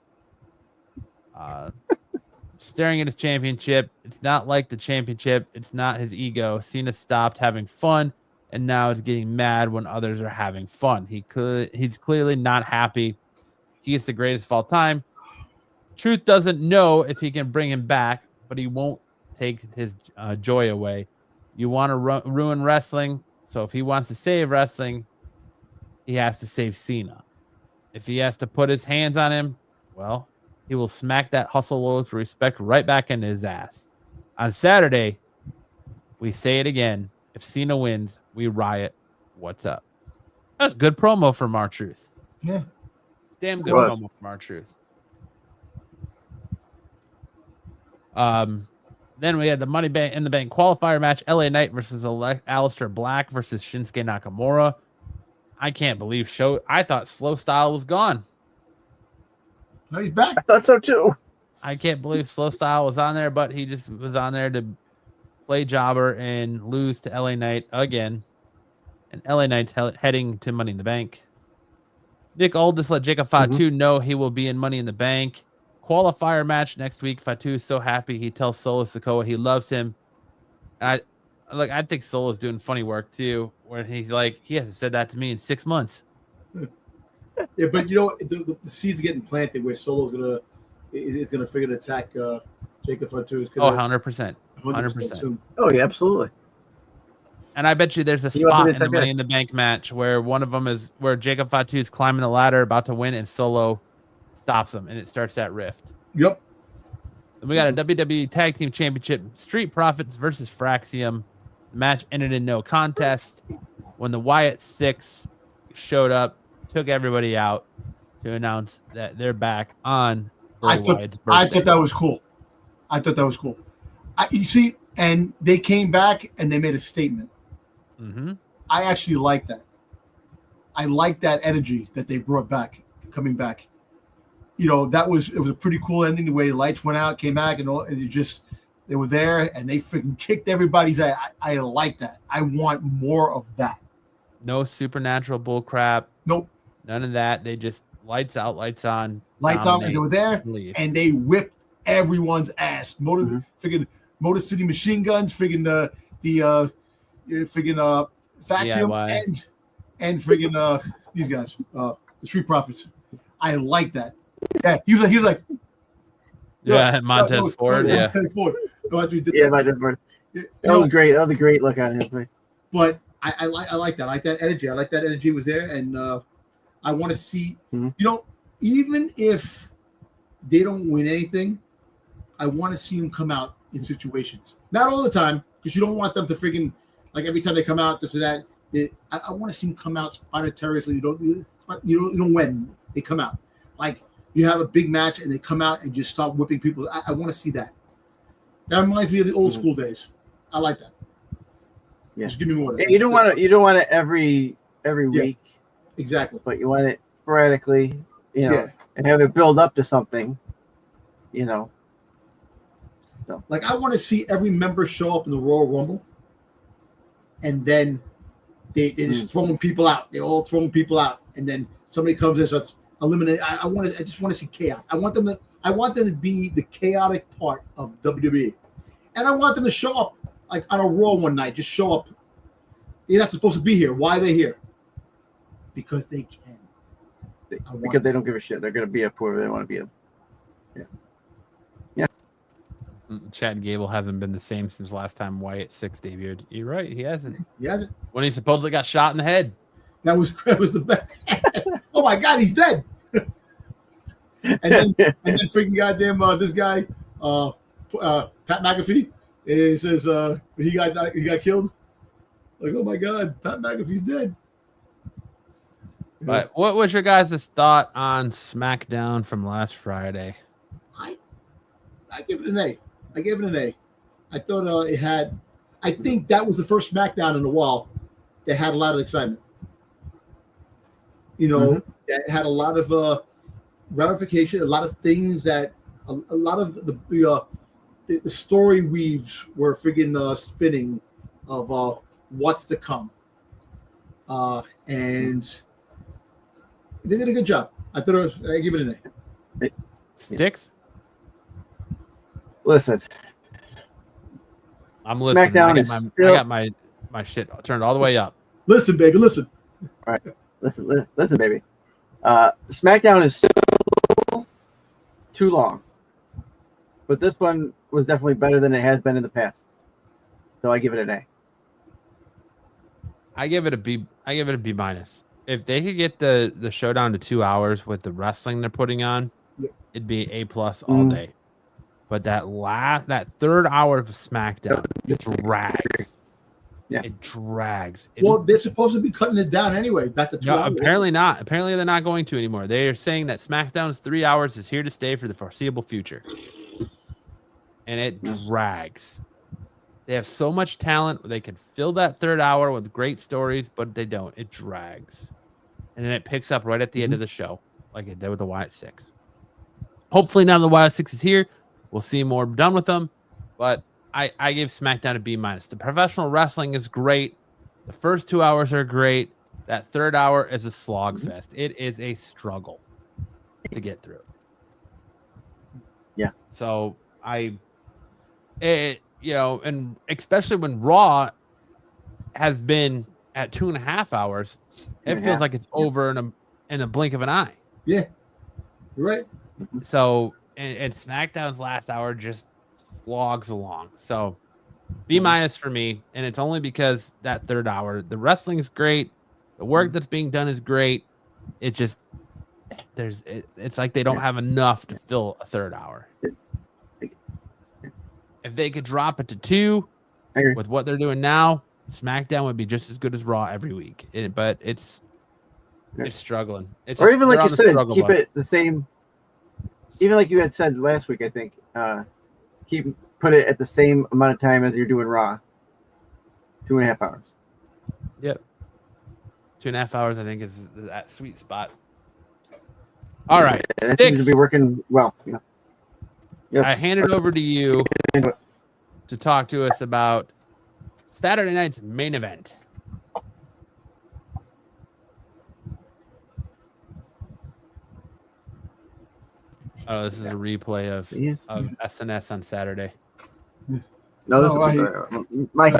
Staring at his championship. It's not like the championship. It's not his ego. Cena stopped having fun and now is getting mad when others are having fun. He's clearly not happy. He is the greatest of all time. Truth doesn't know if he can bring him back, but he won't take his joy away. You want to ruin wrestling, so if he wants to save wrestling, he has to save Cena. If he has to put his hands on him, well, he will smack that hustle load for respect right back into his ass. On Saturday, we say it again. If Cena wins, we riot. What's up? That's good promo from R-Truth. Yeah. Damn good promo from R-Truth. Then we had the Money in the Bank qualifier match. LA Knight versus Aleister Black versus Shinsuke Nakamura. I can't believe I thought Slow Style was gone. No, he's back. I thought so too. I can't believe Slow Style was on there, but he just was on there to play jobber and lose to LA Knight again. And LA Knight's heading to Money in the Bank. Nick Aldis let Jacob Fatu know he will be in Money in the Bank qualifier match next week. Fatu is so happy. He tells Solo Sikoa he loves him. And I think Solo's doing funny work too, where he's like, he hasn't said that to me in 6 months. Yeah, but you know the seeds are getting planted where Solo's gonna figure to attack Jacob Fatu. 100%. 100%. Oh yeah, absolutely. And I bet you there's a spot in the Money in the Bank match where one of them is where Jacob Fatu is climbing the ladder about to win and Solo stops him and it starts that rift. Yep. Then we got a WWE Tag Team Championship, Street Profits versus Fraxium. The match ended in no contest when the Wyatt Six showed up, took everybody out to announce that they're back on Wyatt's birthday. I thought that was cool. You see, and they came back and they made a statement. Mm-hmm. I actually like that. I like that energy that they brought back, coming back. You know, it was a pretty cool ending. The way the lights went out, came back, and they were there and they freaking kicked everybody's ass. I like that. I want more of that. No supernatural bull crap. Nope. None of that. They just lights out, lights on. Lights on, and they were there, and they whipped everyone's ass. Freaking Motor City Machine Guns, freaking Faxium, and freaking these guys, the Street Profits. I like that. Yeah, he was like, Montez Ford. Montez Ford. Montez Ford. That was great. That was a great look on his face. But I like that. I like that energy. I like that energy was there, and I want to see. You know, even if they don't win anything, I want to see them come out in situations. Not all the time, because you don't want them to freaking like every time they come out, this and that. I want to see them come out spontaneously. You don't win. They come out like you have a big match and they come out and just start whipping people. I want to see that. That reminds me of the old school days. I like that. Yeah. Just give me more. Yeah, you don't want it every week, exactly. but you want it sporadically, and have it build up to something, So. Like I want to see every member show up in the Royal Rumble, and then they're just throwing people out. They're all throwing people out, and then somebody comes in, so it's eliminate. I just want to see chaos. I want them to be the chaotic part of WWE, and I want them to show up like on a Raw one night. Just show up. You're not supposed to be here. Why are they here? Because they can. Because they don't give a shit. They're going to be up whoever they want to be up. Yeah. Chad Gable hasn't been the same since last time Wyatt 6 debuted. You're right. He hasn't. He hasn't. When he supposedly got shot in the head. That was the best. Oh my God, he's dead. and then freaking goddamn this guy, Pat McAfee, it says he got killed. Like, oh my God, Pat McAfee's dead. But what was your guys' thought on SmackDown from last Friday? I give it an A. I thought it had. I think that was the first SmackDown in a while that had a lot of excitement. That had a lot of ramification, a lot of things that a lot of the story weaves were friggin' spinning of what's to come. And they did a good job. I give it an A. Styx? Listen. I'm listening. SmackDown I got my shit turned all the way up. Listen, baby, listen. All right. Listen, baby. SmackDown is still too long. But this one was definitely better than it has been in the past. So I give it an A. I give it a B minus. If they could get the show down to 2 hours with the wrestling they're putting on, it'd be A+ all day. But that third hour of SmackDown drags. Yeah. It drags. They're supposed to be cutting it down anyway. Back to 2 hours. Apparently not. Apparently they're not going to anymore. They are saying that SmackDown's 3 hours is here to stay for the foreseeable future. And it drags. They have so much talent. They could fill that third hour with great stories, but they don't. It drags. And then it picks up right at the end of the show, like it did with the Wyatt 6. Hopefully now the Wyatt 6 is here, we'll see more done with them. But I gave SmackDown a B minus. The professional wrestling is great. The first 2 hours are great. That third hour is a slog fest. It is a struggle to get through. Yeah. So and especially when Raw has been at 2.5 hours, it feels like it's over in a blink of an eye. Yeah, you're right. So, and SmackDown's last hour just slogs along. So, B minus for me, and it's only because that third hour, the wrestling is great, the work that's being done is great. It just it's like they don't have enough to fill a third hour. If they could drop it to 2 with what they're doing now, SmackDown would be just as good as Raw every week. But it's struggling. Or even like you said, keep it the same. Even like you had said last week, I think, put it at the same amount of time as you're doing Raw. 2.5 hours. Yep. 2.5 hours, I think, is that sweet spot. All right. That seems to be working well. Yes. I hand it over to you to talk to us about Saturday night's main event. Oh, this is a replay of SNS on Saturday. No, this is my.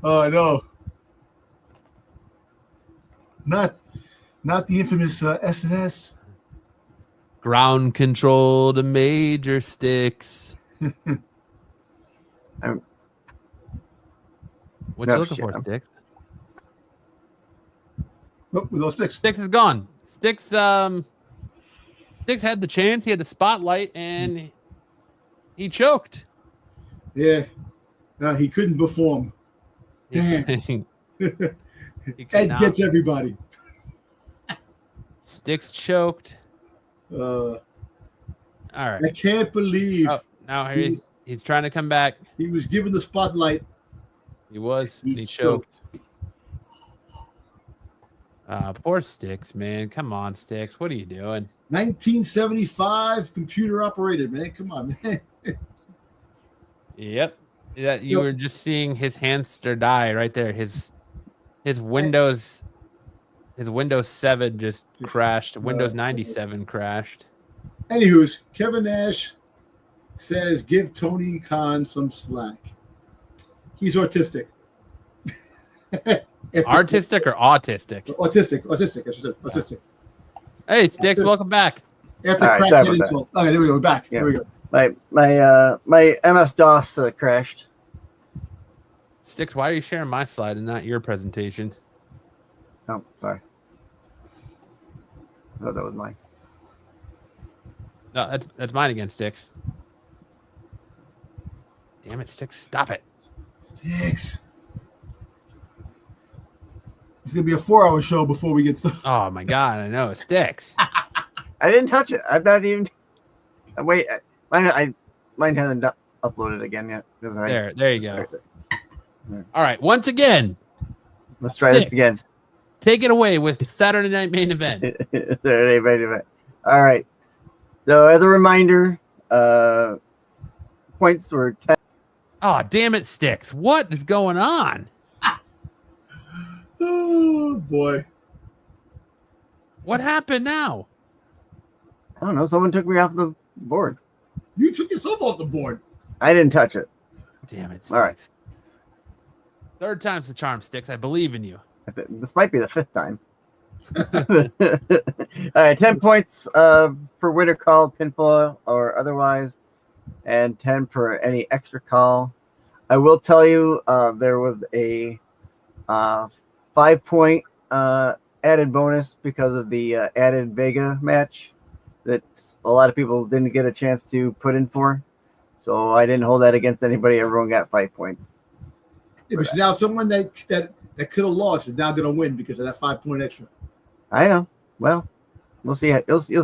Oh, I know. Not the infamous SNS. Ground control to Major Styx. What you looking for, Styx? Nope, with those Styx. Styx is gone. Styx had the chance. He had the spotlight, and he choked. Yeah. He couldn't perform. Damn. Ed gets everybody. Styx choked. All right. I can't believe. Oh, now he's trying to come back. He was given the spotlight, He was. And he choked. Poor Styx, man. Come on, Styx. What are you doing? 1975 computer operated, man. Come on, man. Yep. That you were just seeing his hamster die right there. His Windows 7 just crashed. Windows 97 crashed. Anywho's, Kevin Nash says give Tony Khan some slack. He's autistic. Artistic or autistic? Autistic. Hey, Styx, welcome back. After crack that insult. Okay, there we go. We're back. Yeah. Here we go. My MS-DOS crashed. Styx, why are you sharing my slide and not your presentation? Oh, sorry. I thought that was mine. No, that's mine again, Styx. Damn it, Styx, stop it. Styx. It's going to be a 4-hour show before we get started. Oh, my God, I know. Styx. I didn't touch it. I'm not even... Wait, mine hasn't uploaded again yet. There you go. All right, once again. Let's try this again. Take it away with Saturday Night Main Event. Saturday Main Event. All right. So as a reminder, points were 10. Oh, damn it, Styx. What is going on? Oh, boy. What happened now? I don't know. Someone took me off the board. You took yourself off the board. I didn't touch it. Damn it, Styx. All right. Third time's the charm, Styx. I believe in you. This might be the 5th time. All right, 10 points per winner call, pinfall or otherwise, and 10 per any extra call. I will tell you there was a 5-point added bonus because of the added Vega match that a lot of people didn't get a chance to put in for. So I didn't hold that against anybody. Everyone got 5 points. Yeah, but now someone that could have lost is now going to win because of that 5-point extra. I know. Well, we'll see. We'll see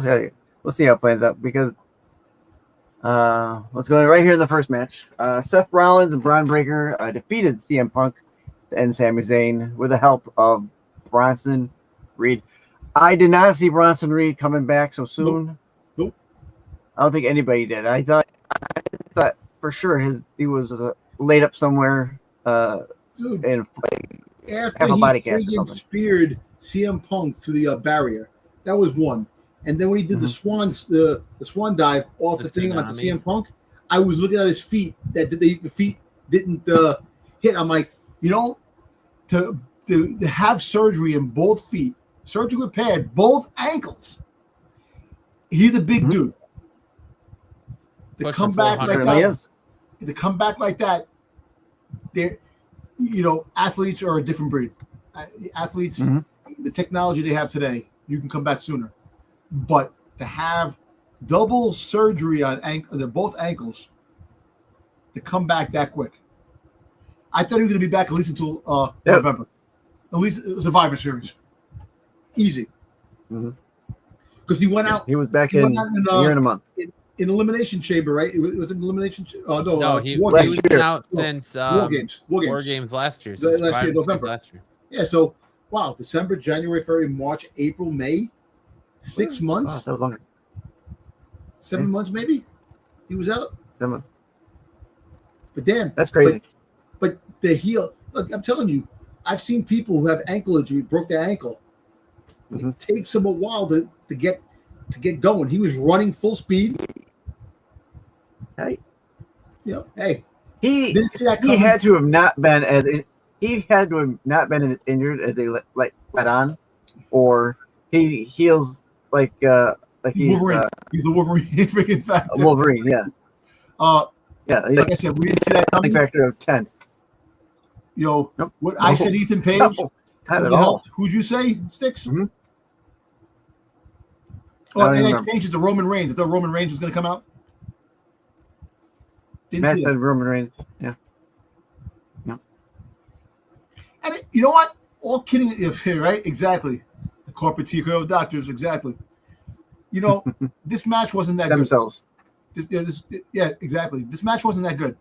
how it plays out because let's go right here in the first match. Seth Rollins and Braun Breaker defeated CM Punk and Sami Zayn with the help of Bronson Reed. I did not see Bronson Reed coming back so soon. Nope. I don't think anybody did. I thought for sure he was laid up somewhere. Dude, and after he freaking speared CM Punk through the barrier, that was one. And then when he did the swan dive off the thing on the CM Punk, I was looking at his feet. The feet didn't hit. I'm like, to have surgery in both feet, surgery repaired both ankles. He's a big dude. To come back like that, they're, athletes are a different breed. Athletes, the technology they have today, you can come back sooner. But to have double surgery on both ankles, to come back that quick, I thought he was going to be back at least until November, at least Survivor Series, easy. Because he went out. He was back in a year and a month. In Elimination Chamber, right? It was an Elimination. No, he was out since War Games last year. Last year, November. Yeah, so wow, December, January, February, March, April, May, 6 months. Wow, that was longer. 7 months, maybe. He was out. 7 months. But damn, that's crazy. But the heel. Look, I'm telling you, I've seen people who have ankle injury, broke their ankle. It takes them a while to get going. He was running full speed. Hey, hey, he had to have not been as injured as they let on, or he heals like he's Wolverine. He's a Wolverine freaking factor. Wolverine, yeah. Yeah, like I said, we didn't see that coming. Factor of 10. I said Ethan Page. No, not at all. Who'd you say, Styx? Mm-hmm. Oh, and they changed it to Roman Reigns. I thought Roman Reigns was going to come out. Matt said Roman Reigns. Yeah. No. And you know what? All kidding, right? Exactly. The corporate TKO doctors, exactly. This match wasn't that themselves. Good. Yeah, exactly. This match wasn't that good.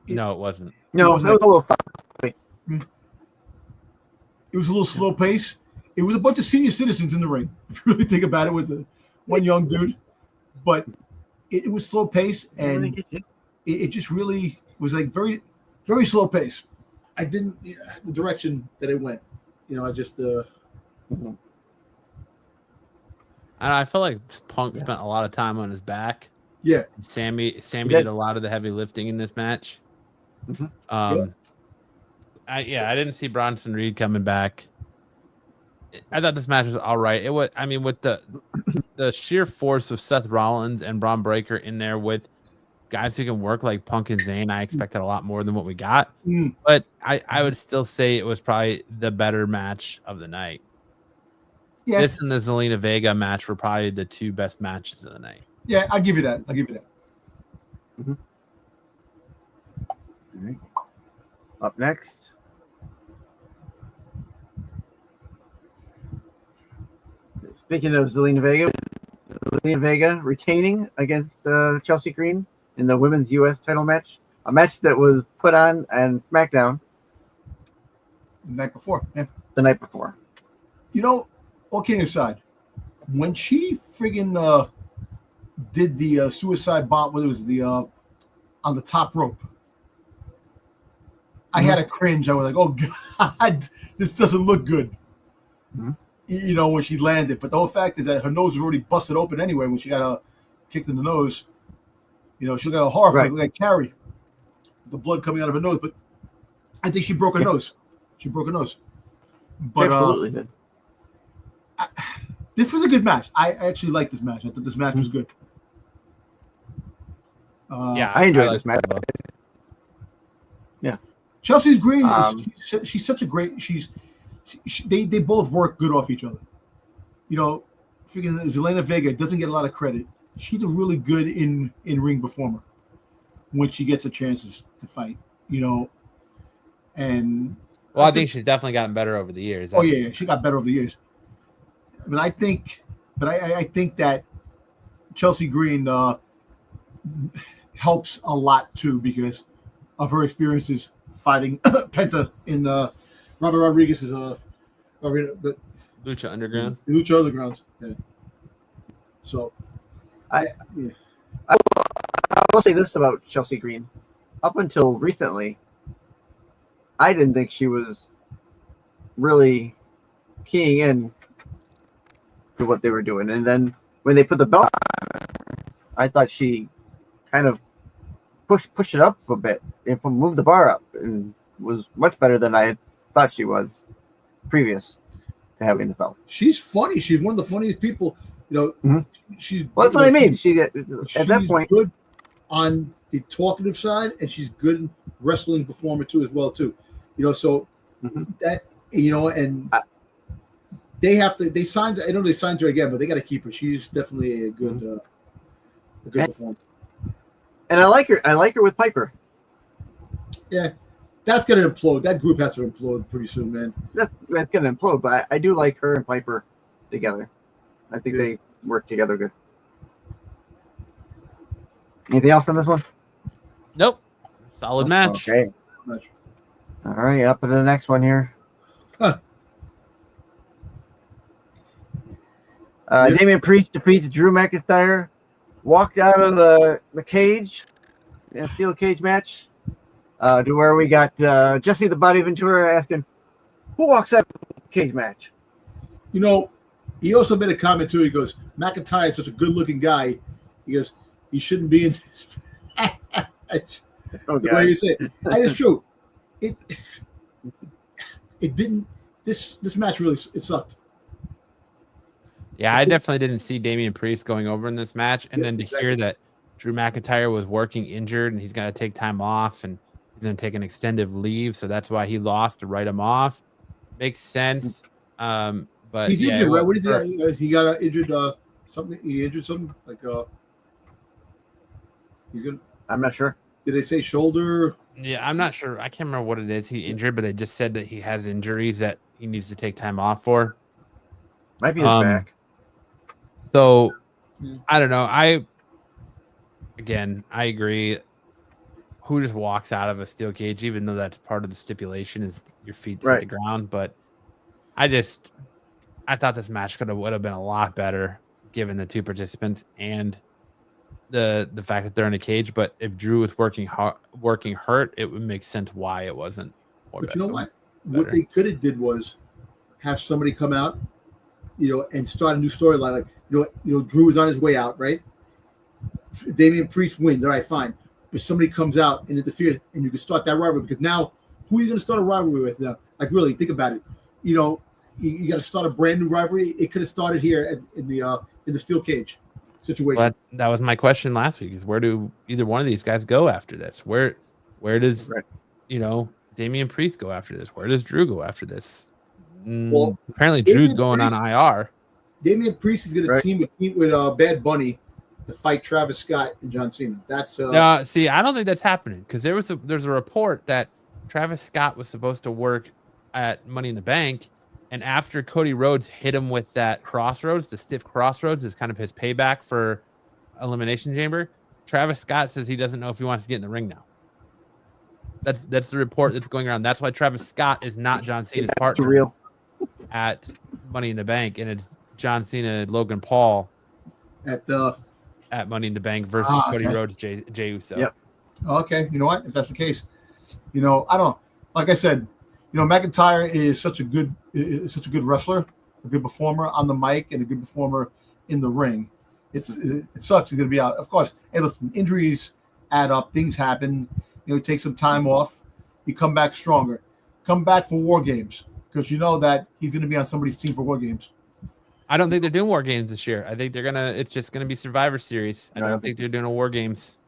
No, it wasn't. No, that was a little. It was a little slow pace. It was a bunch of senior citizens in the ring. If you really think about it, with one young dude, but it was slow pace, and it just really was like very, very slow pace. I didn't the direction that it went. I just. I feel like Punk spent a lot of time on his back. Yeah. Sammy did a lot of the heavy lifting in this match. I didn't see Bronson Reed coming back. I thought this match was all right. It was, I mean, with the sheer force of Seth Rollins and Braun Breaker in there with guys who can work like Punk and Zayn, I expected a lot more than what we got. But I would still say it was probably the better match of the night. Yeah. This and the Zelina Vega match were probably the two best matches of the night. Yeah, I'll give you that. All right. Up next. Speaking of Zelina Vega retaining against Chelsea Green in the women's U.S. title match, a match that was put on SmackDown the night before. Yeah, the night before. All kidding aside, when she friggin' did the suicide bomb, what was the on the top rope, I had a cringe. I was like, "Oh God, this doesn't look good." When she landed, but the whole fact is that her nose was already busted open anyway when she got kicked in the nose. She got a horrified like Carrie, the blood coming out of her nose. But I think she broke her nose. She broke her nose. But she absolutely did. This was a good match. I actually liked this match. I thought this match was good. I enjoyed this match. Yeah, Chelsea Green. She's such a great. They both work good off each other. Freaking Zelina Vega doesn't get a lot of credit. She's a really good in ring performer when she gets a chance to fight. And I think she's definitely gotten better over the years. She got better over the years. But I think that Chelsea Green helps a lot too because of her experiences fighting Penta in Robert Rodriguez's arena, but Lucha Underground. Lucha Underground. Yeah. So, I will say this about Chelsea Green. Up until recently, I didn't think she was really keying in to what they were doing. And then when they put the belt on, I thought she kind of pushed it up a bit and moved the bar up and was much better than I thought she was previous to having the belt. She's funny. She's one of the funniest people. She's. Well, that's what I mean. She at that point good on the talkative side, and she's good in wrestling performer too, as well too. So that and they signed. I know they signed her again, but they got to keep her. She's definitely a good performer. And I like her. I like her with Piper. Yeah. That's going to implode. That group has to implode pretty soon, man. That's going to implode, but I do like her and Piper together. I think they work together good. Anything else on this one? Nope. Solid match. Okay. All right, up to the next one here. Damian Priest defeats Drew McIntyre. Walked out of the cage in a steel cage match. To where we got Jesse the Body Ventura asking, who walks out of a cage match? He also made a comment too. He goes, McIntyre is such a good-looking guy. He goes, he shouldn't be in this match. The way you say it. And it's true. It didn't. This match really it sucked. Yeah, I definitely didn't see Damian Priest going over in this match, and then to hear that Drew McIntyre was working injured and he's got to take time off and he's going to take an extended leave, so that's why he lost to write him off. Makes sense. But he's injured, right? What is he? He got injured. Something. He injured something like. He's gonna. I'm not sure. Did they say shoulder? Yeah, I'm not sure. I can't remember what it is he injured, but they just said that he has injuries that he needs to take time off for. Might be his back. So I don't know. I agree. who just walks out of a steel cage, even though that's part of the stipulation is your feet hit Right. the ground. But I thought this match would have been a lot better given the two participants and the fact that they're in a cage. But if Drew was working hurt, it would make sense why it wasn't. But you know what? What they could have did was have somebody come out, and start a new storyline. Like, Drew is on his way out, right? Damian Priest wins. All right, fine. But somebody comes out and interferes, and you can start that rivalry, because now who are you going to start a rivalry with now? Like, really, think about it. You got to start a brand new rivalry. It could have started here in the steel cage situation. But that was my question last week: is where do either one of these guys go after this? Where does Damian Priest go after this? Where does Drew go after this? Well, apparently Drew's going on IR. Damian Priest is going to team with Bad Bunny to fight Travis Scott and John Cena. That's see, I don't think that's happening, because there's a report that Travis Scott was supposed to work at Money in the Bank, and after Cody Rhodes hit him with that crossroads, the stiff crossroads is kind of his payback for Elimination Chamber. Travis Scott says he doesn't know if he wants to get in the ring now. That's the report that's going around. That's why Travis Scott is not John Cena's partner real. at Money in the Bank, and it's John Cena and Logan Paul at Money in the Bank versus Cody Rhodes, Jey Uso. Yep. Okay, you know what? If that's the case, I don't. Like I said, McIntyre is such a good wrestler, a good performer on the mic, and a good performer in the ring. It sucks he's going to be out. Of course, hey, listen, injuries add up. Things happen. Take some time off. You come back stronger. Come back for War Games, because you know that he's going to be on somebody's team for War Games. I don't think they're doing War Games this year. I think it's just going to be Survivor Series. I don't think they're doing a War Games.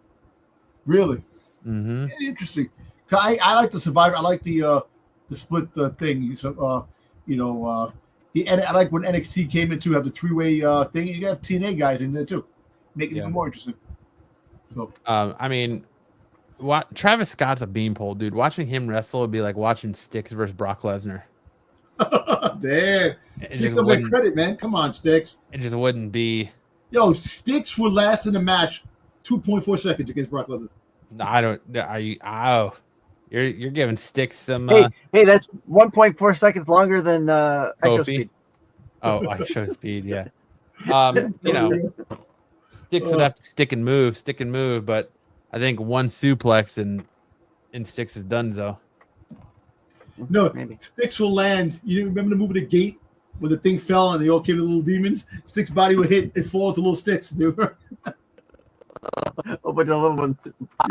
Really? Mm-hmm. Interesting. I like the Survivor. I like the split thing. So, I like when NXT came in to have the three-way thing. You have TNA guys in there too, make it even more interesting. So, Travis Scott's a beanpole, dude. Watching him wrestle would be like watching Styx versus Brock Lesnar. Damn, Styx don't get credit, man. Come on, Styx. It just wouldn't be. Yo, Styx would last in the match 2.4 seconds against Brock Lesnar. No, I don't. Are you? Oh, you're giving Styx some. Hey, that's 1.4 seconds longer than Extra Speed. Oh, Extra Speed, yeah. Styx would have to stick and move, but I think one suplex and Styx is done, though. No, maybe Styx will land. You remember the movie The Gate where the thing fell and they all came to little demons? Styx' body would hit and fall to little sticks, dude. Oh, but the little one.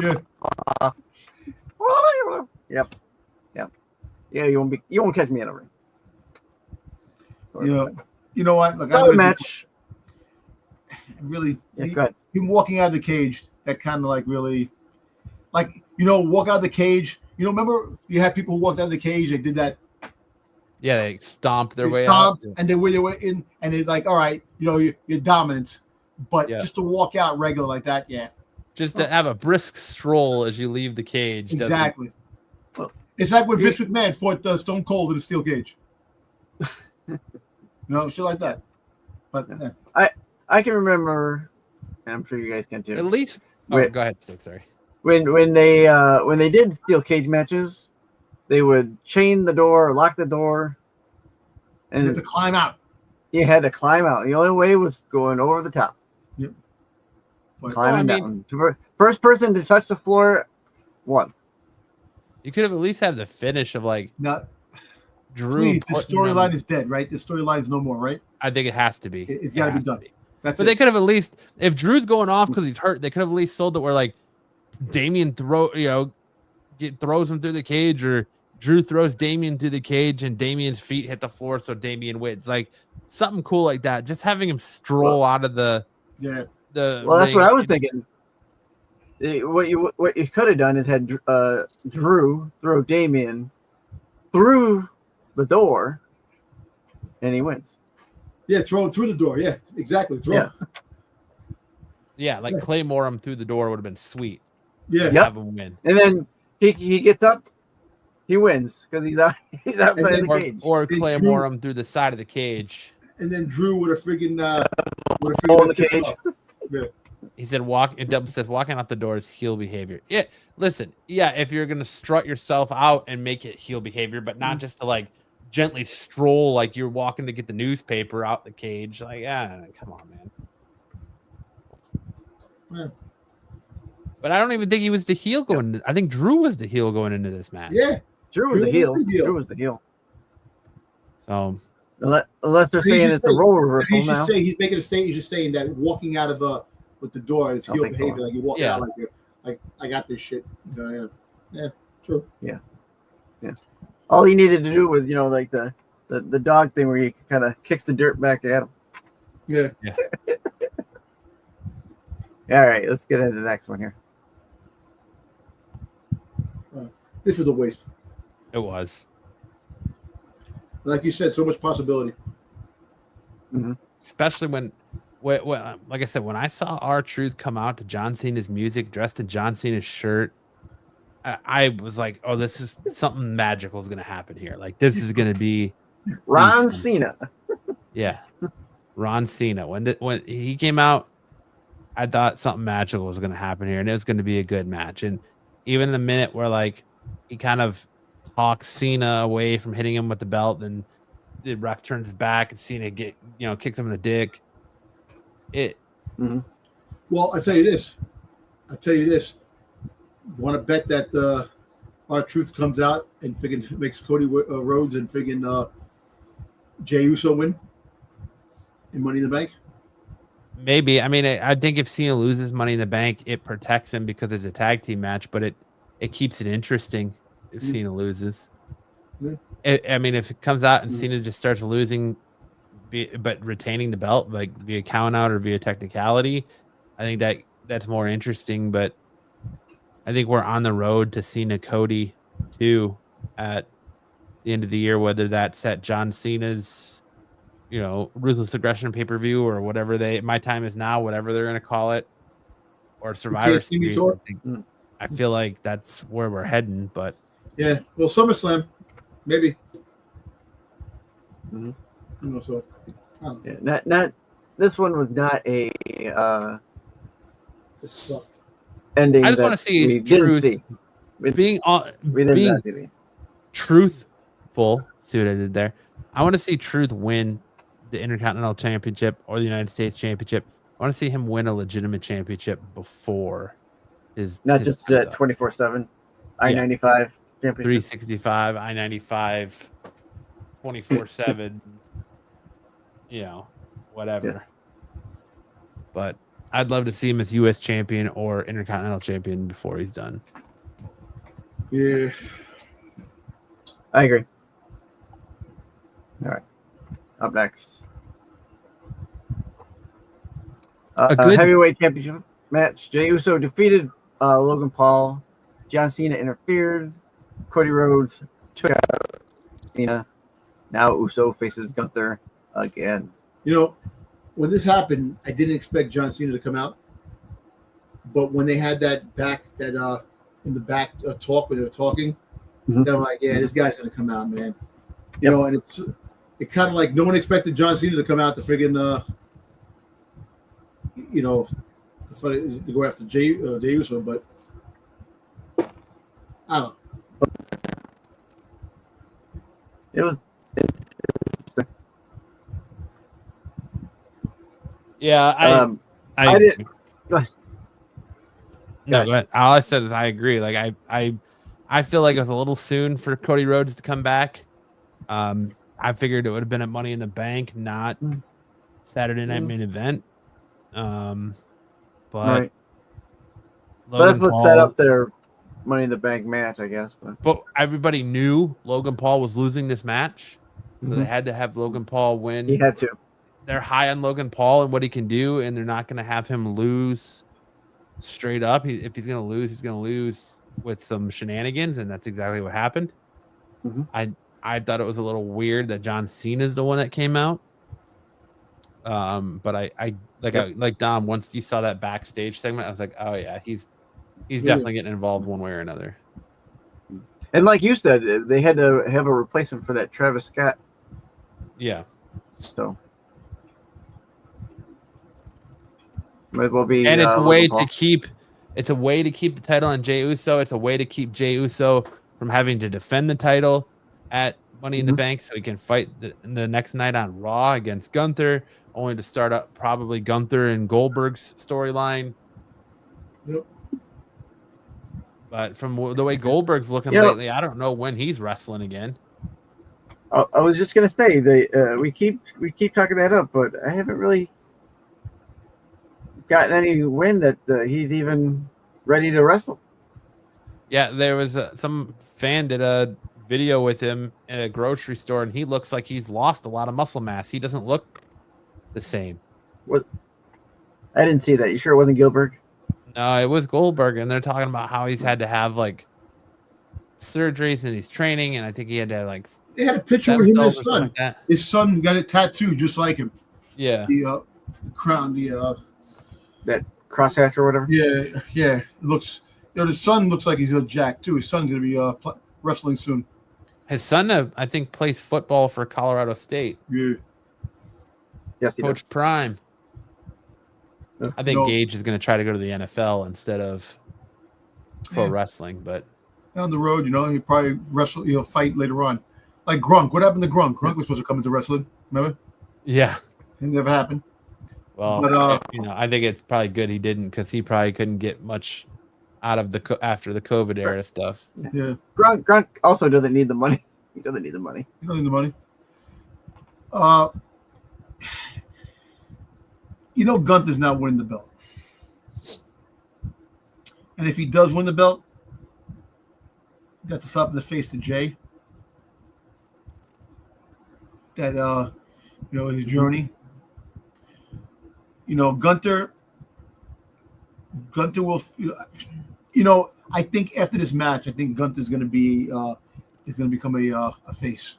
Yeah. Yep. Yeah, you won't catch me in a ring. You know what? Look, another match. Really, go ahead. Him walking out of the cage, that kind of walk out of the cage. Remember you had people who walked out of the cage. They did that. Yeah, they stomped their way out. And then where they were in, and it's like, all right, your dominance, but just to walk out regular like that, yeah. Just to have a brisk stroll as you leave the cage. Exactly. It's like when Vince McMahon fought Stone Cold in a steel cage. Shit like that. But I can remember, and I'm sure you guys can too. At least, go ahead, Stick. Sorry. When they did steel cage matches, they would chain the door, or lock the door, and you had to climb out. You had to climb out. The only way was going over the top. Yep. Climbing down. First person to touch the floor won. You could have at least had the finish of Drew. Please, the storyline is dead, right? The storyline is no more, right? I think it has to be. It's got to be done. They could have at least, if Drew's going off because he's hurt, they could have at least sold it where Damian throws him through the cage, or Drew throws Damian through the cage and Damian's feet hit the floor, so Damian wins. Something cool like that. Just having him stroll out of the Well, that's what I was thinking. What you could have done is had Drew throw Damian through the door, and he wins. Yeah, throw him through the door. Yeah, exactly. Yeah, Claymore him through the door would have been sweet. Yeah, have him win. And then he gets up, he wins because he's outside the cage. Or Claymore him through the side of the cage. And then Drew would have freaking hole in the cage. Yeah. He said Double says walking out the door is heel behavior. Yeah, listen, yeah, if you're gonna strut yourself out and make it heel behavior, but not just to like gently stroll like you're walking to get the newspaper out the cage. Like, come on, man. Yeah. But I don't even think he was the heel going. I think Drew was the heel going into this match. Yeah, Drew was the heel. Drew was the heel. So unless they're saying it's a role reversal he should now. say he's making a statement. He's just saying that walking out of with the door is heel behavior. Like you walk out like you're like I got this shit. Yeah, true. Yeah. All he needed to do was like the dog thing where he kind of kicks the dirt back at him. Yeah. All right, let's get into the next one here. This was a waste. it was. Like you said, so much possibility. Mm-hmm. Especially when, like I said, when I saw R-Truth come out to John Cena's music, dressed in John Cena's shirt, I was like, "Oh, this is something magical is going to happen here. Like this is going to be Ron Cena." Yeah, Ron Cena. When he came out, I thought something magical was going to happen here, and it was going to be a good match. And even in the minute where like he kind of talks Cena away from hitting him with the belt, then the ref turns back and Cena kicks him in the dick. Well, I tell you this. Want to bet that R-Truth comes out and friggin' makes Cody Rhodes and friggin' Jey Uso win in Money in the Bank? Maybe. I mean, I think if Cena loses Money in the Bank, it protects him because it's a tag team match, but it keeps it interesting if Cena loses. I mean, if it comes out and Cena just starts losing, but retaining the belt, like via count out or via technicality, I think that's more interesting. But I think we're on the road to Cena Cody too at the end of the year, whether that's at John Cena's, Ruthless Aggression pay-per-view or whatever My Time Is Now, whatever they're going to call it, or Survivor Series. I feel like that's where we're heading, but yeah, well, SummerSlam, maybe. So, not this one was not a this sucked. ending. I just want to see Truth being truthful. See what I did there? I want to see Truth win the Intercontinental Championship or the United States Championship. I want to see him win a legitimate championship before his just 24/7 I-95 championship, 365 I-95 24/7. Whatever. Yeah. But I'd love to see him as U.S. champion or Intercontinental champion before he's done. Yeah, I agree. All right, up next, a heavyweight championship match. Jey Uso defeated Logan Paul. John Cena interfered. Cody Rhodes took out Cena. Now Uso faces Gunther again. When this happened, I didn't expect John Cena to come out. But when they had in the back talk when they were talking, then I'm like, yeah, this guy's gonna come out, man. And it kind of like no one expected John Cena to come out to friggin' to go after Jey Uso, but I don't know. It was. Yeah, I did. Go ahead. No, go ahead. All I said is I agree. Like I feel like it was a little soon for Cody Rhodes to come back. I figured it would have been at Money in the Bank, not Saturday Night Main Event. But right. That's what set up their Money in the Bank match, I guess. But everybody knew Logan Paul was losing this match, so they had to have Logan Paul win. He had to. They're high on Logan Paul and what he can do, and they're not going to have him lose straight up. If he's going to lose, he's going to lose with some shenanigans, and that's exactly what happened. I thought it was a little weird that John Cena is the one that came out. But I like Dom, once you saw that backstage segment, I was like, oh yeah, he's definitely getting involved one way or another. And like you said, they had to have a replacement for that Travis Scott. Yeah. So. Might as well be. And it's a way Logan to Paul. keep. It's a way to keep the title on Jey Uso. It's a way to keep Jey Uso from having to defend the title at Money in the Bank, so he can fight the next night on Raw against Gunther, only to start up probably Gunther and Goldberg's storyline. Yep. But from the way Goldberg's looking lately, I don't know when he's wrestling again. I was just gonna say we keep talking that up, but I haven't really gotten any wind that he's even ready to wrestle. Yeah, there was some fan did a video with him in a grocery store, and he looks like he's lost a lot of muscle mass. He doesn't look the same. What? I didn't see that. You sure it wasn't Gilbert? No, it was Goldberg, and they're talking about how he's had to have like surgeries and he's training, and I think he had to like. They had a picture with him and his son. Like his son got a tattoo just like him. Yeah. The crown, that crosshatch or whatever. Yeah. It looks. The son looks like he's a jack too. His son's gonna be wrestling soon. His son, I think, plays football for Colorado State. Yeah. Yes, Coach Prime. I think Gage is going to try to go to the NFL instead of pro wrestling, but down the road, he'll probably wrestle. He'll fight later on, like Grunk. What happened to Grunk? Grunk was supposed to come into wrestling. Remember? Yeah, it never happened. Well, but, I think it's probably good he didn't, because he probably couldn't get much out of after the COVID era stuff. Yeah, Grunk also doesn't need the money. He doesn't need the money. He doesn't need the money. Gunther's not winning the belt. And if he does win the belt, got to slap in the face to Jay. That his journey. Gunther will. I think after this match, I think Gunther's going to be is going to become a face.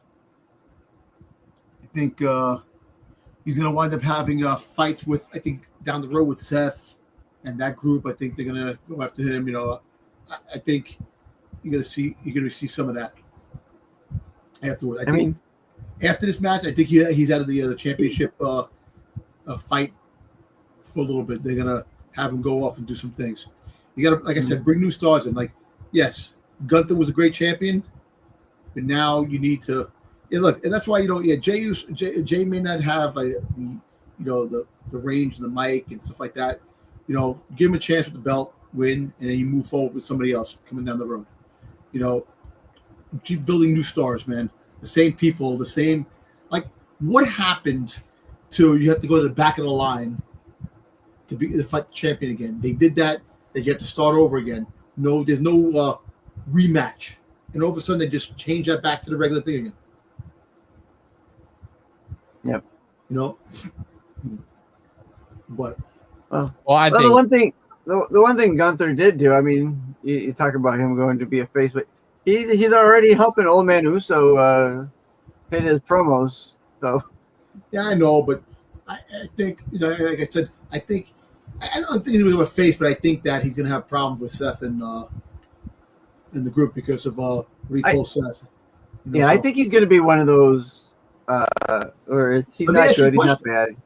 I think he's going to wind up having fights with, I think, down the road with Seth and that group. I think they're going to go after him. I think you're going to see some of that afterward. I think after this match, I think he's out of the championship fight for a little bit. They're going to have him go off and do some things. You got to, like I said, bring new stars in. Like, yes, Gunther was a great champion, but now you need to look, and that's why Jay may not have the range and the mic and stuff like that. Give him a chance with the belt, win, and then you move forward with somebody else coming down the road. Keep building new stars, man. The same people, the same. Like, what happened to you have to go to the back of the line to fight the champion again? They did that. That you have to start over again. No, there's no rematch, and all of a sudden they just change that back to the regular thing again. Yep. But I think the one thing Gunther did do. I mean, you talk about him going to be a face, but he's already helping Old Man Uso hit his promos. So yeah, I know, but I think like I said, I don't think he was a face, but I think that he's going to have problems with Seth and in the group because of what he told Seth. I think he's going to be one of those. Or he's not good. He's not bad.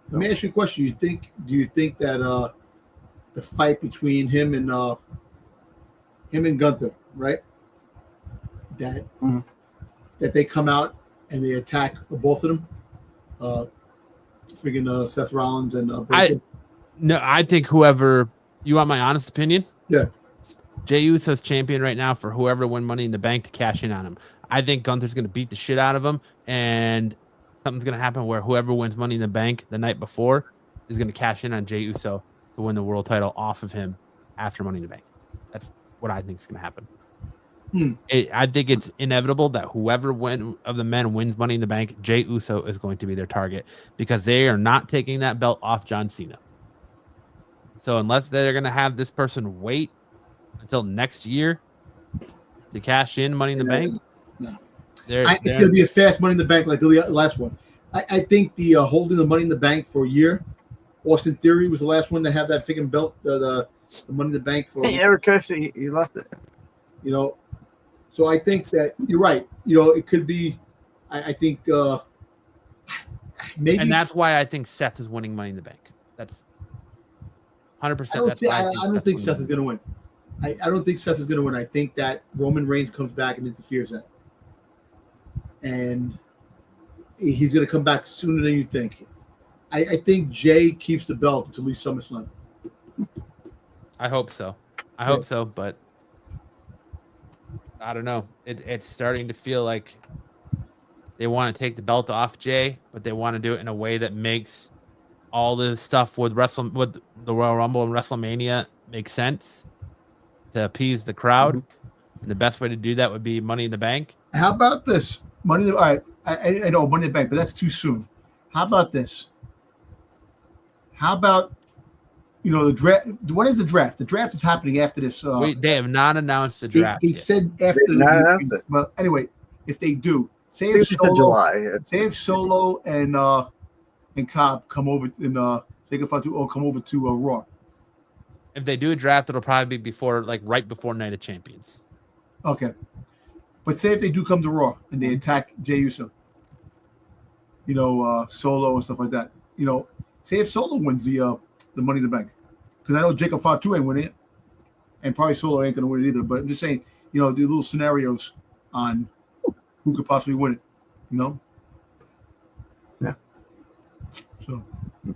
Let me ask you a question. Do you think that the fight between him and Gunther, right? That they come out and they attack both of them, freaking Seth Rollins and No, I think whoever you want my honest opinion. Yeah, Jey Uso's champion right now for whoever win Money in the Bank to cash in on him. I think Gunther's going to beat the shit out of him, and something's going to happen where whoever wins Money in the Bank the night before is going to cash in on Jey Uso to win the world title off of him after Money in the Bank. That's what I think is going to happen. I think it's inevitable that whoever of the men wins Money in the Bank, Jey Uso is going to be their target, because they are not taking that belt off John Cena. So unless they're going to have this person wait until next year to cash in Money in the Bank, no. It's going to be a fast Money in the Bank like the last one. I think the holding the Money in the Bank for a year, Austin Theory was the last one to have that freaking belt, the Money in the Bank for. He never cashed it. He left it. So I think that you're right. It could be. I think maybe, and that's why I think Seth is winning Money in the Bank. 100%. That's why I don't think Seth is going to win. I don't think Seth is going to win. I think that Roman Reigns comes back and interferes that. And he's going to come back sooner than you think. I think Jay keeps the belt until at least SummerSlam. I hope so. I hope so, but I don't know. It's starting to feel like they want to take the belt off Jay, but they want to do it in a way that makes all the stuff with the Royal Rumble and WrestleMania make sense to appease the crowd. Mm-hmm. And the best way to do that would be Money in the Bank. How about this? All right, I know Money in the Bank, but that's too soon. How about this? How about the draft? What is the draft? The draft is happening after this. They have not announced the draft. They said after the well, anyway, if they do, say if Solo and Cobb come over and Jacob Fatu come over to Raw. If they do a draft, it'll probably be right before Night of Champions. Okay, but say if they do come to Raw and they attack Jey Uso, Solo and stuff like that. Say if Solo wins the Money in the Bank, because I know Jacob Fatu ain't winning it, and probably Solo ain't gonna win it either. But I'm just saying, do little scenarios on who could possibly win it. Yeah. So,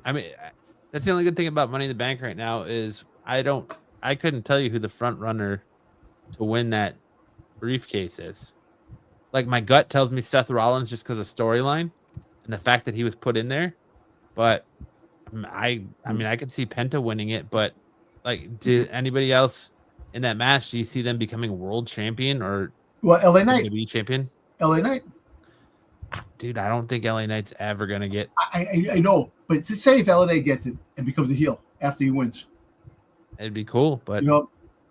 I mean, that's the only good thing about Money in the Bank right now is I couldn't tell you who the front runner to win that briefcase is. Like, my gut tells me Seth Rollins just because of storyline and the fact that he was put in there. But I mean, I could see Penta winning it, but did anybody else in that match? Do you see them becoming world champion or LA Knight WWE champion? LA Knight, dude, I don't think LA Knight's ever gonna get. I know, but to say if LA Knight gets it and becomes a heel after he wins, it'd be cool. But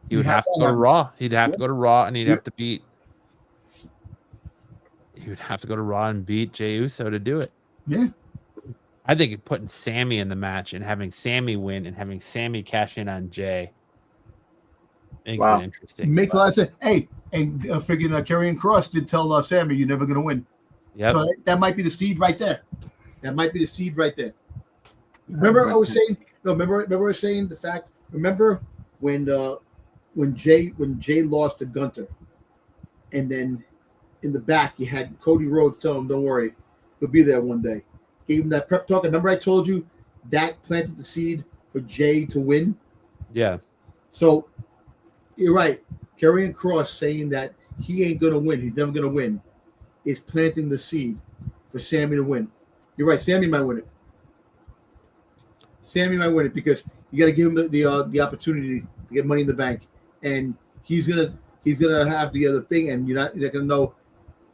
he would have to go to Raw. He'd have to go to Raw, and he'd have to beat. He would have to go to Raw and beat Jey Uso to do it. Yeah. I think putting Sammy in the match and having Sammy win and having Sammy cash in on Jay makes it interesting. Makes a lot of sense. Hey, and freaking Karrion Kross did tell Sammy, "You're never going to win." Yeah. So that might be the seed right there. Remember I was saying? No, remember I was saying the fact. Remember when Jay lost to Gunter, and then in the back you had Cody Rhodes tell him, "Don't worry, he'll be there one day." Gave him that prep talk. Remember I told you that planted the seed for Jay to win? Yeah. So you're right. Karrion Kross saying that he ain't going to win, he's never going to win, is planting the seed for Sammy to win. You're right. Sammy might win it because you got to give him the opportunity to get Money in the Bank, and he's gonna have the other thing, and you're not gonna know.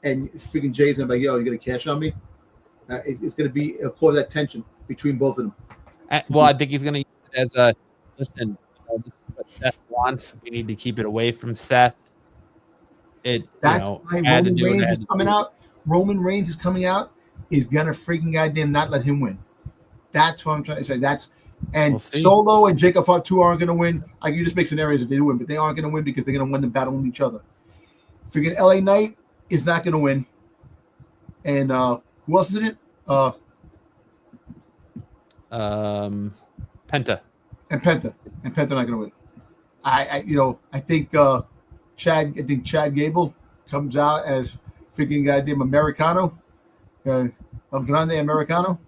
And freaking Jay's gonna be like, "Yo, you're gonna cash on me." It's going to be cause that tension between both of them. Well, I think he's going to use it as a listen. This is what Seth wants. We need to keep it away from Seth. That's why Roman Reigns is coming out. Roman Reigns is coming out. Is going to freaking goddamn not let him win. That's what I'm trying to say. Solo and Jacob Fatu aren't going to win. You just make scenarios if they win, but they aren't going to win because they're going to win the battle with each other. Freaking LA Knight is not going to win, and who else is in it? Penta. And Penta not going to win. I think Chad Gable comes out as freaking goddamn Americano, El Grande Americano.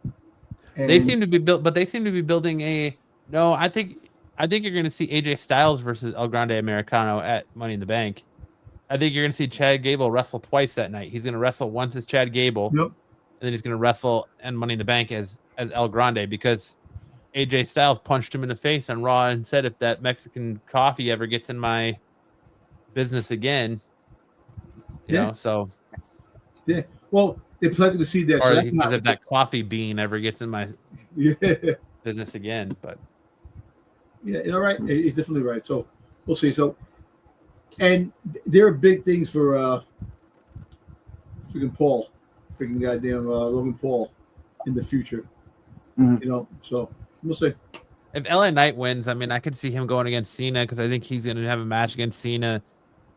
And they seem to be built, but they seem to be building a. No, I think you're going to see AJ Styles versus El Grande Americano at Money in the Bank. I think you're going to see Chad Gable wrestle twice that night. He's going to wrestle once as Chad Gable. Yep. And then he's going to wrestle and Money in the Bank as El Grande because AJ Styles punched him in the face on Raw and said, if that Mexican coffee ever gets in my business again, you know, so. Yeah. Well, they planted the seed there. Or he says if that coffee bean ever gets in my business again. But. Yeah, you're right. He's definitely right. So we'll see. So, and there are big things for freaking goddamn Logan Paul in the future. Mm-hmm. So we'll see. If LA Knight wins, I mean, I could see him going against Cena because I think he's going to have a match against Cena,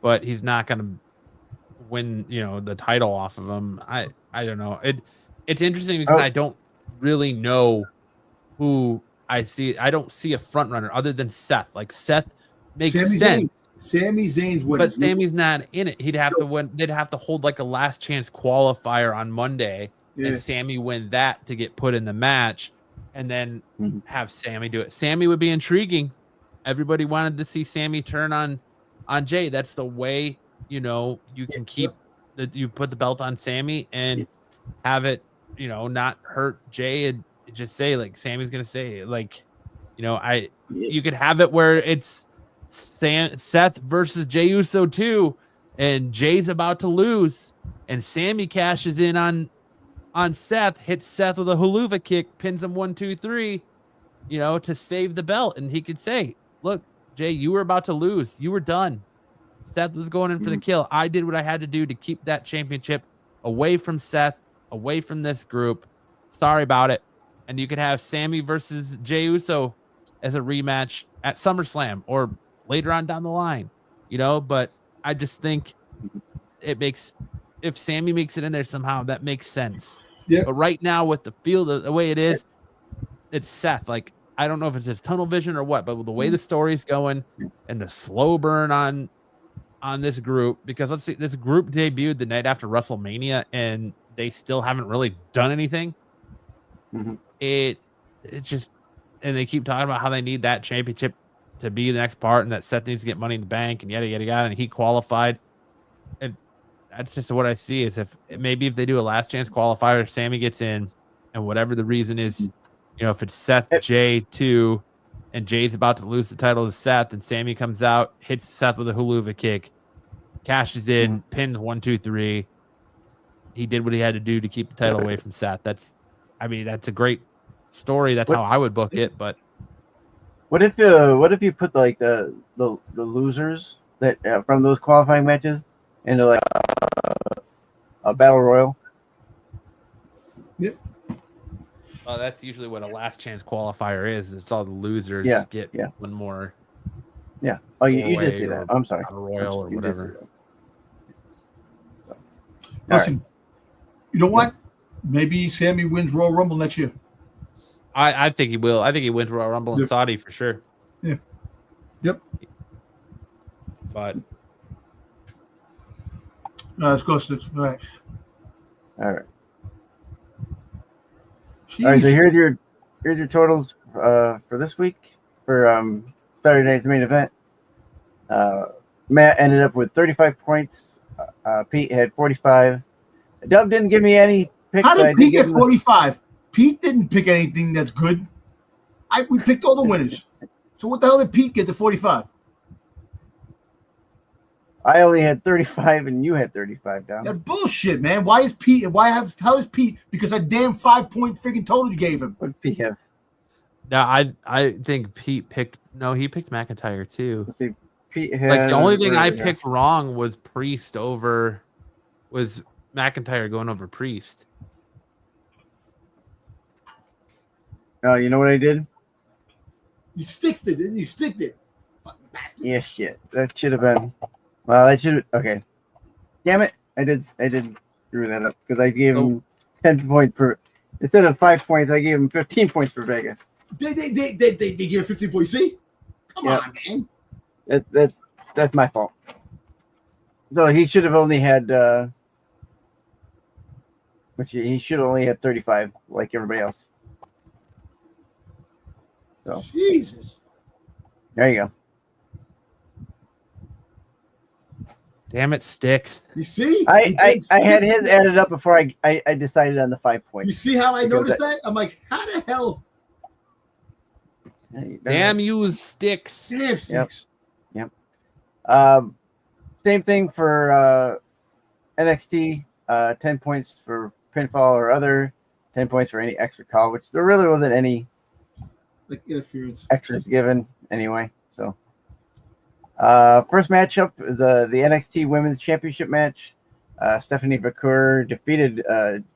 but he's not going to win, the title off of him. I don't know. It's interesting because I don't really know who. I don't see a front runner other than Seth. Like Seth makes Sami sense. Zayn. Sami Zayn's winning. But Sami's not in it. He'd have to win. They'd have to hold like a last chance qualifier on Monday, and Sami win that to get put in the match, and then have Sami do it. Sami would be intriguing. Everybody wanted to see Sami turn on Jay. That's the way, you can keep you put the belt on Sami and have it, not hurt Jay, and just say like Sami's gonna say like, you could have it where it's Seth versus Jey Uso 2, and Jay's about to lose, and Sami cashes in on Seth, hits Seth with a haluva kick, pins him 1, 2, 3, to save the belt, and he could say, "Look, Jay, you were about to lose. You were done. Seth was going in for the kill. I did what I had to do to keep that championship away from Seth, away from this group. Sorry about it." And you could have Sami versus Jey Uso as a rematch at SummerSlam or later on down the line, but I just think if Sami makes it in there somehow, that makes sense. Yeah. But right now with the field the way it is, it's Seth. Like, I don't know if it's just tunnel vision or what, but the way the story's going and the slow burn on this group, because let's see, this group debuted the night after WrestleMania and they still haven't really done anything. It just, and they keep talking about how they need that championship to be the next part, and that Seth needs to get Money in the Bank and yada yada yada, and he qualified. And that's just what I see is if they do a last chance qualifier, Sami gets in, and whatever the reason is, if it's Seth Jay 2, and Jay's about to lose the title to Seth, and Sami comes out, hits Seth with a haluva kick, cashes in, pins 1, 2, 3. He did what he had to do to keep the title away from Seth. That's a great story. That's how I would book it. But what if you put like the losers that from those qualifying matches into like a battle royal? Yep. Well, that's usually what a last chance qualifier is. It's all the losers get one more. Yeah. Oh, you did say that. I'm sorry. Battle royal or whatever. Listen, you know what? Maybe Sami wins Royal Rumble next year. I think he will. I think he wins Royal Rumble in Saudi for sure. Yeah. Yep. But let's go. All right. All right. All right. So here's your totals for this week for Saturday night's main event. Matt ended up with 35 points. Pete had 45. Dub didn't give me any picks. How did Pete get 45? Pete didn't pick anything that's good. We picked all the winners. So what the hell did Pete get to 45? I only had 35 and you had 35 down. That's bullshit, man. Why is Pete? How is Pete? Because that damn 5-point freaking total you gave him. What did Pete have? No, I think Pete picked. No, he picked McIntyre too. Let's see. Pete had, like the only thing I picked wrong was McIntyre going over Priest. You know what I did? You sticked it, didn't you? Sticked it. Fucking bastard. Yeah, shit. That should have been. Well, I should. Okay. Damn it! I did screw that up because I gave him 10 points per. Instead of 5 points, I gave him 15 points for Vega. They gave 15 points. See? Come on, man. That's my fault. So he should have only had. Which he should have only had 35, like everybody else. So Jesus. There you go. Damn it, Styx. You see? I had his added up before I decided on the 5 points. You see how I noticed that? I'm like, how the hell? Damn you, Styx. Damn Styx. Yep. Same thing for NXT. 10 points for pinfall or other. 10 points for any extra call, which there really wasn't any like interference extras given anyway. So first matchup, the NXT Women's Championship match. Stephanie Vaquer defeated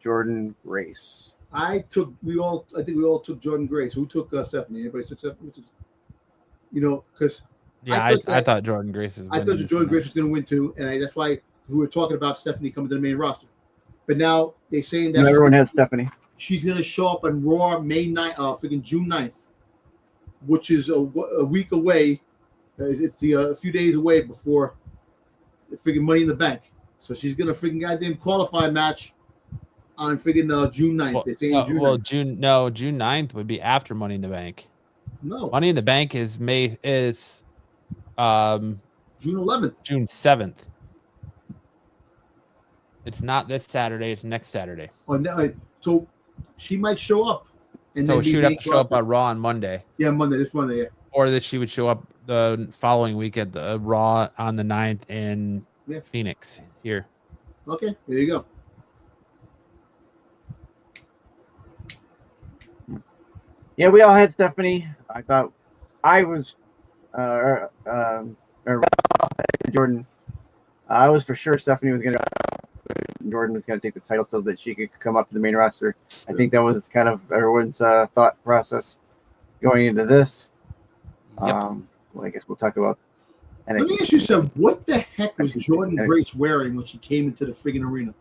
Jordan Grace. I think we all took Jordan Grace. Who took Stephanie? Anybody took Stephanie? Because I thought Jordan Grace was. I thought Jordan Grace was going to win too, and that's why we were talking about Stephanie coming to the main roster. But now they're saying that everyone has Stephanie. She's going to show up on Raw May 9th, freaking June 9th. which is a week away. It's a few days away before the freaking Money in the Bank. So she's gonna freaking goddamn qualify match on freaking June 9th. They say June 9th. June 9th would be after Money in the Bank. No, Money in the Bank is June 11th. June 7th. It's not this Saturday, it's next Saturday. Oh, no, so she might show up. And So then she would have to show up on Raw on Monday. Yeah, this Monday, yeah. Or that she would show up the following week at the Raw on the 9th in Phoenix here. Okay, there you go. Yeah, we all had Stephanie. I thought I was Jordan. I was for sure Stephanie was going to. Jordan was going to take the title so that she could come up to the main roster. I think that was kind of everyone's thought process going into this. Yep. Well, I guess we'll talk about. Let me ask you something. What the heck was Jordan Grace wearing when she came into the friggin' arena?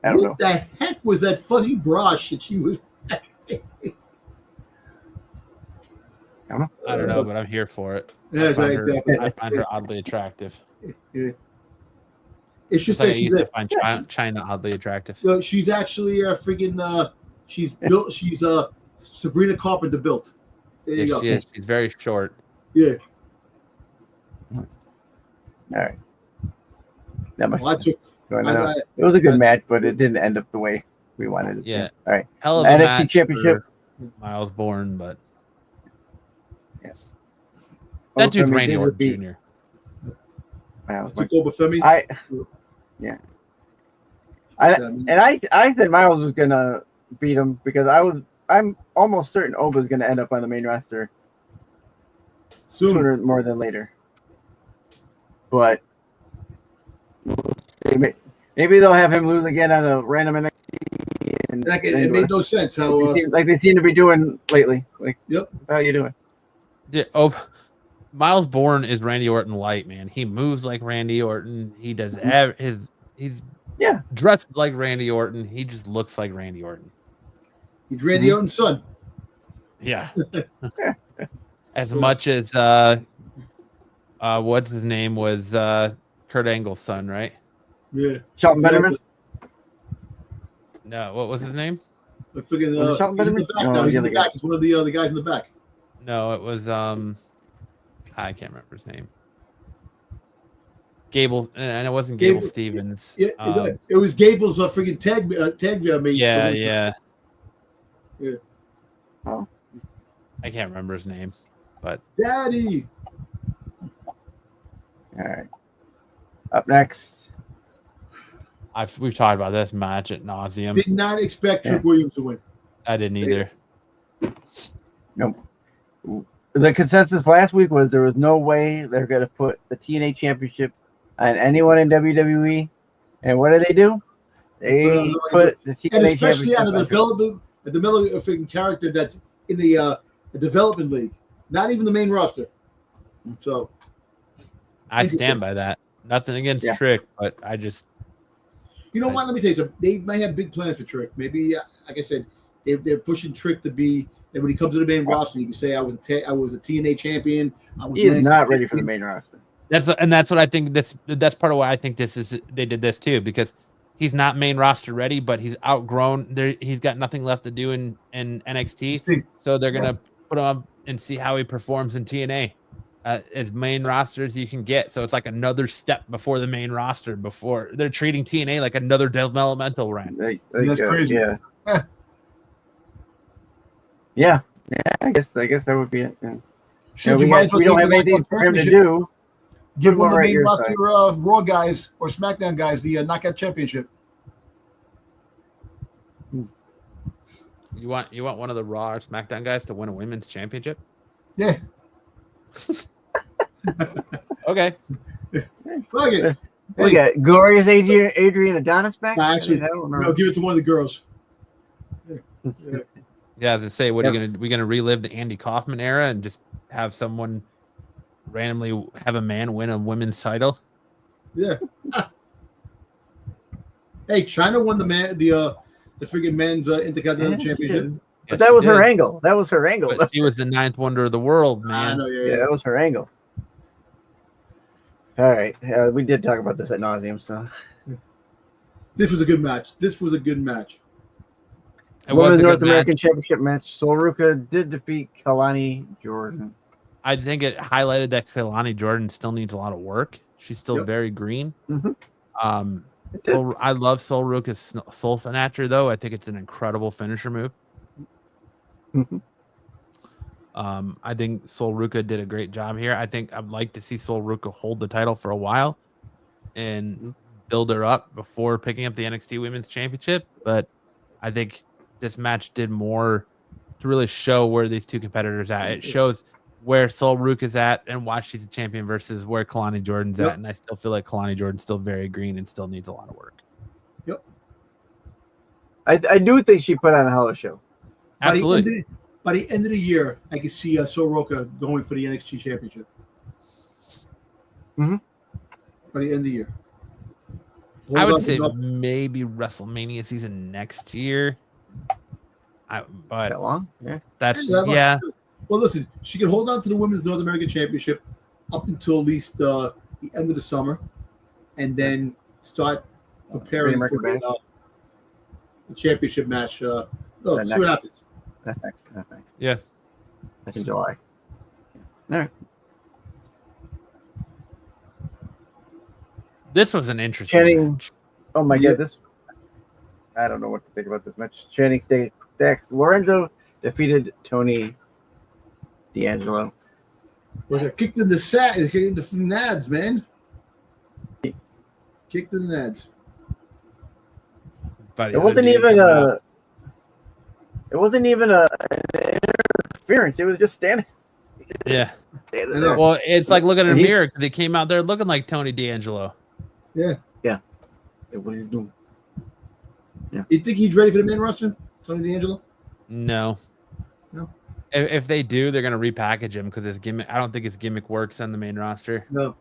I don't know. What the heck was that fuzzy bra shit she was wearing? I don't know, but I'm here for it. Yeah, exactly. I find her oddly attractive. Yeah. It's just like that I used to find China oddly attractive. She's actually freaking. She's built. She's Sabrina Carpenter built. There you go. She is. She's very short. Yeah. All right. That much. Well, it was a good match, but it didn't end up the way we wanted it. Yeah. All right. Hell of a NXT match Championship. Miles Bourne, but yes. That dude's Randy Orton Jr. Took over Femi. I said Miles was gonna beat him because I'm almost certain Oba's gonna end up on the main roster sooner more than later. But we'll see. Maybe they'll have him lose again on a random NXT. It made no sense how like they seem to be doing lately. Like, yep. How you doing? Yeah, Miles Bourne is Randy Orton light, man. He moves like Randy Orton. He does he's dressed like Randy Orton. He just looks like Randy Orton. He's Randy Orton's son. Yeah. As much as what's his name was Kurt Angle's son, right? Yeah. Shelton Benjamin? No, what was his name? Freaking, he's in the back now. He's in the back. He's one of the guys in the back. No, it was I can't remember his name. Gable, and it wasn't Gable Stevens. Yeah, it was Gable's freaking tag mate. Yeah. Oh, I can't remember his name, but Daddy. All right. Up next, we've talked about this match at nauseum. Did not expect Trick Williams to win. I didn't either. Nope. The consensus last week was there was no way they're going to put the TNA Championship on anyone in WWE. And what do? They put the TNA and especially Championship out of the development, at the middle of a freaking character that's in the development league, not even the main roster. So, I stand by that. Nothing against Trick, but I just. You know what? Let me tell you something. They might have big plans for Trick. Maybe, like I said, they're pushing Trick to be. And when he comes to the main roster, you can say I was a TNA champion. He is not ready for the main roster. That's what I think. That's part of why I think they did this too, because he's not main roster ready, but he's outgrown. He's got nothing left to do in NXT, so they're gonna put him up and see how he performs in TNA. As main roster as you can get, so it's like another step before the main roster. Before they're treating TNA like another developmental run. That's crazy. Yeah, I guess that would be it. Yeah. We don't have anything for him to do. Give one of the main roster Raw guys or SmackDown guys the Knockout Championship. You want one of the Raw or SmackDown guys to win a women's championship? Yeah. Okay. Fuck it. We got Glorious Adrian Adonis back. Actually, no, give it to one of the girls. Yeah, to say, what are you gonna relive the Andy Kaufman era and just have someone randomly have a man win a women's title? Yeah. Hey, China won the freaking men's Intercontinental Championship. But that was her angle. That was her angle. But she was the ninth wonder of the world, I man. know, Yeah, that was her angle. All right. We did talk about this at nauseum, so. This was a good match. It was Women's a North good American match. Championship match. Sol Ruca did defeat Kalani Jordan. I think it highlighted that Kalani Jordan still needs a lot of work. She's still very green. Mhm. I love Sol Ruca's Soul Snatcher, though. I think it's an incredible finisher move. Mhm. I think Sol Ruca did a great job here. I think I'd like to see Sol Ruca hold the title for a while and build her up before picking up the NXT Women's Championship. But I think this match did more to really show where these two competitors are at. It shows where Sol Ruca's at and why she's a champion versus where Kalani Jordan's at. And I still feel like Kalani Jordan's still very green and still needs a lot of work. Yep. I do think she put on a hell of a show. Absolutely. By the end of the year, I can see Sol Ruca going for the NXT Championship. Mhm. By the end of the year. I would say maybe WrestleMania season next year. But That long? Yeah. that's Yeah. Well, listen, she can hold on to the Women's North American Championship up until at least the end of the summer, and then start preparing for the championship match. See what happens. That's next. Yeah. That's in July. All right. This was an interesting Channing. match. Oh my God! I don't know what to think about this match. Channing Stacks Lorenzo defeated Tony D'Angelo. Well, they kicked in the nads, man. Kicked in the nads. It wasn't even an interference. It was just standing. Yeah. Standing there. Well, it's like looking in a mirror because he came out there looking like Tony D'Angelo. Yeah. What are you doing? You think he's ready for the main roster, Tony D'Angelo? No. If they do, they're gonna repackage him because his gimmick. I don't think his gimmick works on the main roster. No.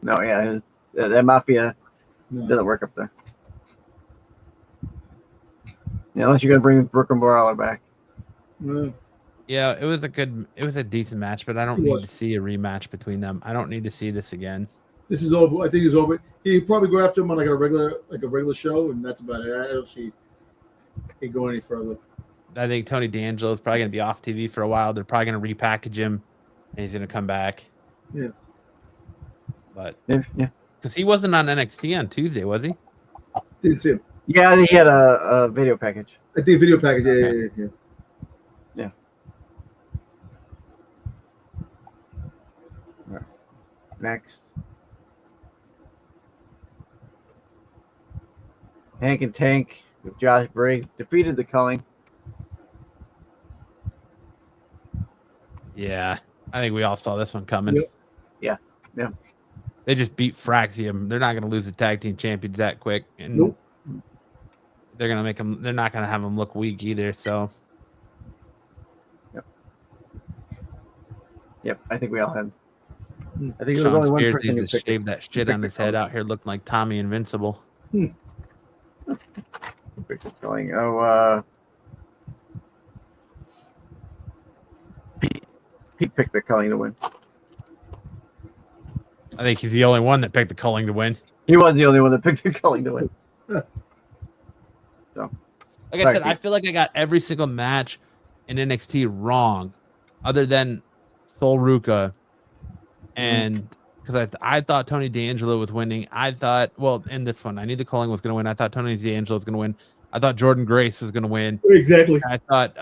Yeah, that Mafia doesn't work up there. Yeah, unless you're gonna bring Brooke and Borala back. No. Yeah, it was a decent match, but I don't need to see a rematch between them. I don't need to see this again. This is over. I think it's over. He'd probably go after him on like a regular show, and that's about it. I don't see it going any further. I think Tony D'Angelo is probably going to be off TV for a while. They're probably going to repackage him, and he's going to come back. Yeah. But yeah, because he wasn't on NXT on Tuesday, was he? Didn't see him. Yeah, I think he had a video package. I think video package. Yeah. All right. Next. Hank and Tank with Josh Briggs defeated the Culling. Yeah, I think we all saw this one coming. Yeah. They just beat Fraxium. They're not going to lose the tag team champions that quick, and Nope. they're going to make them. They're not going to have them look weak either. So, Yep. I think we all had. I think there was Sean only one Spears person who needs to picked shave that shit on his head out here, looking like Tommy Invincible. picked the Culling. Oh, Pete picked the Culling to win. I think he's the only one that picked the Culling to win. He was the only one that picked the Culling to win. So, Like I said, I feel like I got every single match in NXT wrong, other than Sol Ruca, and because I thought Tony D'Angelo was winning. I thought, well, in this one, I knew the Culling was going to win. I thought Tony D'Angelo was going to win. I thought Jordan Grace was going to win. Exactly. I thought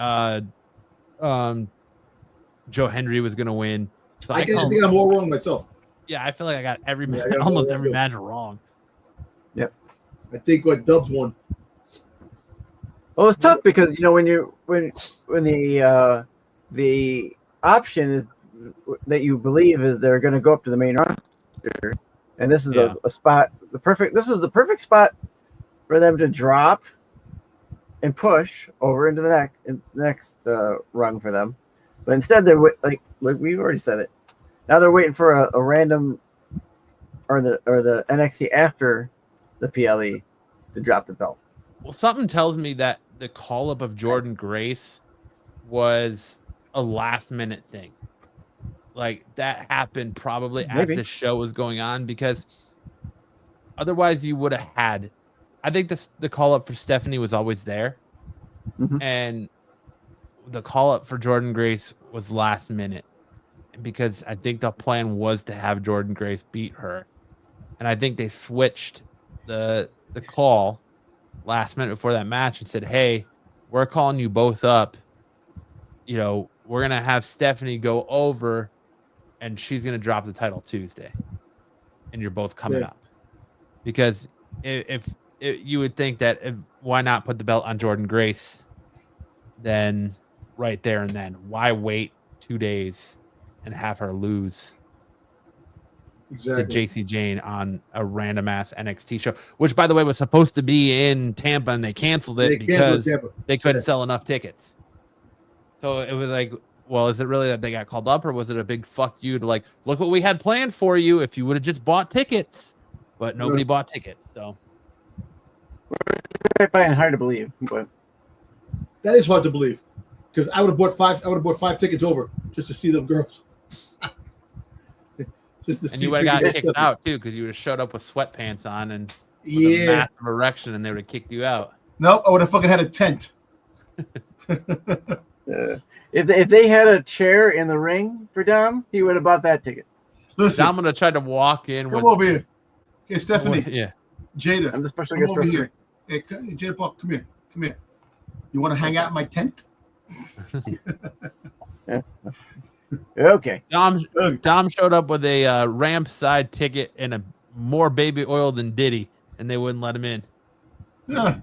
Joe Hendry was going to win. So I think I'm all wrong myself. Yeah, I feel like I got every Yeah, almost every match wrong. Yep. I think what Dubs won. Well, it's tough because when the option is that you believe is they're going to go up to the main roster, and this is a spot. This was the perfect spot for them to drop and push over into the next rung for them. But instead, they're like we've already said it. Now they're waiting for a random or the NXT after the PLE to drop the belt. Well, something tells me that the call up of Jordan Grace was a last minute thing. Like that happened probably as the show was going on, because otherwise you would have had, I think the call up for Stephanie was always there. And the call up for Jordan Grace was last minute, because I think the plan was to have Jordan Grace beat her. And I think they switched the call last minute before that match and said, hey, we're calling you both up. You know, we're going to have Stephanie go over and she's going to drop the title Tuesday. And you're both coming up. Because if you would think that why not put the belt on Jordan Grace then right there and then? Why wait 2 days and have her lose to JC Jane on a random ass NXT show, which by the way was supposed to be in Tampa, and they canceled it because they couldn't sell enough tickets. So it was like, well, is it really that they got called up, or was it a big fuck you to like, look what we had planned for you if you would have just bought tickets? But nobody bought tickets, so I find it hard to believe, but that is hard to believe, because I would have bought 5. I would have bought 5 tickets over just to see them girls. Just to see. And you would have got kicked out too, because you would have showed up with sweatpants on and with a massive erection, and they would have kicked you out. Nope, I would have fucking had a tent. If they had a chair in the ring for Dom, he would have bought that ticket. Listen, Dom would have tried to walk in. Come over here. Okay, Stephanie. Yeah. Jada. I'm the special come guest over here. Hey, Jada Paul, come here. Come here. You want to hang out in my tent? Okay. Dom showed up with a ramp side ticket and a more baby oil than Diddy, and they wouldn't let him in. Yeah.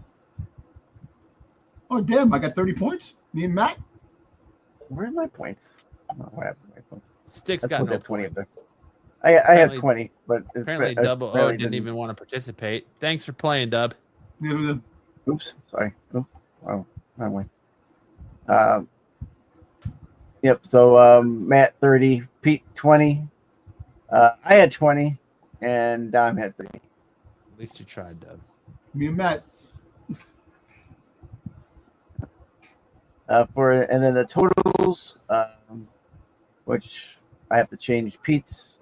Oh, damn. I got 30 points. Me and Matt. Where are my points? What happened to my points? Styx got no 20 points. I have 20, but apparently Double O didn't even want to participate. Thanks for playing, Dub. Oops, sorry. Oh, wow, wrong way. Yep. So Matt 30, Pete 20. I had 20, and Dom had 30. At least you tried, Dub. Me and Matt. And then the totals, which I have to change Pete's.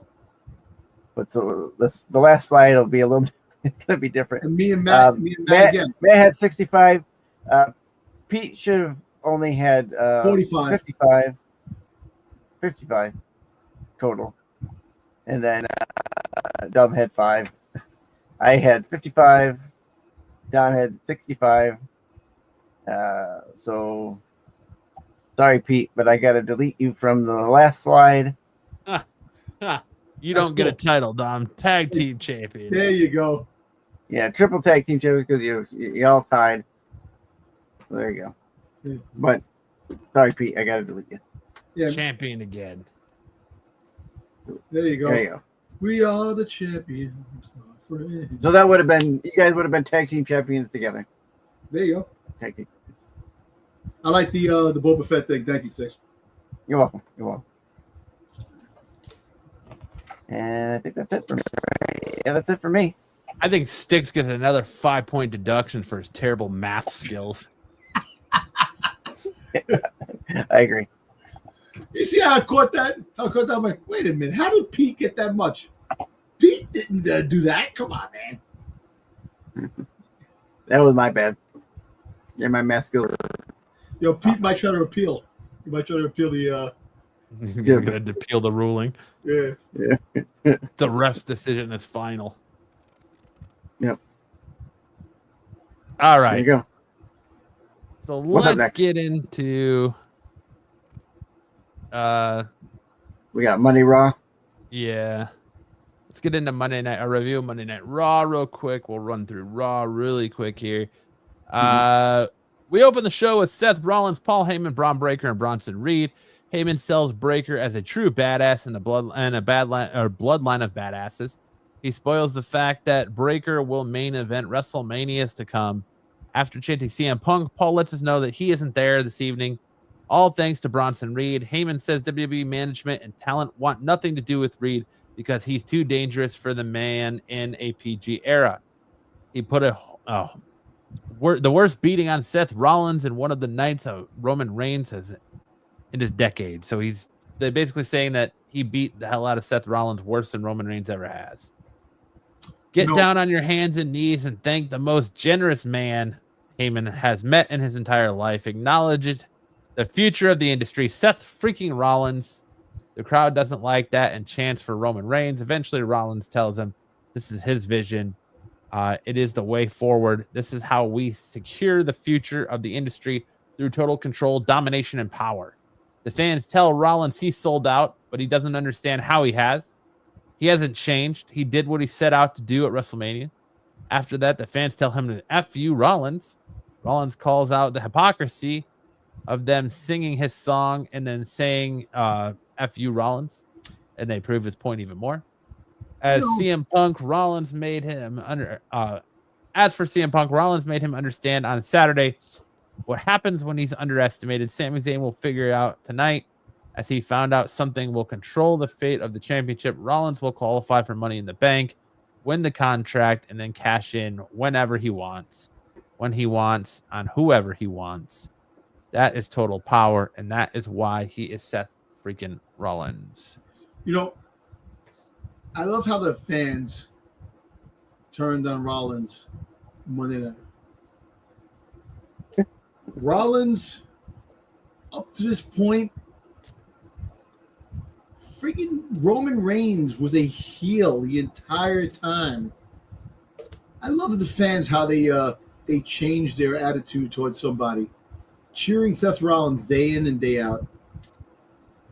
But so the last slide will be a little. It's going to be different. And me and Matt. Again. Matt had 65. Pete should have only had 45. 55 total. And then Dom had 5. I had 55. Dom had 65. So sorry, Pete, but I got to delete you from the last slide. You don't get a title, Dom. Tag team champion. There you go. Yeah, triple tag team champions because you all tied. There you go. Yeah. But sorry, Pete, I got to delete you. Yeah. Champion again. There you go. There you go. We are the champions, my friends. So that would have been, you guys would have been tag team champions together. There you go. Tag team. I like the Boba Fett thing. Thank you, Six. You're welcome. You're welcome. And I think that's it for me. Yeah, that's it for me. I think Styx gets another 5-point deduction for his terrible math skills. I agree. You see how I caught that? I'm like, wait a minute. How did Pete get that much? Pete didn't do that. Come on, man. That was my bad. Yeah, my math skills. Yo, Pete might try to appeal. He might try to appeal the. You're going to appeal the ruling. Yeah. The ref's decision is final. Yep. All right. There you go. So What's up let's next? get into. We got Monday Raw. Yeah. Let's get into Monday Night. A review of Monday Night Raw real quick. We'll run through Raw really quick here. We open the show with Seth Rollins, Paul Heyman, Braun Breaker, and Bronson Reed. Heyman sells Breaker as a true badass in the bloodline of badasses. He spoils the fact that Breaker will main event WrestleManias to come. After chanting CM Punk, Paul lets us know that he isn't there this evening. All thanks to Bronson Reed. Heyman says WWE management and talent want nothing to do with Reed because he's too dangerous for the man in a PG era. He put a the worst beating on Seth Rollins in one of the nights of Roman Reigns has in his decade. So they're basically saying that he beat the hell out of Seth Rollins worse than Roman Reigns ever has. Get down on your hands and knees and thank the most generous man Heyman has met in his entire life. Acknowledge it. The future of the industry, Seth freaking Rollins. The crowd doesn't like that and chants for Roman Reigns. Eventually, Rollins tells him this is his vision. It is the way forward. This is how we secure the future of the industry through total control, domination, and power. The fans tell Rollins he's sold out, but he doesn't understand how he has. He hasn't changed. He did what he set out to do at WrestleMania. After that, the fans tell him to F you, Rollins. Rollins calls out the hypocrisy of them singing his song and then saying F you, Rollins. And they prove his point even more. As CM Punk, Rollins made him understand on Saturday what happens when he's underestimated. Sami Zayn will figure it out tonight. As he found out something will control the fate of the championship, Rollins will qualify for Money in the Bank, win the contract, and then cash in whenever he wants, when he wants, on whoever he wants. That is total power, and that is why he is Seth freaking Rollins. I love how the fans turned on Rollins Monday night. Rollins, up to this point, freaking Roman Reigns was a heel the entire time. I love the fans how they changed their attitude towards somebody, cheering Seth Rollins day in and day out.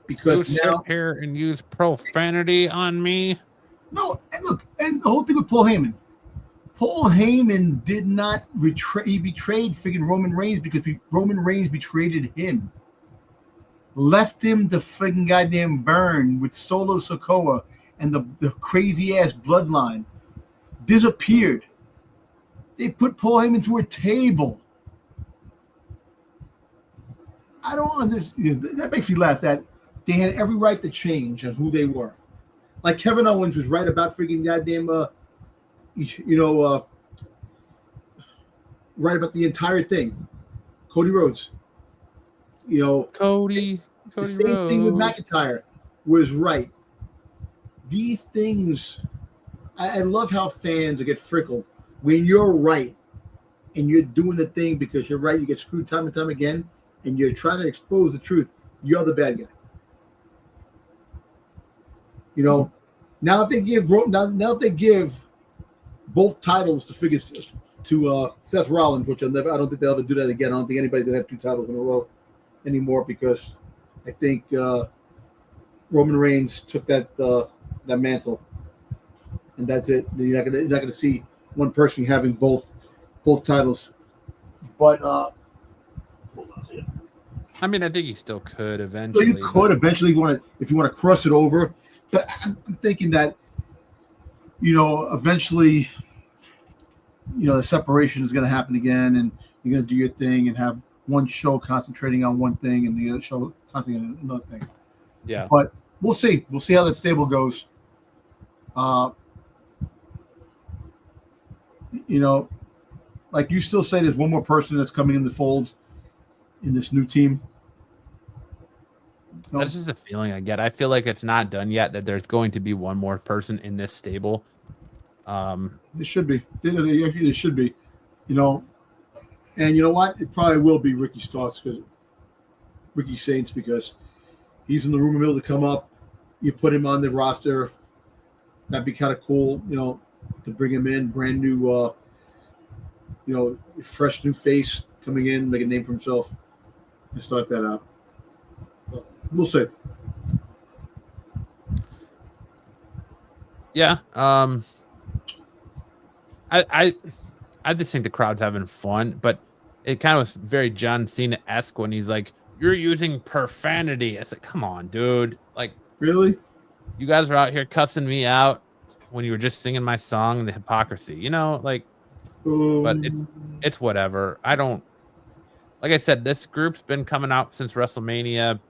Because you now sit here and use profanity on me. No, and look, and the whole thing with Paul Heyman. Paul Heyman did not he betrayed freaking Roman Reigns because Roman Reigns betrayed him. Left him to freaking goddamn burn with Solo Sikoa and the crazy ass bloodline. Disappeared. They put Paul Heyman through a table. I don't understand. That makes me laugh that they had every right to change on who they were. Like Kevin Owens was right about freaking goddamn, right about the entire thing. Cody Rhodes, Cody the same Rhodes. thing with McIntyre was right. These things, I love how fans get frickled when you're right and you're doing the thing because you're right. You get screwed time and time again, and you're trying to expose the truth. You're the bad guy. Now if they give both titles to Seth Rollins, which I don't think they'll ever do that again. I don't think anybody's gonna have two titles in a row anymore because I think Roman Reigns took that mantle, and that's it. You're not gonna see one person having both titles. But hold on a second. I mean, I think he still could eventually. So you could eventually if you want to cross it over. But I'm thinking that, eventually, the separation is going to happen again, and you're going to do your thing and have one show concentrating on one thing and the other show concentrating on another thing. Yeah. But we'll see. We'll see how that stable goes. Like you still say there's one more person that's coming in the fold in this new team. That's just a feeling I get. I feel like it's not done yet, that there's going to be one more person in this stable. It should be. It should be. And you know what? It probably will be Ricky Starks Ricky Saints, because he's in the rumor mill to come up. You put him on the roster. That'd be kind of cool, to bring him in, brand new, fresh new face coming in, make a name for himself, and start that out. We'll see. Yeah. I just think the crowd's having fun, but it kind of was very John Cena-esque when he's like, "You're using profanity." It's like, come on, dude. Like, really? You guys are out here cussing me out when you were just singing my song, the hypocrisy, but it's whatever. Like I said, this group's been coming out since WrestleMania.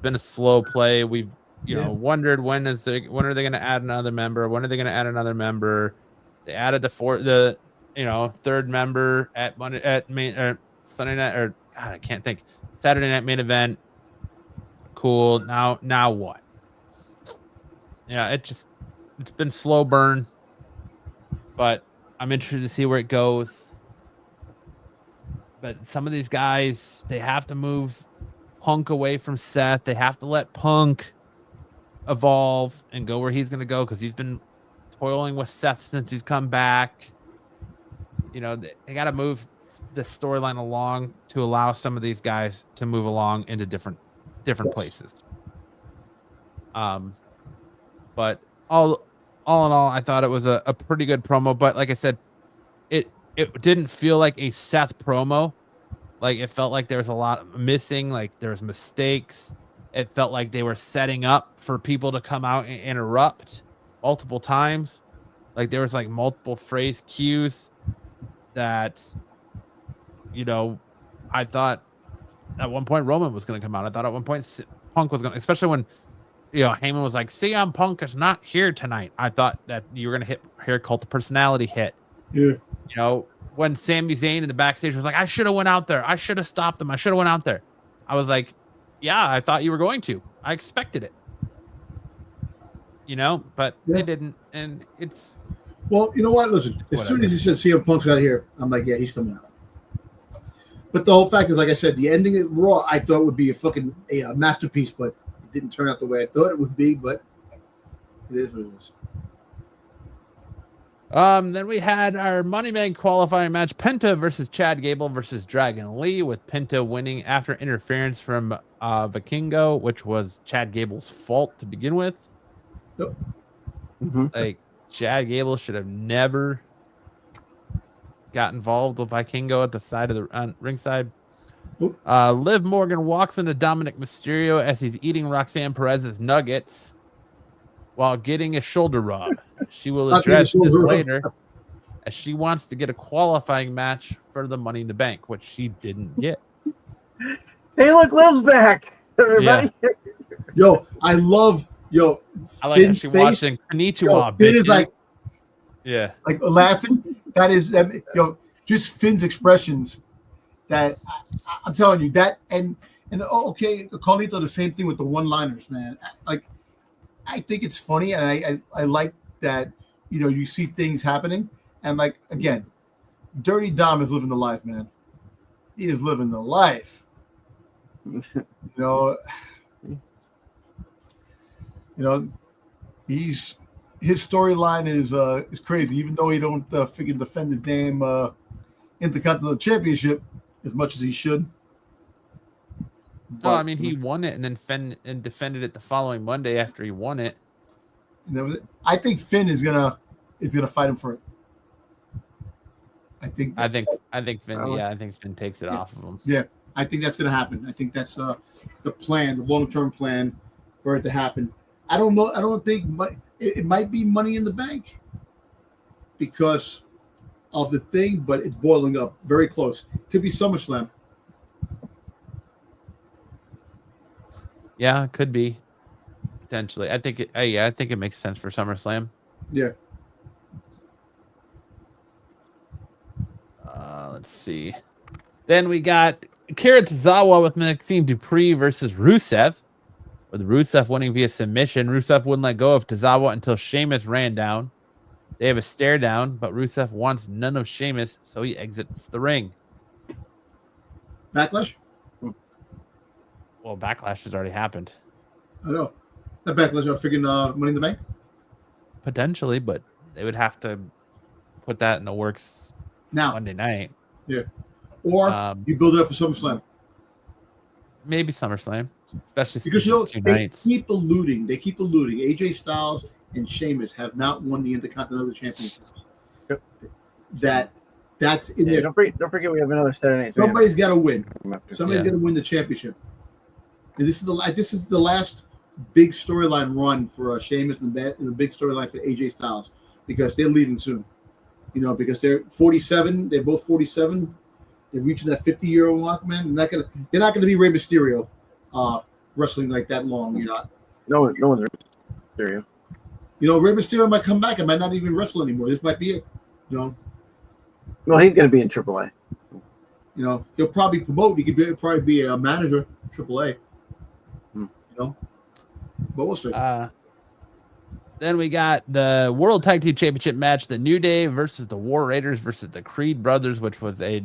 Been a slow play. We've wondered when are they going to add another member? When are they going to add another member? They added the third member at Sunday night, or God, I can't think. Saturday night main event. Cool. Now what? Yeah, it's been slow burn, but I'm interested to see where it goes. But some of these guys, they have to move Punk away from Seth. They have to let Punk evolve and go where he's going to go, because he's been toiling with Seth since he's come back. They got to move the storyline along to allow some of these guys to move along into different places. But all in all, I thought it was a pretty good promo. But like I said, it didn't feel like a Seth promo. Like, it felt like there was a lot missing. Like, there was mistakes. It felt like they were setting up for people to come out and interrupt multiple times. Like, there was like multiple phrase cues that, I thought at one point Roman was going to come out. I thought at one point Punk was going to, especially when, Heyman was like, CM Punk is not here tonight. I thought that you were going to hear Cult of Personality hit. Yeah. When Sami Zayn in the backstage was like, I should have went out there. I should have stopped them. I should have went out there. I was like, yeah, I thought you were going to. I expected it. But they didn't. And it's... Well, you know what? Listen, as soon as he said CM Punk's out here, I'm like, yeah, he's coming out. But the whole fact is, like I said, the ending of Raw, I thought would be a masterpiece, but it didn't turn out the way I thought it would be, but it is what it is. Then we had our Money Man qualifying match, Penta versus Chad Gable versus Dragon Lee, with Penta winning after interference from Vikingo, which was Chad Gable's fault to begin with. Yep. Mm-hmm. Like, Chad Gable should have never got involved with Vikingo at the side of the ringside. Liv Morgan walks into Dominic Mysterio as he's eating Roxanne Perez's nuggets while getting a shoulder rub. She will address this later, as she wants to get a qualifying match for the Money in the Bank, which she didn't get. Hey, look, Liv's back, everybody. Yeah. I like Finn's actually watching Konnichiwa. Finn is like laughing. Just Finn's expressions. That I'm telling you that, and okay, Carlito, the same thing with the one-liners, man. Like, I think it's funny, and I like that. You see things happening, and like, again, Dirty Dom is living the life, man. He is living the life. His storyline is crazy. Even though he don't figure defend his damn Intercontinental Championship as much as he should. No, I mean, he won it and then defended it the following Monday after he won it. And that was it. I think Finn is gonna fight him for it. I think Finn. Yeah, I think Finn takes it off of him. Yeah, I think that's gonna happen. I think that's the plan, the long-term plan for it to happen. I don't know. I don't think it might be Money in the Bank because of the thing, but it's boiling up very close. Could be SummerSlam. Yeah, it could be potentially. I think it makes sense for SummerSlam. Yeah. Let's see. Then we got Akira Tozawa with Maxime Dupree versus Rusev, with Rusev winning via submission. Rusev wouldn't let go of Tozawa until Sheamus ran down. They have a stare down, but Rusev wants none of Sheamus, so he exits the ring. Backlash? Well, Backlash has already happened. I know. That Backlash are freaking Money in the Bank? Potentially, but they would have to put that in the works now Monday night. Yeah. Or you build it up for SummerSlam. Maybe SummerSlam, especially because two nights. They keep alluding. AJ Styles and Sheamus have not won the Intercontinental Championships. Yep. That's in there. Don't forget we have another Saturday night. Somebody's got to win. Somebody's got to win the championship. And this is the last big storyline run for Sheamus and the big storyline for AJ Styles because they're leaving soon. Because they're 47. They're both 47. They're reaching that 50-year-old mark, man. They're not gonna be Rey Mysterio wrestling like that long. No one's Rey Mysterio. Rey Mysterio might come back and might not even wrestle anymore. This might be it. Well, he's going to be in AAA. You know, he'll probably promote. He could probably be a manager, AAA. You know, but we'll see. Then we got the World Tag Team Championship match: the New Day versus the War Raiders versus the Creed Brothers, which was a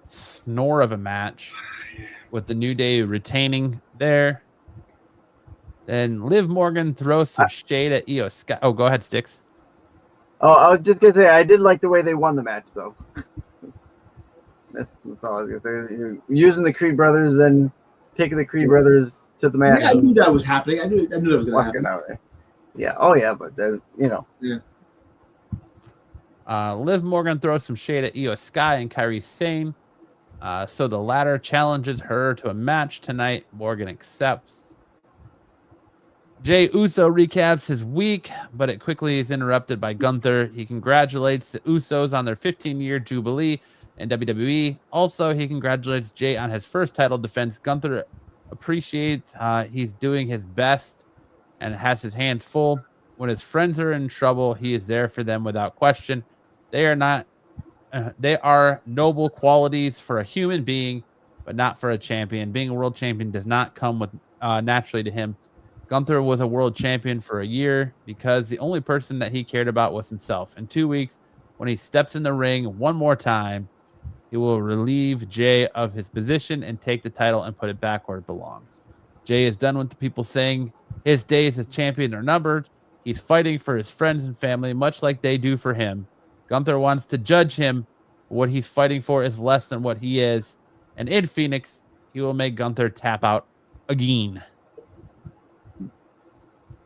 snore of a match, with the New Day retaining there. Then Liv Morgan throws some shade at Io Sky. Oh, go ahead, Styx. Oh, I was just gonna say I did like the way they won the match, though. That's all I was gonna say. You're using the Creed Brothers and taking the Creed Brothers to the match. Yeah, I knew that was happening. I knew that was going to happen. Out there. Yeah. Oh, yeah. But you know. Yeah. Liv Morgan throws some shade at Io Sky and Kairi Sane. So the latter challenges her to a match tonight. Morgan accepts. Jey Uso recaps his week, but it quickly is interrupted by Gunther. He congratulates the Usos on their 15-year jubilee in WWE. Also, he congratulates Jey on his first title defense. Gunther appreciates he's doing his best and has his hands full. When his friends are in trouble, he is there for them without question. They are noble qualities for a human being, but not for a champion. Being a world champion does not come with naturally to him. Gunther was a world champion for a year because the only person that he cared about was himself. In 2 weeks, when he steps in the ring one more time, he will relieve Jey of his position and take the title and put it back where it belongs. Jey is done with the people saying his days as champion are numbered. He's fighting for his friends and family, much like they do for him. Gunther wants to judge him. What he's fighting for is less than what he is. And in Phoenix, he will make Gunther tap out again.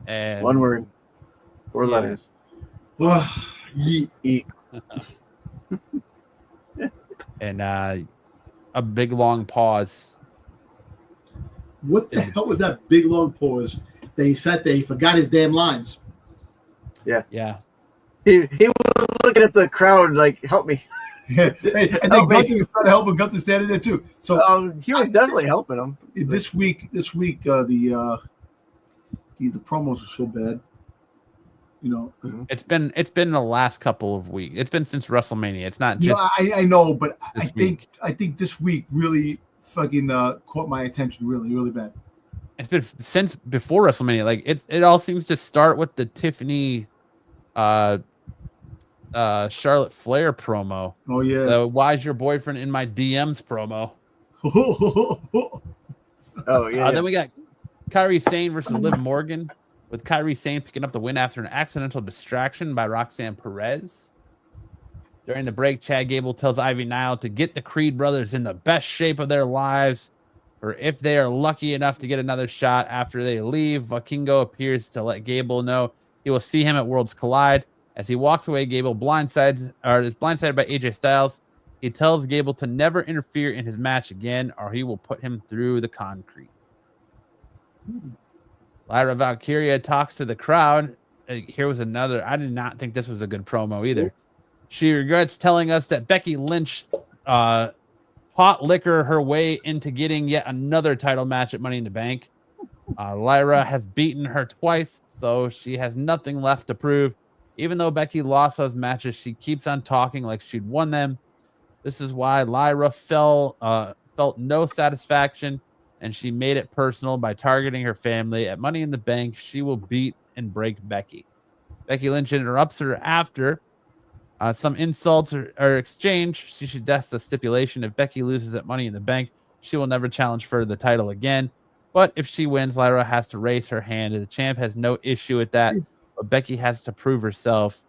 And one word. 4 letters. Yeet. And a big long pause. What the hell was that big long pause that he sat there? He forgot his damn lines. Yeah. Yeah. He was looking at the crowd like, help me. And then Gunther was trying to help him. Gunther standing there too. So he was definitely helping him. This week, the promos are so bad. You know, it's been the last couple of weeks. It's been since WrestleMania. It's not just. No, I know, but I think this week really fucking caught my attention really, really bad. It's been since before WrestleMania. Like it all seems to start with the Tiffany, Charlotte Flair promo. Oh yeah. The "Why's your boyfriend in my DMs" promo. Oh yeah. Then we got Kairi Sane versus Liv Morgan, with Kairi Sane picking up the win after an accidental distraction by Roxanne Perez. During the break, Chad Gable tells Ivy Nile to get the Creed brothers in the best shape of their lives, or if they are lucky enough to get another shot after they leave. Vikingo appears to let Gable know he will see him at Worlds Collide. As he walks away, Gable is blindsided by AJ Styles. He tells Gable to never interfere in his match again, or he will put him through the concrete. Lyra Valkyria talks to the crowd. Here was another. I did not think this was a good promo either. She regrets telling us that Becky Lynch hot liquor her way into getting yet another title match at Money in the Bank. Lyra has beaten her twice, so she has nothing left to prove. Even though Becky lost those matches, she keeps on talking like she'd won them. This is why Lyra felt no satisfaction, and she made it personal by targeting her family. At Money in the Bank, she will beat and break Becky. Becky Lynch interrupts her after some insults are exchanged. She suggests a stipulation: if Becky loses at Money in the Bank, she will never challenge for the title again. But if she wins, Lyra has to raise her hand, and the champ has no issue with that. But Becky has to prove herself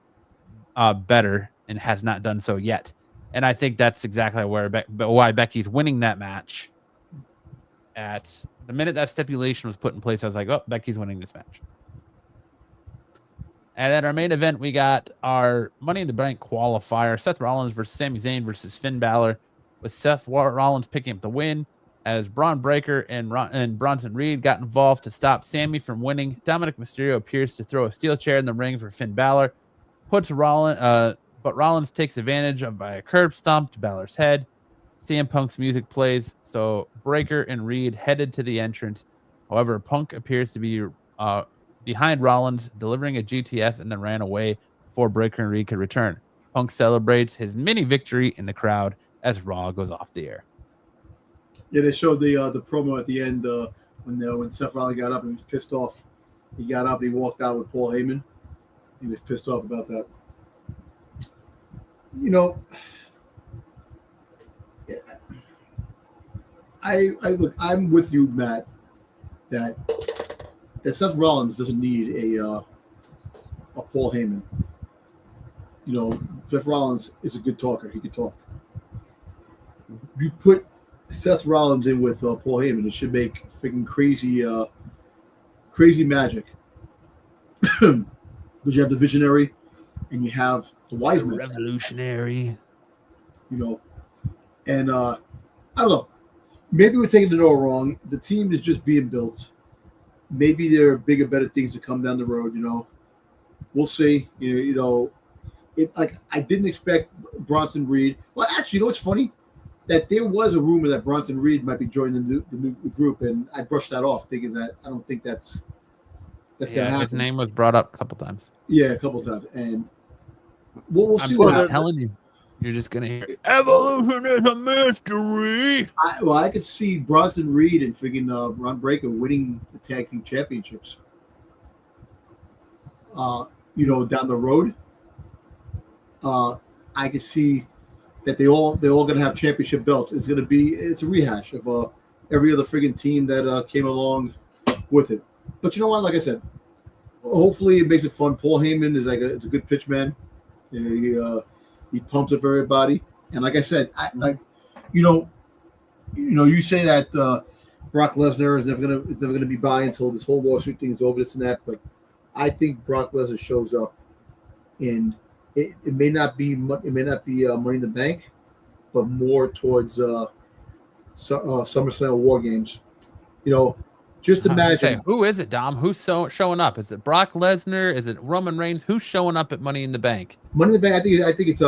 better and has not done so yet. And I think that's exactly why Becky's winning that match. At the minute that stipulation was put in place, I was like, oh, Becky's winning this match. And at our main event, we got our Money in the Bank qualifier: Seth Rollins versus Sami Zayn versus Finn Balor, with Seth Rollins picking up the win, as Braun Breaker and Bronson Reed got involved to stop Sami from winning. Dominic Mysterio appears to throw a steel chair in the ring for Finn Balor, but Rollins takes advantage of by a curb stomp to Balor's head. CM Punk's music plays, so Breaker and Reed headed to the entrance. However, Punk appears to be behind Rollins, delivering a GTS, and then ran away before Breaker and Reed could return. Punk celebrates his mini victory in the crowd as Raw goes off the air. Yeah, they showed the promo at the end when Seth Rollins got up and he was pissed off. He got up and he walked out with Paul Heyman. He was pissed off about that. You know, I look. I'm with you, Matt. That Seth Rollins doesn't need a Paul Heyman. You know, Seth Rollins is a good talker. He can talk. You put Seth Rollins in with Paul Heyman, it should make freaking crazy magic. Because you have the Visionary and you have the Wise Man. Revolutionary. You know, and I don't know. Maybe we're taking it all wrong. The team is just being built. Maybe there are bigger, better things to come down the road. You know, we'll see. You know, I didn't expect Bronson Reed. Well, actually, you know what's funny? That there was a rumor that Bronson Reed might be joining the new group, and I brushed that off, thinking that I don't think that's gonna happen. His name was brought up a couple times. Yeah, a couple times, and we'll see. I'm telling you, you're just gonna hear evolution is a mystery. I could see Bronson Reed and freaking Ron Breakker winning the tag team championships. You know, down the road, I could see that they're all gonna have championship belts. It's a rehash of every other friggin' team that came along with it. But you know what? Like I said, hopefully it makes it fun. Paul Heyman is it's a good pitch man. He pumps it for everybody. And like I said, you say that Brock Lesnar is never gonna be by until this whole lawsuit thing is over, this and that. But I think Brock Lesnar shows up in. It may not be Money in the Bank, but more towards SummerSlam War Games. You know, just imagine who is it, Dom? Who's showing up? Is it Brock Lesnar? Is it Roman Reigns? Who's showing up at Money in the Bank? Money in the Bank. I think it's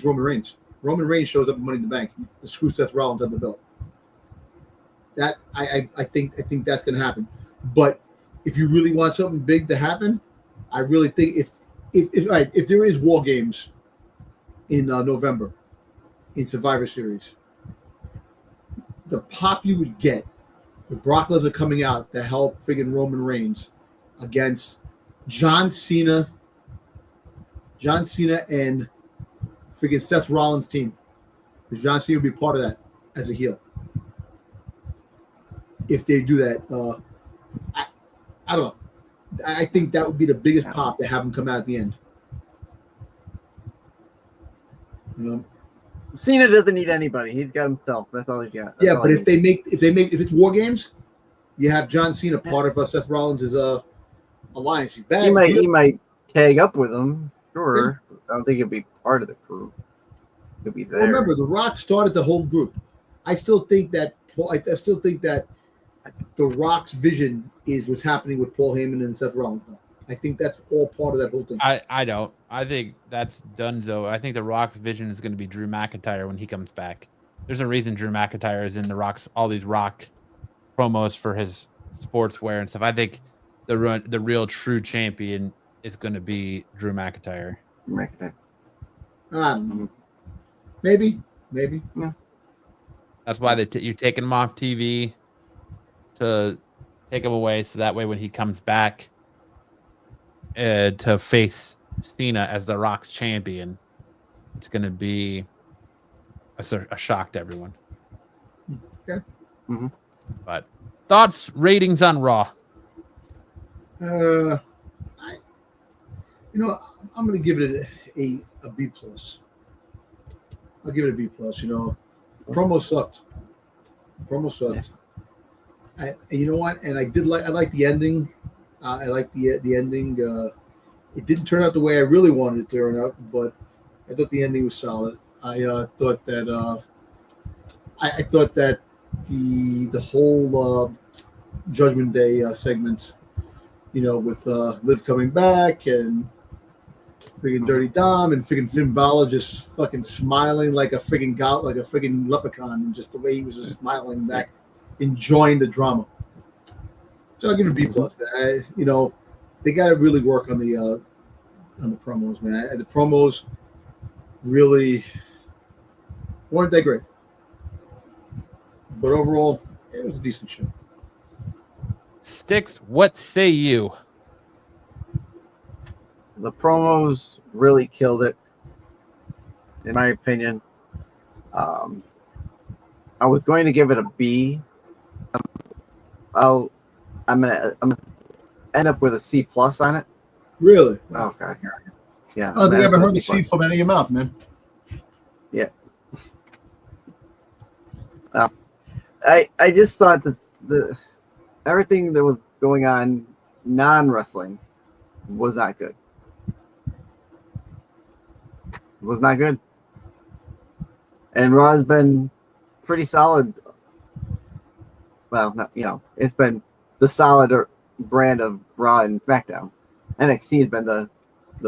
Roman Reigns. Roman Reigns shows up at Money in the Bank to screw Seth Rollins on the belt. That I think that's going to happen. But if you really want something big to happen, I really think if there is War Games in November in Survivor Series, the pop you would get with Brock Lesnar coming out to help friggin' Roman Reigns against John Cena and friggin' Seth Rollins' team, because John Cena would be part of that as a heel. If they do that, I don't know. I think that would be the biggest pop to have him come out at the end. You know? Cena doesn't need anybody. He's got himself. That's all he's got. Yeah, but if it's War Games, you have John Cena part of Seth Rollins' alliance. He's bad. He might tag up with him. Sure. Yeah. I don't think he'll be part of the crew. He'll be there. Well, remember, The Rock started the whole group. I still think that The Rock's vision is what's happening with Paul Heyman and Seth Rollins. I think that's all part of that whole thing. I don't. I think that's donezo. I think The Rock's vision is going to be Drew McIntyre when he comes back. There's a reason Drew McIntyre is in all these Rock promos for his sportswear and stuff. I think the real true champion is going to be Drew McIntyre. I don't know. Maybe. Yeah. That's why you're taking him off TV to take him away, so that way when he comes back to face Cena as The Rock's champion, it's going to be a shock to everyone. Okay. Mm-hmm. But thoughts, ratings on Raw? I'm going to give it a B plus. I'll give it a B plus. You know, promo sucked. Yeah. And you know what? And I like the ending. I like the ending. It didn't turn out the way I really wanted it to turn out, but I thought the ending was solid. I thought that the whole Judgment Day segment, you know, with Liv coming back and freaking Dirty Dom and freaking Finn Balor just fucking smiling like a freaking leprechaun, and just the way he was just smiling back, enjoying the drama. So I'll give it a B plus. They got to really work on the promos, man. The promos, really weren't that great. But overall, it was a decent show. Styx, what say you? The promos really killed it, in my opinion. I was going to give it a B. I'm gonna end up with a C plus on it. Really? Okay. Yeah. I don't think I ever heard the C+. C from out of your mouth, man. Yeah. I just thought that the everything that was going on non-wrestling was not good. It was not good. And Raw's been pretty solid. Well, not, it's been the solid brand of Raw and SmackDown. NXT has been the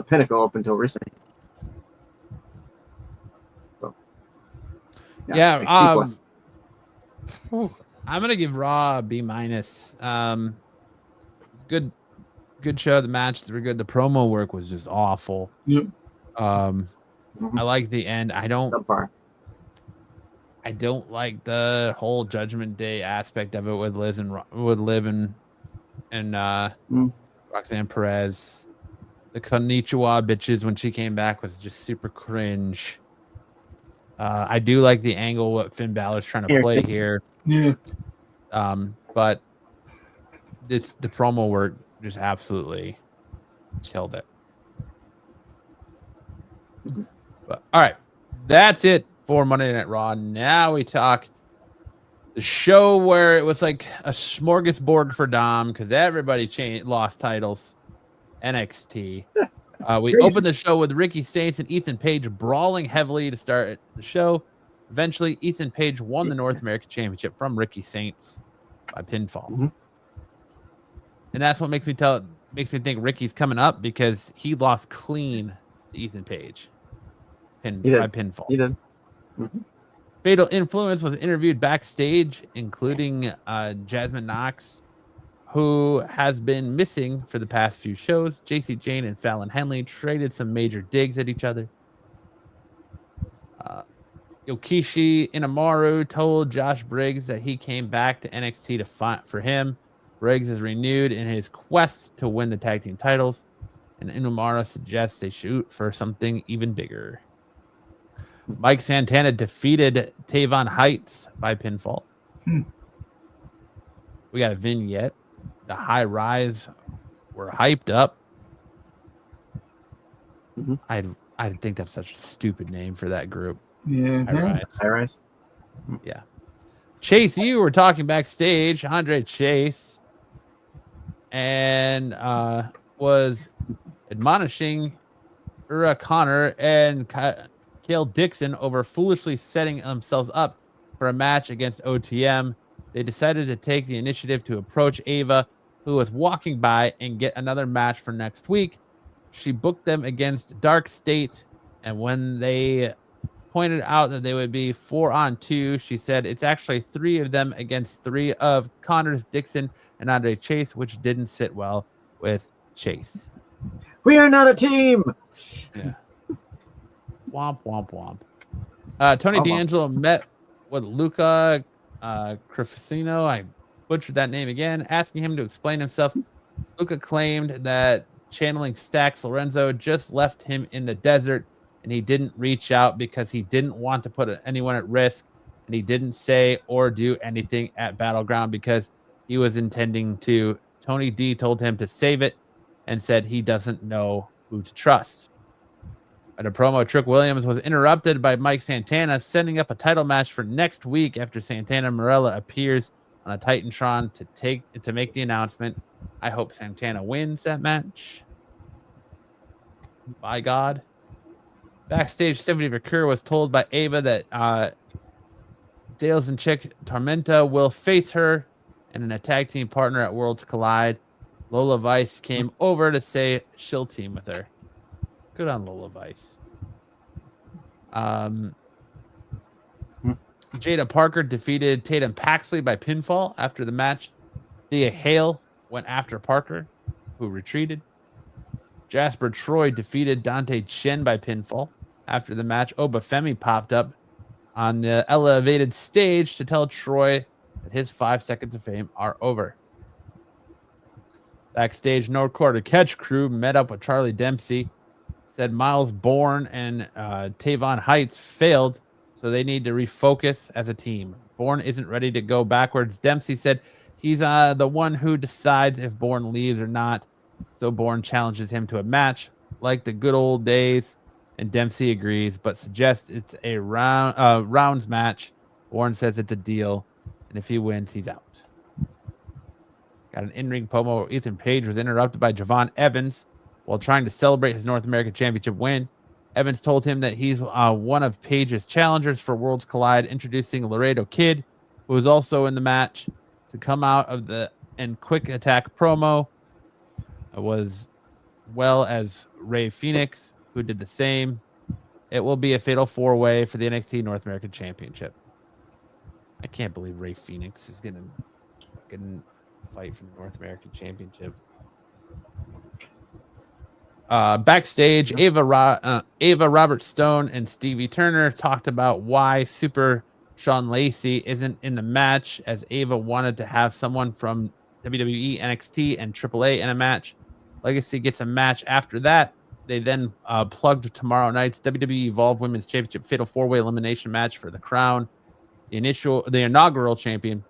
pinnacle up until recently. So, Yeah, like C+. I'm gonna give Raw a B minus. Good show. The matches were good. The promo work was just awful. Yep. I like the end. I don't like the whole Judgment Day aspect of it with Liv and Roxanne Perez. The Konnichiwa bitches when she came back was just super cringe. I do like the angle what Finn Balor's trying to play here. Yeah. But the promo work just absolutely killed it. But, all right, that's it for Monday Night Raw. Now we talk the show where it was like a smorgasbord for Dom because everybody lost titles. NXT. We opened the show with Ricky Saints and Ethan Page brawling heavily to start the show. Eventually, Ethan Page won the North American Championship from Ricky Saints by pinfall. And that's what makes me think Ricky's coming up because he lost clean to Ethan Page by pinfall. He did. Fatal Influence was interviewed backstage, including Jasmine Knox, who has been missing for the past few shows. JC Jane and Fallon Henley traded some major digs at each other. Yokishi Inamaru told Josh Briggs that he came back to NXT to fight for him. Briggs is renewed in his quest to win the tag team titles, and Inamaru suggests they shoot for something even bigger. Mike Santana defeated Tavon Heights by pinfall. We got a vignette. The High Rise were hyped up. I think that's such a stupid name for that group. Yeah. High Rise. Yeah. Chase, you were talking backstage, Andre Chase, and was admonishing Ura Connor and Kale Dixon over foolishly setting themselves up for a match against OTM. They decided to take the initiative to approach Ava, who was walking by, and get another match for next week. She booked them against Dark State, and when they pointed out that they would be 4-on-2, she said it's actually 3 of them against 3 of Connors, Dixon, and Andre Chase, which didn't sit well with Chase. We are not a team. Yeah. Womp, womp, womp. Tony D'Angelo met with Luca Crefisino. I butchered that name again, asking him to explain himself. Luca claimed that channeling Stax Lorenzo just left him in the desert, and he didn't reach out because he didn't want to put anyone at risk, and he didn't say or do anything at Battleground because he was intending to. Tony D told him to save it and said he doesn't know who to trust. At a promo, Trick Williams was interrupted by Mike Santana setting up a title match for next week after Santana Marella appears on a Titantron to make the announcement. I hope Santana wins that match. By God. Backstage, Stephanie Vaquer was told by Ava that Dales and Chick Tormenta will face her and a tag team partner at Worlds Collide. Lola Vice came over to say she'll team with her. Good on Lola Vice. Jada Parker defeated Tatum Paxley by pinfall after the match. Thea Hale went after Parker, who retreated. Jasper Troy defeated Dante Chen by pinfall. After the match, Obafemi popped up on the elevated stage to tell Troy that his 5 seconds of fame are over. Backstage, No Quarter Catch crew met up with Charlie Dempsey. Said Miles Bourne and Tavon Heights failed, so they need to refocus as a team. Bourne isn't ready to go backwards. Dempsey said he's the one who decides if Bourne leaves or not, so Bourne challenges him to a match like the good old days, and Dempsey agrees, but suggests it's a rounds match. Bourne says it's a deal, and if he wins, he's out. Got an in-ring promo where Ethan Page was interrupted by Javon Evans while trying to celebrate his North American Championship win. Evans told him that he's one of Page's challengers for Worlds Collide, introducing Laredo Kid, who was also in the match, to come out of the quick attack promo. It was well as Ray Phoenix, who did the same. It will be a fatal 4-way for the NXT North American Championship. I can't believe Ray Phoenix is going to fucking fight for the North American Championship. Backstage, Ava Robert Stone and Stevie Turner talked about why Super Sean Lacey isn't in the match, as Ava wanted to have someone from WWE, NXT, and AAA in a match. Legacy gets a match after that. They then plugged tomorrow night's WWE Evolve Women's Championship Fatal 4-Way Elimination match for the crown. The inaugural champion,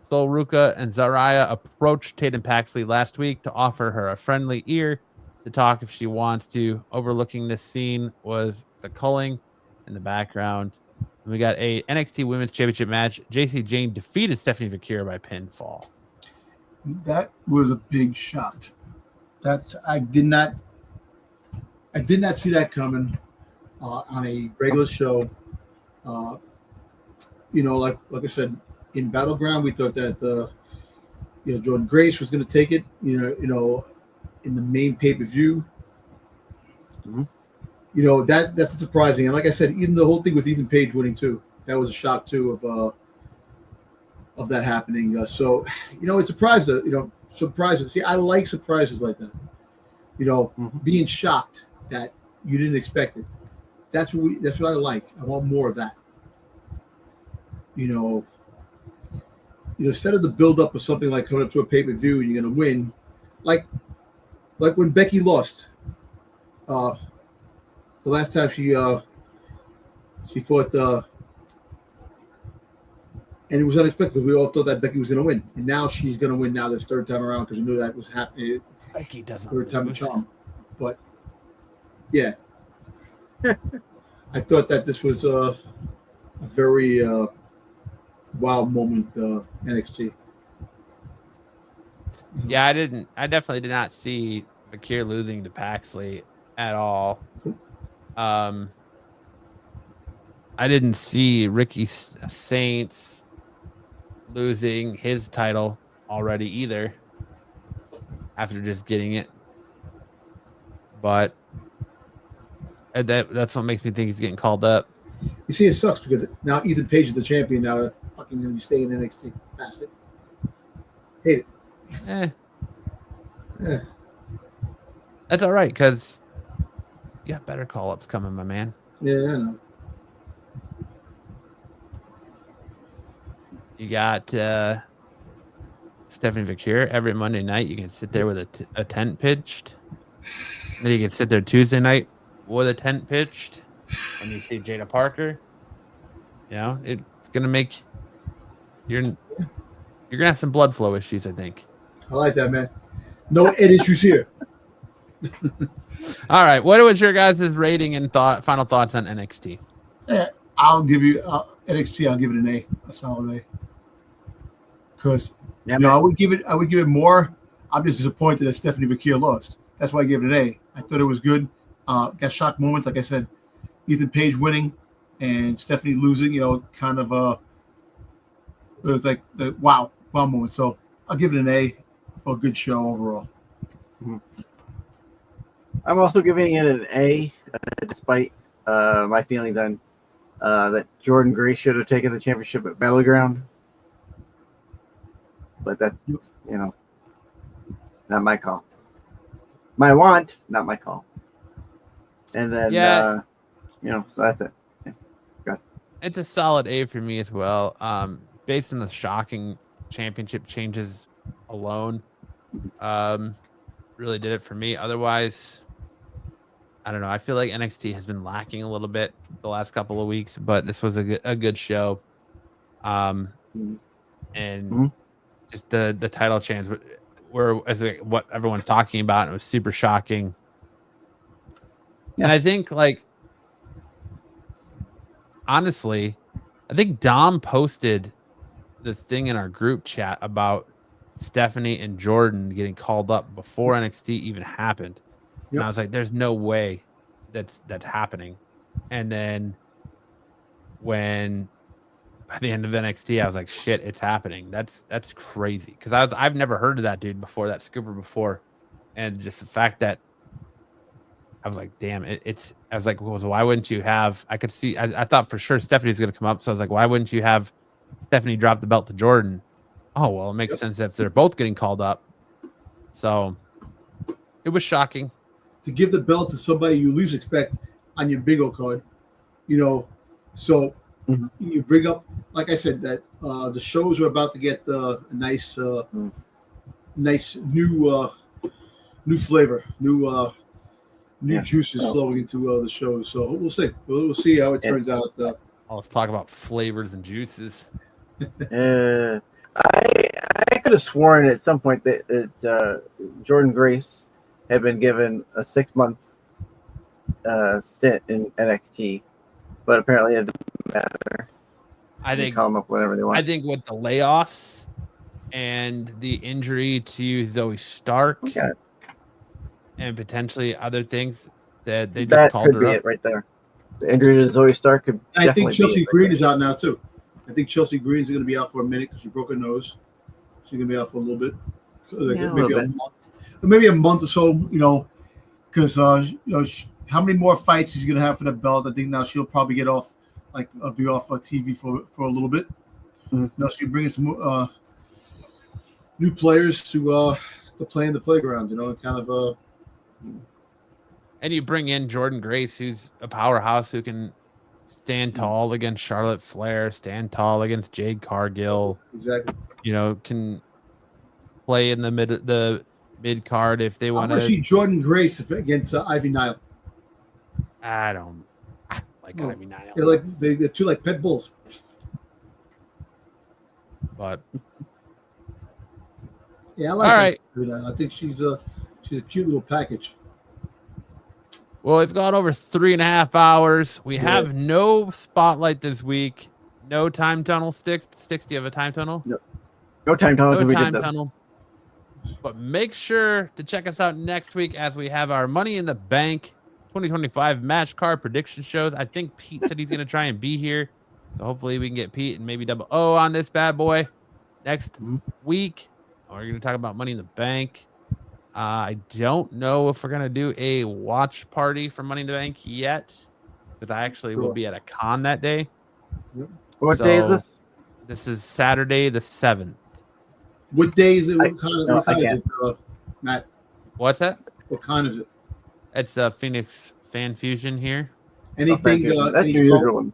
Sol Ruka and Zaraya, approached Tatum Paxley last week to offer her a friendly ear to talk if she wants to. Overlooking this scene was the culling in the background. And we got a NXT Women's Championship match. JC Jane defeated Stephanie Vakira by pinfall. That was a big shock. I did not see that coming on a regular show. Like I said, in Battleground, we thought that Jordan Grace was going to take it. In the main pay-per-view. Mm-hmm. That's surprising. And like I said, even the whole thing with Ethan Page winning too, that was a shock too of that happening. So it surprised surprises. See, I like surprises like that. Being shocked that you didn't expect it. That's what I like. I want more of that. Instead of the build-up of something like coming up to a pay-per-view and you're going to win, like when Becky lost, the last time she fought, and it was unexpected because we all thought that Becky was going to win, and now she's going to win now this third time around because we knew that was happening. Becky doesn't. Third time a charm, but yeah, I thought that this was a very wild moment, NXT. Yeah, I definitely did not see Bakir losing to Paxley at all. I didn't see Ricky Saints losing his title already either after just getting it. But that's what makes me think he's getting called up. You see, it sucks because now Ethan Page is the champion. Now they're fucking going to be staying in NXT. Bastard. Hate it. That's all right because you got better call-ups coming, my man. Yeah, I know. You got Stephanie Vakir every Monday night. You can sit there with a tent pitched. Then you can sit there Tuesday night with a tent pitched. And you see Jada Parker. It's gonna make you're gonna have some blood flow issues, I think. I like that, man. No Ed issues here. All right. What was your guys' rating and final thoughts on NXT? Yeah, I'll give you NXT. I'll give it an A solid A. Because I would give it more. I'm just disappointed that Stephanie Vakir lost. That's why I gave it an A. I thought it was good. Got shock moments, like I said. Ethan Page winning and Stephanie losing. Kind of it was like the wow moment. So I'll give it an A for a good show overall. Mm-hmm. I'm also giving it an A, despite my feelings on that Jordan Grace should have taken the championship at Battleground. But that, not my call. My want, not my call. And then So that's it. It's a solid A for me as well. Based on the shocking championship changes alone, really did it for me. Otherwise, I don't know. I feel like NXT has been lacking a little bit the last couple of weeks, but this was a good show. And just the title chance were what everyone's talking about. And it was super shocking. Yeah. And I think, like, honestly, I think Dom posted the thing in our group chat about Stephanie and Jordan getting called up before NXT even happened. Yep. And I was like, there's no way that's happening. And then when by the end of NXT, I was like, shit, it's happening. That's crazy. Because I've never heard of that dude before, that scooper before. And just the fact that I was like, damn, I was like, well, why wouldn't you have, I could see, I thought for sure Stephanie's going to come up. So I was like, why wouldn't you have Stephanie drop the belt to Jordan? Oh, well, it makes sense if they're both getting called up. So it was shocking. To give the belt to somebody you least expect on your bingo card, so you bring up, like I said, that the shows are about to get a nice new flavor, new juices flowing into the shows. So we'll see. We'll see how it turns out. Let's talk about flavors and juices. I could have sworn at some point that Jordan Grace had been given a 6-month stint in NXT, but apparently it didn't matter. I think call them up whenever they want. I think with the layoffs and the injury to Zoe Stark and potentially other things that they just called her up. It right there. The injury to Zoe Stark could. I think Chelsea Green is out now too. I think Chelsea Green is going to be out for a minute because she broke her nose. She's going to be out for a little bit, maybe a month or so. Because how many more fights she's going to have for the belt? I think now she'll probably get off, be off TV for a little bit. She'll bring in some new players to play in the playground. And you bring in Jordan Grace, who's a powerhouse who can stand tall against Charlotte Flair, stand tall against Jade Cargill. Exactly. Can play in the mid card if they want to. See Jordan Grace against Ivy Nile. I don't like Ivy Nile. They're two like pet bulls. But yeah, I like. All right. I think she's a cute little package. Well, we've gone over 3.5 hours. We have no spotlight this week. No time tunnel. Styx, do you have a time tunnel? No time tunnel. No time tunnel. But make sure to check us out next week as we have our Money in the Bank 2025 match card prediction shows. I think Pete said he's going to try and be here. So hopefully we can get Pete and maybe Double O on this bad boy next week. We're going to talk about Money in the Bank. I don't know if we're going to do a watch party for Money in the Bank yet, because I actually will be at a con that day. What day is this? This is Saturday the 7th. What day is it? What kind is it, Matt? What's that? What kind is it? It's Phoenix Fan Fusion here. Anything? That's your usual one.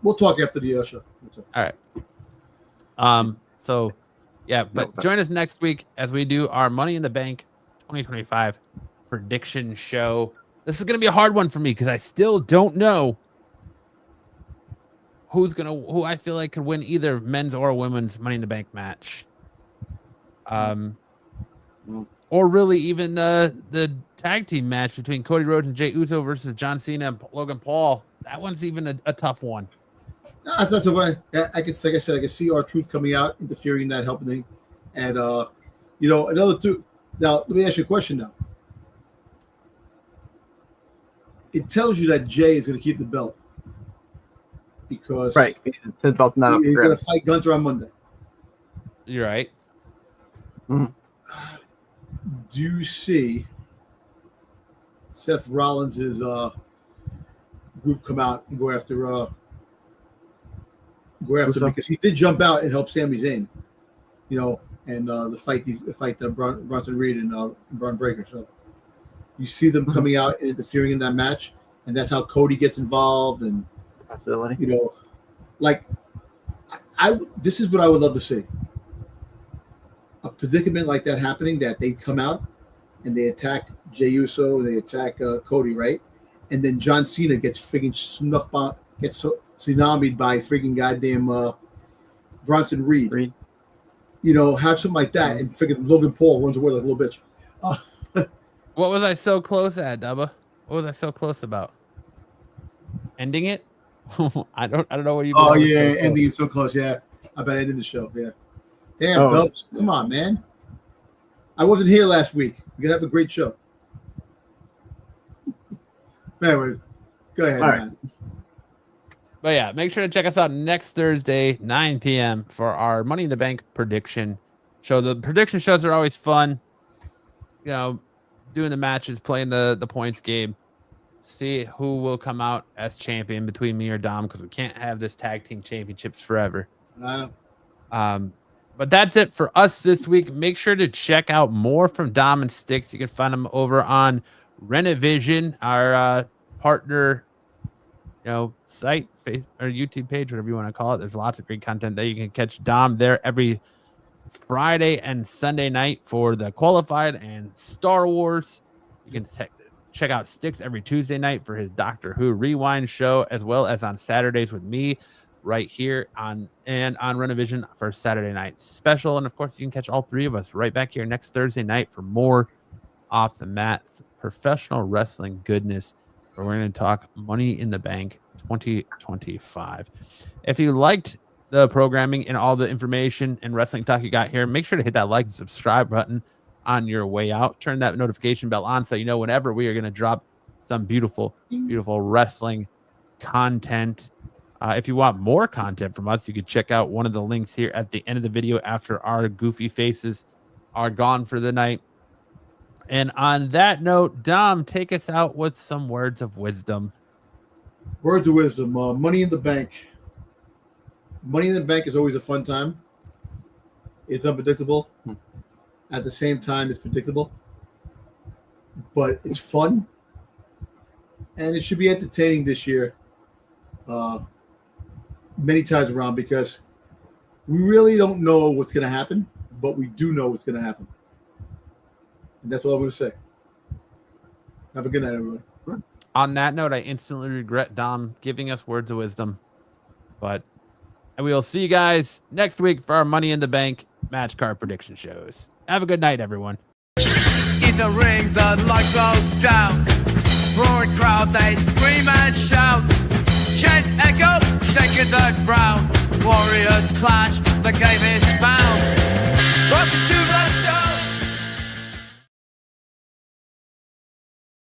We'll talk after the show. All right. So, yeah, but join us next week as we do our Money in the Bank 2025 prediction show. This is going to be a hard one for me because I still don't know who I feel like could win either men's or women's Money in the Bank match. Or really even the tag team match between Cody Rhodes and Jey Uso versus John Cena and Logan Paul. That one's even a tough one. No, that's not so funny. I can, like I said, I can see R-Truth coming out, interfering in that, helping, and another two. Now, let me ask you a question. Now, it tells you that Jay is going to keep the belt because the belt's not he's going to fight Gunther on Monday. You're right. Do you see Seth Rollins' group come out and go after because he did jump out and help Sami Zayn, and the fight Bronson Reed and Braun Breaker. So you see them coming out and interfering in that match. and that's how Cody gets involved, and Possibility. you know, like this is what I would love to see. A predicament like that happening, that they come out and they attack Jey Uso, they attack Cody, right? And then John Cena gets freaking gets tsunamied by freaking goddamn Bronson Reed. You know, have something like that, and freaking Logan Paul runs away like a little bitch. What was I so close at, Dubba? What was I so close about? Ending it? I don't know what you mean. Oh yeah, ending is so close. Yeah, I bet ending the show. Yeah. Damn, Dubs. Come on, man. I wasn't here last week. We're gonna have a great show. Anyway, go ahead, All man. right. But yeah, make sure to check us out next Thursday, 9 p.m. for our Money in the Bank prediction show. The prediction shows are always fun. You know, doing the matches, playing the points game. See who will come out as champion between me or Dom, because we can't have this tag team championships forever. I know. But that's it for us this week. Make sure to check out more from Dom and Styx. You can find them over on Renovision, our partner, site, Facebook, or YouTube page, whatever you want to call it. There's lots of great content there. You can catch Dom there every Friday and Sunday night for the Qualified and Star Wars. You can check out Styx every Tuesday night for his Doctor Who Rewind show, as well as on Saturdays with me right here on Renovision for Saturday night special. And of course, you can catch all three of us right back here next Thursday night for more off the mat professional wrestling goodness, where we're going to talk Money in the Bank 2025. If you liked the programming and all the information and wrestling talk you got here, make sure to hit that like and subscribe button on your way out. Turn that notification bell on so you know whenever we are going to drop some beautiful wrestling content. If you want more content from us, you can check out one of the links here at the end of the video after our goofy faces are gone for the night. And on that note, Dom, take us out with some words of wisdom. Words of wisdom. Money in the Bank. Money in the Bank is always a fun time. It's unpredictable. At the same time, it's predictable. But it's fun. And it should be entertaining this year. Many times around, because we really don't know what's going to happen, but we do know what's going to happen. And that's all I'm going to say. Have a good night, everybody. On that note, I instantly regret Dom giving us words of wisdom. But we will see you guys next week for our Money in the Bank match card prediction shows. Have a good night, everyone. In the ring, the lights go down. Roaring crowd, they scream and shout. Chants echo, shaking the ground. Warriors clash, the game is found. Welcome to